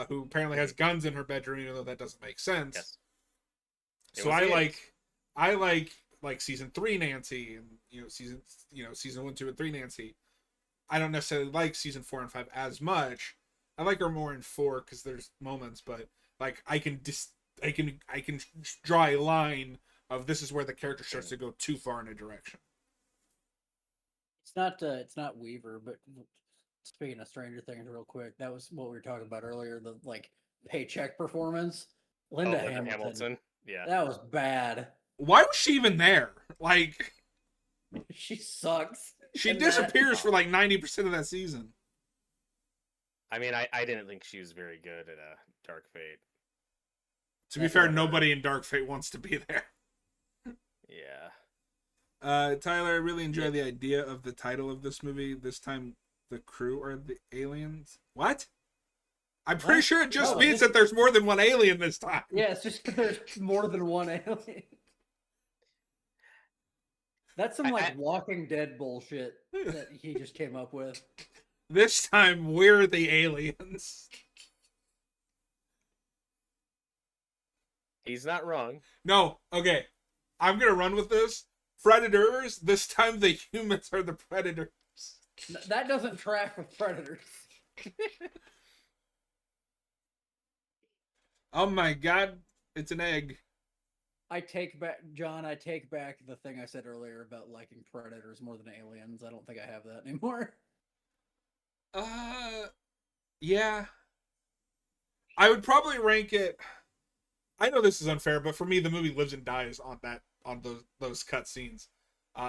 who apparently has guns in her bedroom, even though that doesn't make sense. Yes. So I like season 3 Nancy and season 1, 2, and 3 Nancy. I don't necessarily like season 4 and 5 as much. I like her more in 4 because there's moments, but like I can draw a line of this is where the character starts to go too far in a direction. It's not Weaver, but speaking of Stranger Things real quick, that was what we were talking about earlier, the like paycheck performance. Linda Hamilton. Yeah. That was bad. Why was she even there? Like she sucks. She disappears for like 90% of that season. I mean, I didn't think she was very good at Dark Fate. To be fair, nobody in Dark Fate wants to be there. Yeah. Tyler, I really enjoy the idea of the title of this movie. This time, the crew are the aliens. What? I'm pretty sure it just means that there's more than one alien this time. Yeah, it's just there's more than one alien. That's some Walking Dead bullshit that he just came up with. This time, we're the aliens. He's not wrong. No, okay. I'm going to run with this. Predators, this time the humans are the predators. That doesn't track with Predators. Oh my god, it's an egg. I take back the thing I said earlier about liking Predators more than Aliens. I don't think I have that anymore. Yeah. I would probably rank it. I know this is unfair, but for me, the movie lives and dies on those cut scenes.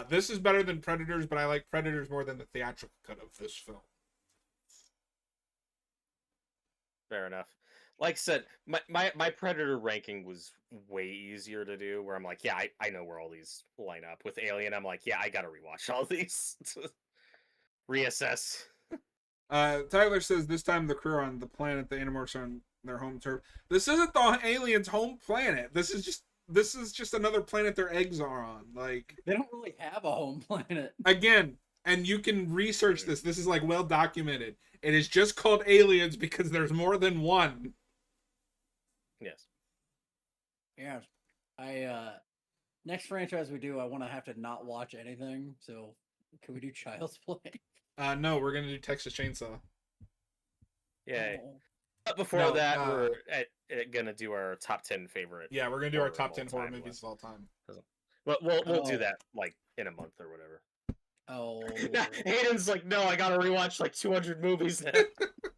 This is better than Predators, but I like Predators more than the theatrical cut of this film. Fair enough. Like I said, my Predator ranking was way easier to do, where I'm like, yeah, I know where all these line up. With Alien, I'm like, yeah, I gotta rewatch all these. Reassess. Tyler says this time the crew are on the planet, the Animorphs are on their home turf. This isn't the aliens' home planet. This is just another planet their eggs are on. Like, they don't really have a home planet. Again, and you can research this. This is like well documented. It is just called Aliens because there's more than one. Yes. Yeah. Next franchise we do, I want to have to not watch anything. So, can we do Child's Play? No, we're gonna do Texas Chainsaw. Yay. Oh. But before that, we're gonna do our top 10 favorite. Yeah, we're gonna do our top 10 horror movies of all time. But we'll do that like in a month or whatever. Oh. Hayden's like, no, I gotta rewatch like 200 movies now.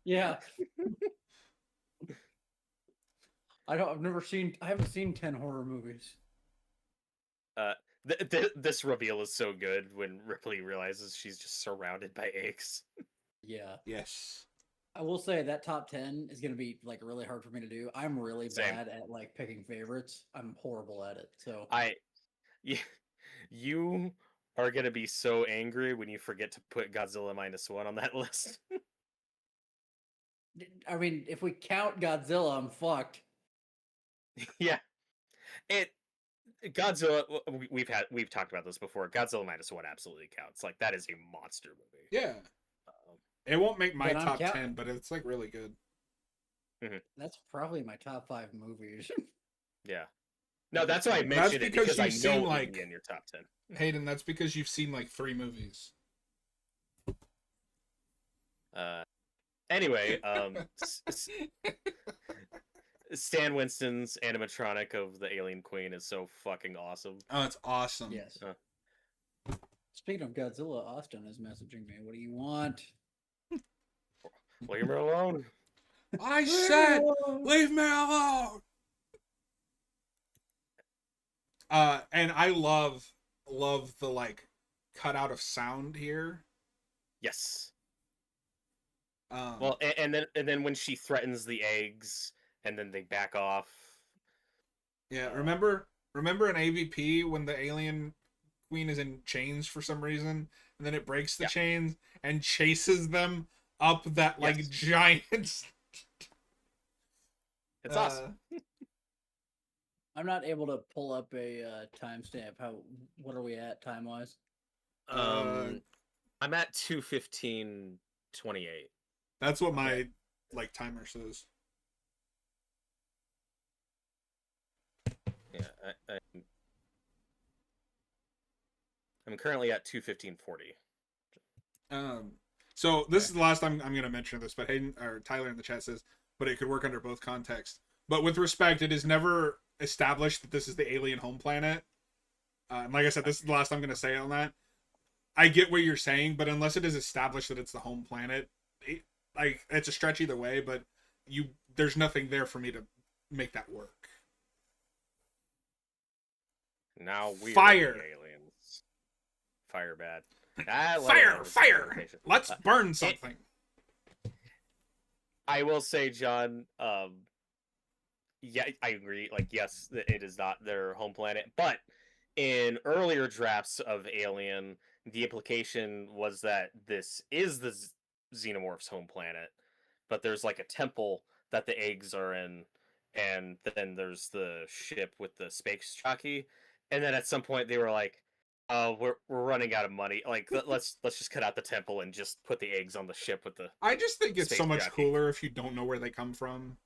Yeah. I haven't seen 10 horror movies. This reveal is so good when Ripley realizes she's just surrounded by eggs. Yeah. Yes. I will say that top 10 is going to be like really hard for me to do. I'm really bad at like picking favorites. I'm horrible at it. So you are gonna be so angry when you forget to put Godzilla -1 on that list. I mean, if we count Godzilla, I'm fucked. Yeah, it Godzilla. We've talked about this before. Godzilla -1 absolutely counts. Like that is a monster movie. Yeah. Um, It won't make my But I'm top count- 10, but it's like really good. That's probably my top 5 movies. yeah. No, that's why I That's mentioned it because because I you've seen, know it like- would be in your top 10. Hayden, that's because you've seen like 3 movies. Anyway, Stan Winston's animatronic of the Alien Queen is so fucking awesome. Oh, it's awesome. Yes. Speaking of Godzilla, Austin is messaging me. What do you want? Leave me alone. I said, leave me alone. And I love the like cutout of sound here. Yes. Um, Well, and then when she threatens the eggs, and then they back off. yeah. Remember in AVP when the alien queen is in chains for some reason, and then it breaks the chains and chases them up that like giant. It's awesome. I'm not able to pull up a timestamp. What are we at time wise? I'm at 2:15:28. That's what my like timer says. Yeah, I'm currently at 2:15:40. So this is the last time I'm going to mention this, but Hayden or Tyler in the chat says, but it could work under both contexts. But with respect, it is never established that this is the alien home planet. And like I said, this is the last I'm going to say on that. I get what you're saying, but unless it is established that it's the home planet, it's a stretch either way. But there's nothing there for me to make that work. Now we Fire. aliens. Fire bad. Fire! Let's burn something. I will say, John. Yeah, I agree. Like, yes, it is not their home planet, but in earlier drafts of Alien, the implication was that this is the Xenomorph's home planet, but there's like a temple that the eggs are in, and then there's the ship with the space jockey, and then at some point they were like, "Oh, we're running out of money. Like, let's just cut out the temple and just put the eggs on the ship with the." I just think it's so space much jockey. cooler if you don't know where they come from.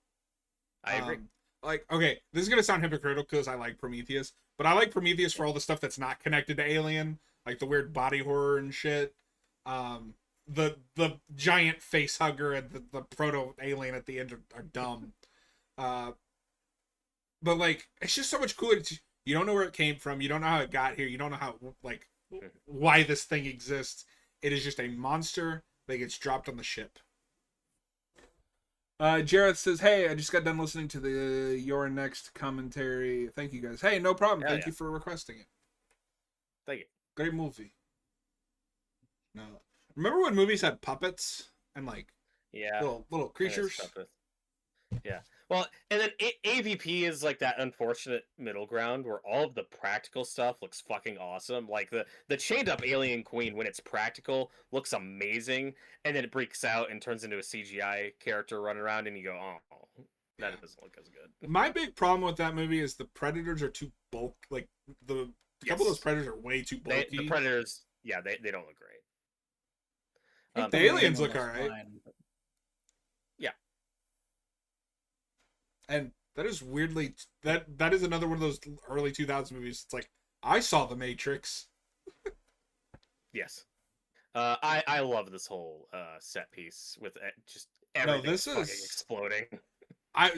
I agree. Like, okay, this is gonna sound hypocritical because I like Prometheus, but I like Prometheus for all the stuff that's not connected to Alien, like the weird body horror and shit. The giant face hugger and the proto alien at the end are dumb. But like, it's just so much cooler. You don't know where it came from. You don't know how it got here. You don't know how why this thing exists. It is just a monster that gets dropped on the ship. Jareth says, "Hey, I just got done listening to the Your Next commentary. Thank you guys. Hey, no problem. Thank you for requesting it. Thank you. Great movie. No, remember when movies had puppets and like little creatures? Yeah. Well, and then AVP is like that unfortunate middle ground where all of the practical stuff looks fucking awesome. Like the chained up alien queen, when it's practical, looks amazing, and then it breaks out and turns into a CGI character running around, and you go, "Oh, that doesn't look as good." My big problem with that movie is the predators are too bulky. Like the couple of those predators are way too bulky. The predators, yeah, they don't look great. The aliens look alright. Yeah. And that is weirdly that is another one of those early 2000s movies. It's like, I saw The Matrix. Yes. I love this whole set piece with just everything fucking exploding. I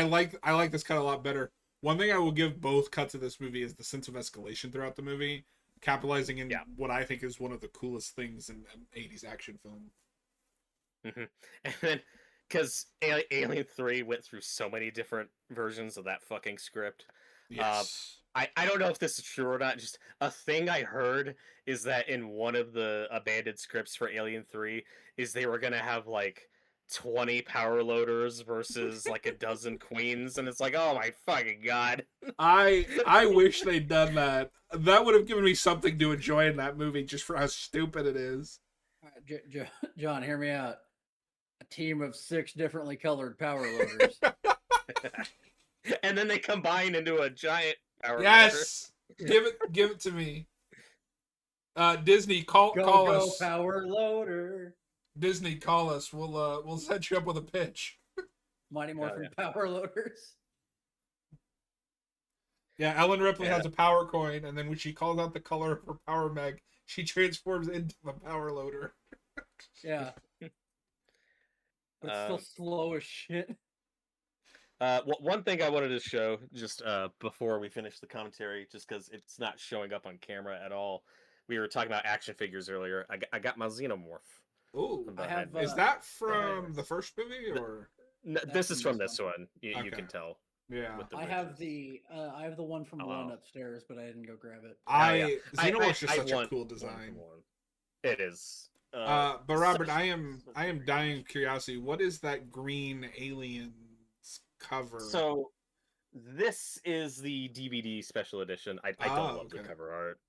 like this cut a lot better. One thing I will give both cuts of this movie is the sense of escalation throughout the movie, capitalizing in what I think is one of the coolest things in an 80s action film. Mm-hmm. And then, because Alien 3 went through so many different versions of that fucking script. Yes. I don't know if this is true or not. Just a thing I heard is that in one of the abandoned scripts for Alien 3 is they were going to have like 20 power loaders versus like a dozen queens, and it's like, oh my fucking god. I wish they'd done that. That would have given me something to enjoy in that movie, just for how stupid it is. John, hear me out. A team of 6 differently colored power loaders. And then they combine into a giant power Yes, give it to me. Disney, call us. Power loader. Disney, call us. We'll set you up with a pitch. Mighty Morphin power loaders. Yeah, Ellen Ripley has a power coin, and then when she calls out the color of her power meg, she transforms into the power loader. Yeah. But it's still slow as shit. One thing I wanted to show just before we finish the commentary, just because it's not showing up on camera at all. We were talking about action figures earlier. I got my Xenomorph. Ooh, is that from the first movie or? No, this is from this one. You can tell. Yeah, I have the one from one upstairs, but I didn't go grab it. Xenomorph's just such a cool design. It is. But Robert, I am dying of curiosity. What is that green aliens cover? So this is the DVD special edition. I don't love the cover art.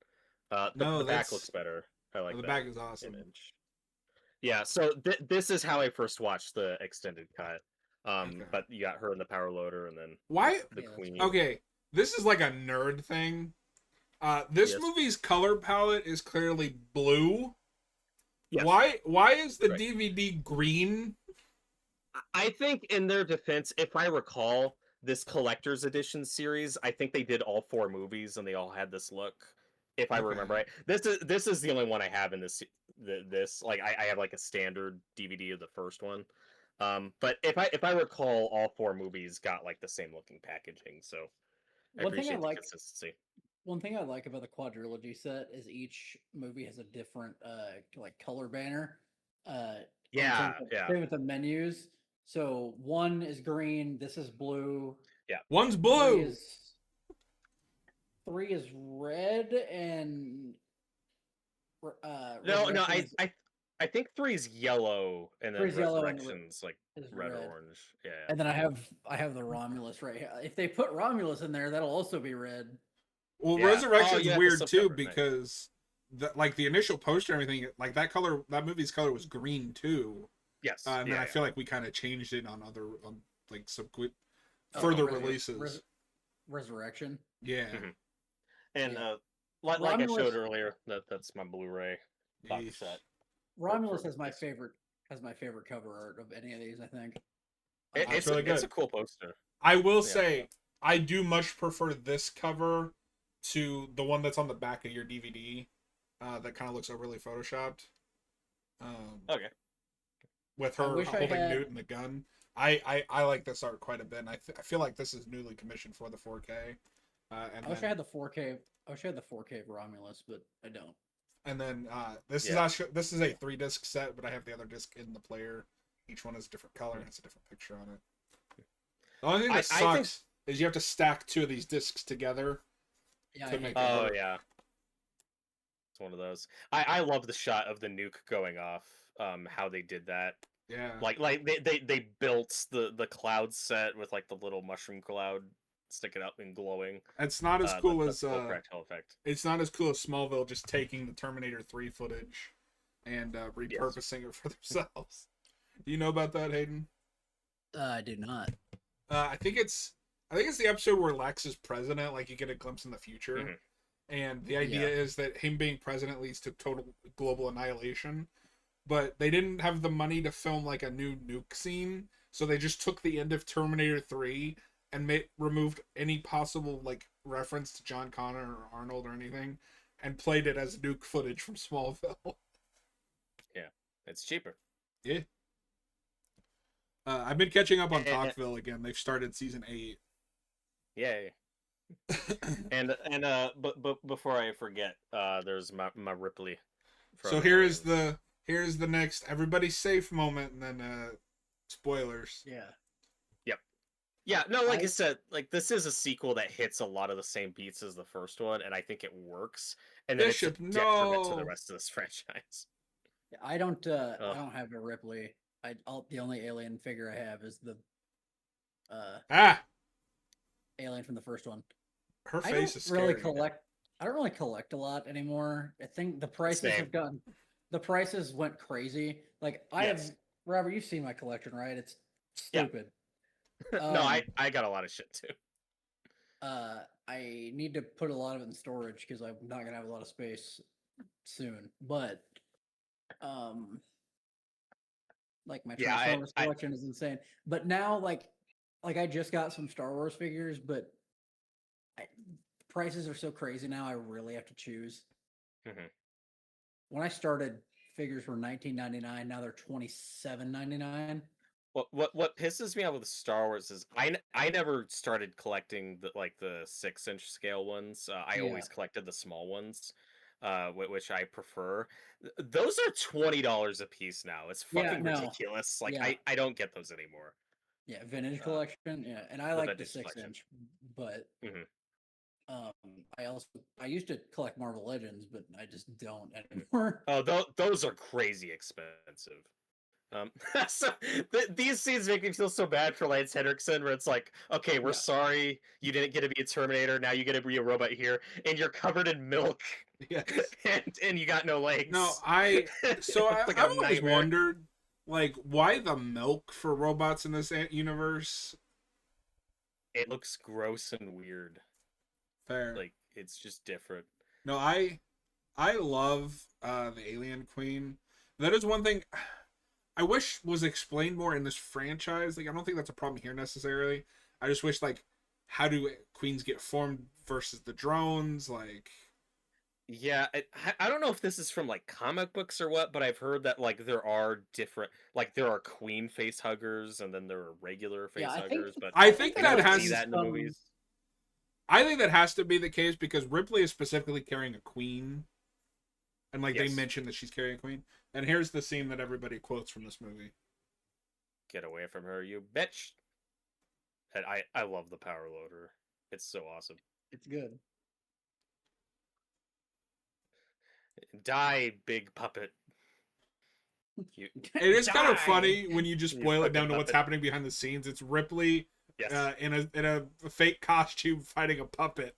The back looks better. I like the that back is awesome. Image. Yeah, so this is how I first watched the extended cut. But you got her in the power loader, and then the queen. Okay, this is like a nerd thing. This movie's color palette is clearly blue. Yes. Why is the DVD green? I think in their defense, if I recall, this collector's edition series, I think they did all 4 movies and they all had this look. If I remember right, this is the only one I have in this. Like I have like a standard DVD of the first one. But if I recall, all 4 movies got like the same looking packaging. So I appreciate the consistency. One thing I like about the quadrilogy set is each movie has a different like color banner. Same with the menus. So 1 is green. This is blue. Yeah, 1's blue. 3 is red and I think 3 is yellow and then Resurrection's like red or orange. Yeah. And then I have the Romulus right here. If they put Romulus in there, that'll also be red. Well, Resurrection's weird too because the initial poster and everything, like that movie's color was green too. Yes. And then I feel like we kind of changed it on other like some further releases. Resurrection. Yeah. Mm-hmm. And like Romulus, I showed earlier, that's my Blu-ray box set. Romulus has my favorite cover art of any of these, I think. It's really good. It's a cool poster. I will say I do much prefer this cover to the one that's on the back of your DVD. That kind of looks overly photoshopped. Okay. With her holding Newt and the gun. I like this art quite a bit. And I feel like this is newly commissioned for the 4K. I wish I had the 4K. I wish I had the 4K Romulus, but I don't. And then this is a 3-disc set, but I have the other disc in the player. Each one is a different color and has a different picture on it. The only thing that sucks is you have to stack 2 of these discs together. Yeah. To make yeah. It's one of those. I love the shot of the nuke going off. How they did that. Yeah. Like they built the cloud set with like the little mushroom cloud sticking up and glowing. It's not as cool as practical effect. It's not as cool as Smallville just taking the Terminator 3 footage and repurposing it for themselves. Do you know about that, Hayden? I do not. I think it's the episode where Lex is president. Like you get a glimpse in the future, and the idea is that him being president leads to total global annihilation. But they didn't have the money to film like a new nuke scene, so they just took the end of Terminator 3 and removed any possible like reference to John Connor or Arnold or anything, and played it as nuke footage from Smallville. Yeah, it's cheaper. Yeah. I've been catching up on Talkville again. They've started season 8. Yay. and but before I forget, there's my Ripley. So here's the next everybody safe moment, and then spoilers. Yeah. Yeah, no, like I said, like this is a sequel that hits a lot of the same beats as the first one, and I think it works. And then Bishop, it's a detriment to the rest of this franchise. I don't have a Ripley. The only alien figure I have is the Ah, alien from the first one. her I face don't is really scary. collect. I don't really collect a lot anymore. I think the prices Same. have gone. The prices went crazy. Like I Yes. have, Robert. You've seen my collection, right? It's Yeah. stupid. No, I got a lot of shit too. I need to put a lot of it in storage because I'm not gonna have a lot of space soon. But like my Yeah, Transformers collection is insane. But now, like I just got some Star Wars figures, but prices are so crazy now. I really have to choose. Mhm. When I started, figures were $19.99. Now they're $27.99. What pisses me off with Star Wars is I never started collecting the 6-inch scale ones. I Yeah. always collected the small ones, which I prefer. Those are $20 a piece now. It's Yeah, fucking no. ridiculous. Like Yeah. I don't get those anymore. Yeah, vintage Uh, collection. Yeah, and I the like the vintage collection. 6-inch, but Mhm. I used to collect Marvel Legends, but I just don't anymore. Oh, those are crazy expensive. So these scenes make me feel so bad for Lance Henriksen, where it's like, okay, we're Yeah. sorry you didn't get to be a Terminator. Now you get to be a robot here, and you're covered in milk, Yes. and you got no legs. No, It's like I've a always nightmare. wondered, like, why the milk for robots in this universe? It looks gross and weird. Fair. Like it's just different. No, I love the Alien Queen. That is one thing I wish was explained more in this franchise. Like, I don't think that's a problem here necessarily. I just wish, like, how do queens get formed versus the drones? Like, Yeah, I don't know if this is from like comic books or what, but I've heard that like there are different, like there are queen face huggers and then there are regular Yeah, face huggers, but I I think think we that don't comes see has. that in the movies. I think that has to be the case because Ripley is specifically carrying a queen, and like they Yes. mentioned that she's carrying a queen. And here's the scene that everybody quotes from this movie. Get away from her, you bitch. And I love the power loader. It's so awesome. It's good. Die, big puppet. You It is kind of Die! funny when you just You boil it fucking down to what's puppet. happening behind the scenes. It's Ripley Yes. in a fake costume fighting a puppet.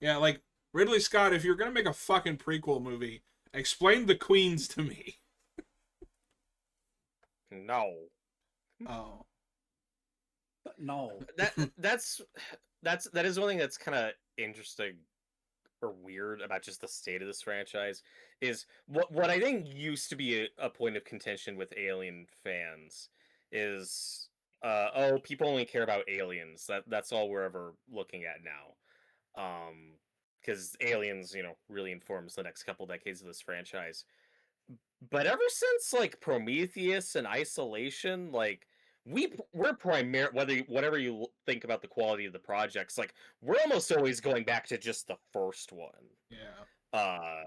Yeah, like Ridley Scott, if you're gonna make a fucking prequel movie, explain the queens to me. No. Oh, No. That is one thing that's kind of interesting or weird about just the state of this franchise is what I think used to be a point of contention with Alien fans is oh, people only care about aliens. That's all we're ever looking at now. Because aliens, really informs the next couple decades of this franchise. But ever since like Prometheus and Isolation, like we're primary whatever you think about the quality of the projects, like we're almost always going back to just the first one. yeah. Uh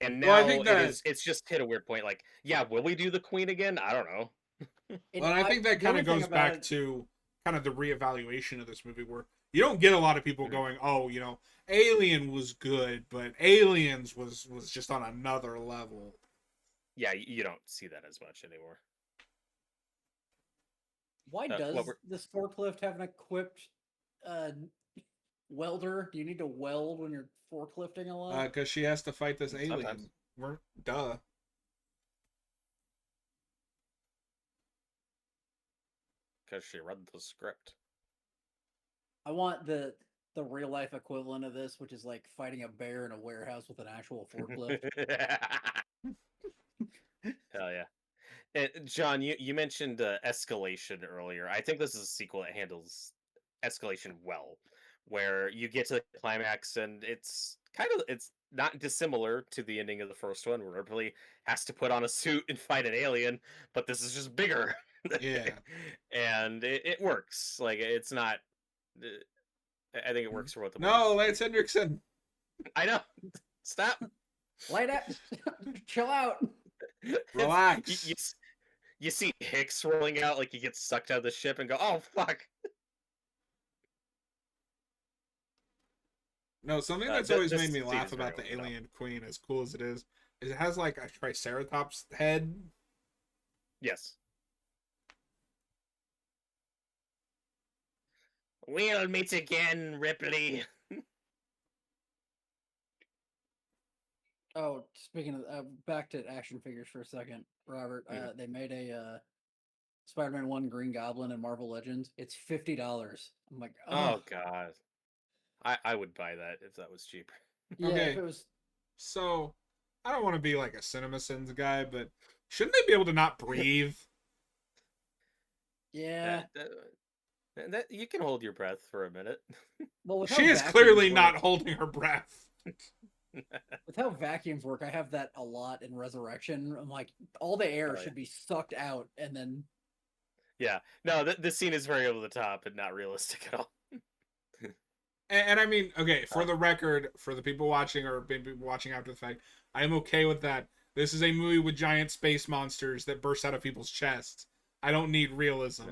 and Well, I now think that it's just hit a weird point. Like, yeah, will we do the Queen again? I don't know. And Well, and I think that the kind other of thing goes about back it, to kind of the reevaluation of this movie, where you don't get a lot of people Mhm. going, "Oh, Alien was good, but Aliens was just on another level." Yeah, you don't see that as much anymore. why What does we're this forklift have an equipped uh, welder? Do you need to weld when you're forklifting a lot? Because she has to fight this sometimes alien. Duh. because she read the script. I want the real life equivalent of this, which is like fighting a bear in a warehouse with an actual forklift. Hell yeah. John, you mentioned escalation earlier. I think this is a sequel that handles escalation well, where you get to the climax and it's not dissimilar to the ending of the first one, where Ripley has to put on a suit and fight an alien, but this is just bigger, Yeah. and it works. Like it's not. I think it works for what the movie. No, Lance Hendrickson. I know. Stop. Light up, chill out. Relax. You see Hicks rolling out like he gets sucked out of the ship and go, oh fuck. No, something that's always made me scene laugh is very about the over the top. alien queen, as cool as it is it has like a triceratops head. Yes. We'll meet again, Ripley. Oh, speaking of back to action figures for a second, Robert. They made a Spider-Man 1 Green Goblin and Marvel Legends. It's $50. I'm like, Oh oh God, I would buy that if that was cheap. yeah. If Okay, it was, so I don't want to be like a CinemaSins guy, but shouldn't they be able to not breathe? yeah. That you can hold your breath for a minute. Well, with She how is vacuums clearly work, not holding her breath. with how vacuums work, I have that a lot in Resurrection. I'm like, all the air Oh, yeah. should be sucked out, and then Yeah, no, this scene is very over the top and not realistic at all. And I mean, okay, for the record, for the people watching or maybe watching after the fact, I am okay with that. This is a movie with giant space monsters that burst out of people's chests. I don't need realism.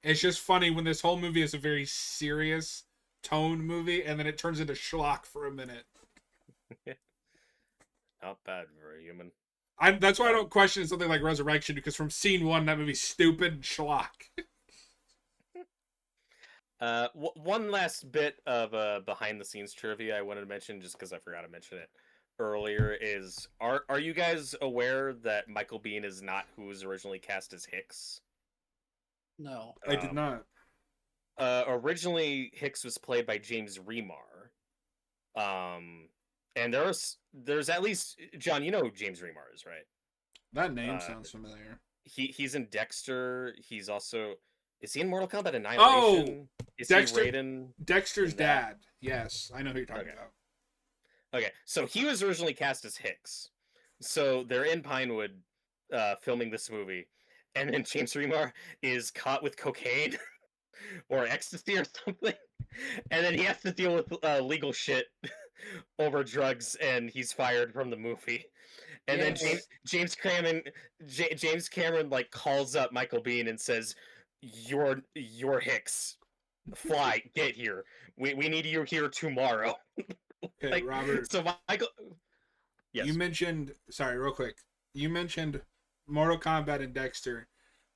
It's just funny when this whole movie is a very serious toned movie, and then it turns into schlock for a minute. Not bad for a human. That's why I don't question something like Resurrection, because from scene one, that movie's stupid and schlock. One last bit of behind the scenes trivia I wanted to mention, just because I forgot to mention it earlier, is are you guys aware that Michael Biehn is not who was originally cast as Hicks? no. I did not. Originally Hicks was played by James Remar. And there's at least, John, you know who James Remar is, right? That name sounds familiar. He's in Dexter. He's also, is he in Mortal Kombat Oh, Annihilation? Is Dexter. he Raiden? Dexter's dad. Yes, I know who you're talking Okay. about. Okay, so he was originally cast as Hicks. So they're in Pinewood filming this movie, and then James Remar is caught with cocaine or ecstasy or something, and then he has to deal with legal shit over drugs, and he's fired from the movie. And then Yes. James Cameron like calls up Michael Biehn and says, "You're Hicks. Fly, get here. We need you here tomorrow." Okay, Like, Robert. so Michael. You Yes. mentioned, sorry, real quick. You mentioned Mortal Kombat and Dexter,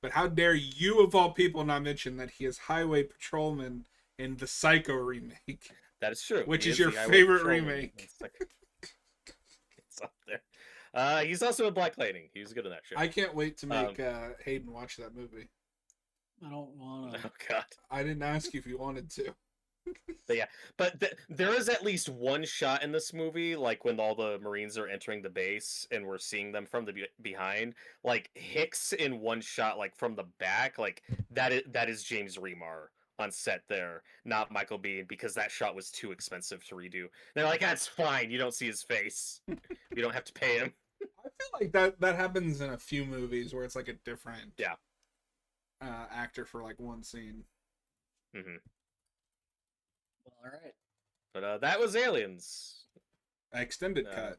but how dare you, of all people, not mention that he is Highway Patrolman in the Psycho remake, That is true. which He is the your Highway favorite Patrolman. remake. It's up there. He's also in Black Lightning. He was good in that show. I can't wait to make Hayden watch that movie. I don't want to. Oh God. I didn't ask you if you wanted to. But there is at least one shot in this movie, like when all the Marines are entering the base and we're seeing them from the behind. Like Hicks in one shot, like from the back, like that is James Remar on set there, not Michael Biehn, because that shot was too expensive to redo. They're like, that's fine. You don't see his face. You don't have to pay him. I feel like that happens in a few movies where it's like a different actor for like one scene. Mm-hmm. Well, all right. But that was Aliens. Extended cut.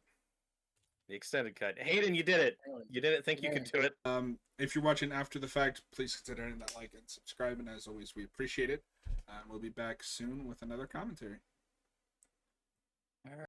The extended cut. Hayden, you did it. You did it. Think you could do it. If you're watching after the fact, please consider hitting that like and subscribe. And as always, we appreciate it. We'll be back soon with another commentary. All right.